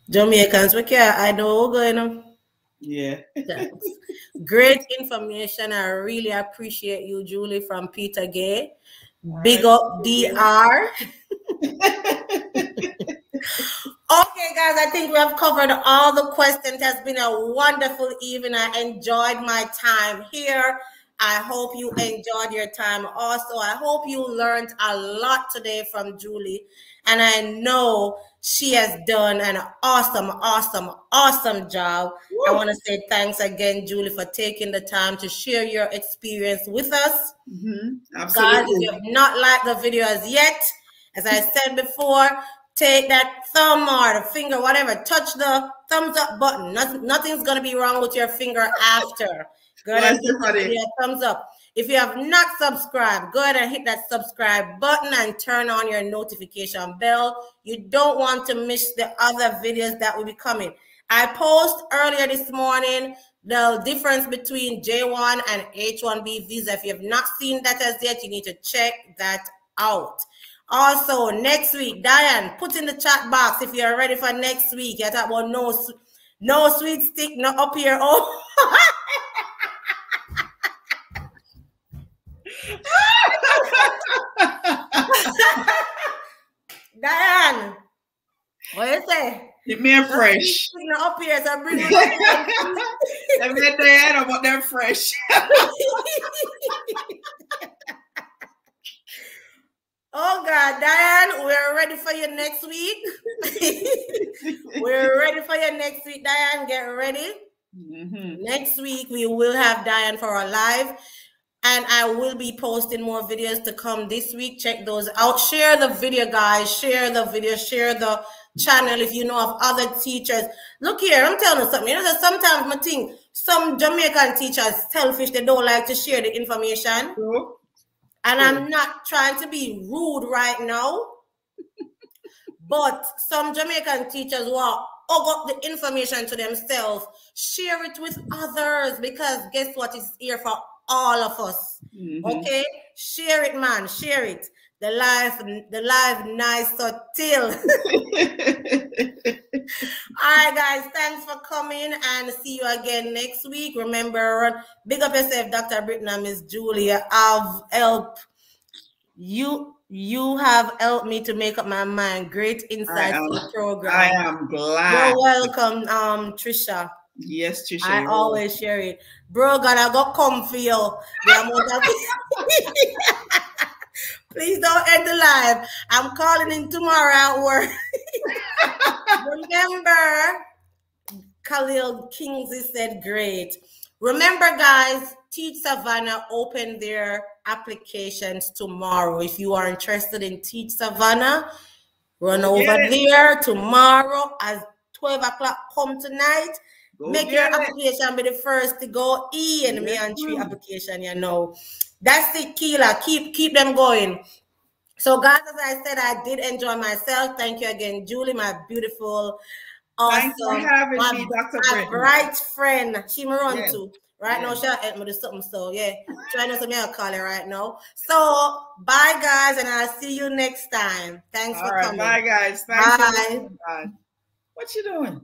Jamaicans, we care. I know we're going on. Yeah. Great information. I really appreciate you, Julie, from Peter Gay. Big up DR. Okay, guys, I think we have covered all the questions. It has been a wonderful evening. I enjoyed my time here. I hope you enjoyed your time also. I hope you learned a lot today from Julie. And I know she has done an awesome, awesome, awesome job. Woo. I want to say thanks again, Julie, for taking the time to share your experience with us. Absolutely. Guys, if you have not liked the video as yet, as I said before, take that thumb or the finger, whatever, touch the thumbs up button. Nothing's going to be wrong with your finger after. Go ahead and give the video a thumbs up. If you have not subscribed, go ahead and hit that subscribe button and turn on your notification bell. You don't want to miss the other videos that will be coming. I posted earlier this morning the difference between J1 and H1B visa. If you have not seen that as yet, you need to check that out. Also, next week, Diane, put in the chat box if you're ready for next week. You talk about no sweet stick, not up here. Oh. Diane, what you say? Give me a fresh. Up here, so bring it up. Diane, about them fresh. Oh God, Diane, we're ready for you next week. We're ready for you next week, Diane. Get ready. Next week we will have Diane for our live. And I will be posting more videos to come this week. Check those out. Share the video, guys. Share the video. Share the channel if you know of other teachers. Look here, I'm telling you something. You know that sometimes I think some Jamaican teachers selfish. They don't like to share the information. And I'm not trying to be rude right now. But some Jamaican teachers who are hug up the information to themselves. Share it with others, because guess what? It's here for all of us. Okay? Share it, man. Share it. The life nice so till. All right, guys. Thanks for coming, and see you again next week. Remember, big up yourself, Dr. Britton and Miss Julia. I've helped you. You have helped me to make up my mind. Great insights to the program. I am glad. You're welcome, Trisha. Yes, Trisha. I always share it. Bro, God, I got come for you. Please don't end the live. I'm calling in tomorrow at work. Remember, Khalil Kingsley said, great. Remember, guys, Teach Savannah open their applications tomorrow. If you are interested in Teach Savannah, run over there tomorrow at 12 o'clock. Come tonight. Make your application be the first to go. And me and 3 application, you know. That's it, Keela. Keep them going. So, guys, as I said, I did enjoy myself. Thank you again, Julie, my beautiful, awesome, thanks for having me, Dr. Britton. Bright friend. She me run to. Right now, she'll help me do something. So, yeah, trying to me I'll call her right now. So, bye, guys, and I'll see you next time. Thanks for coming. Bye, guys. Thanks. Bye. What you doing?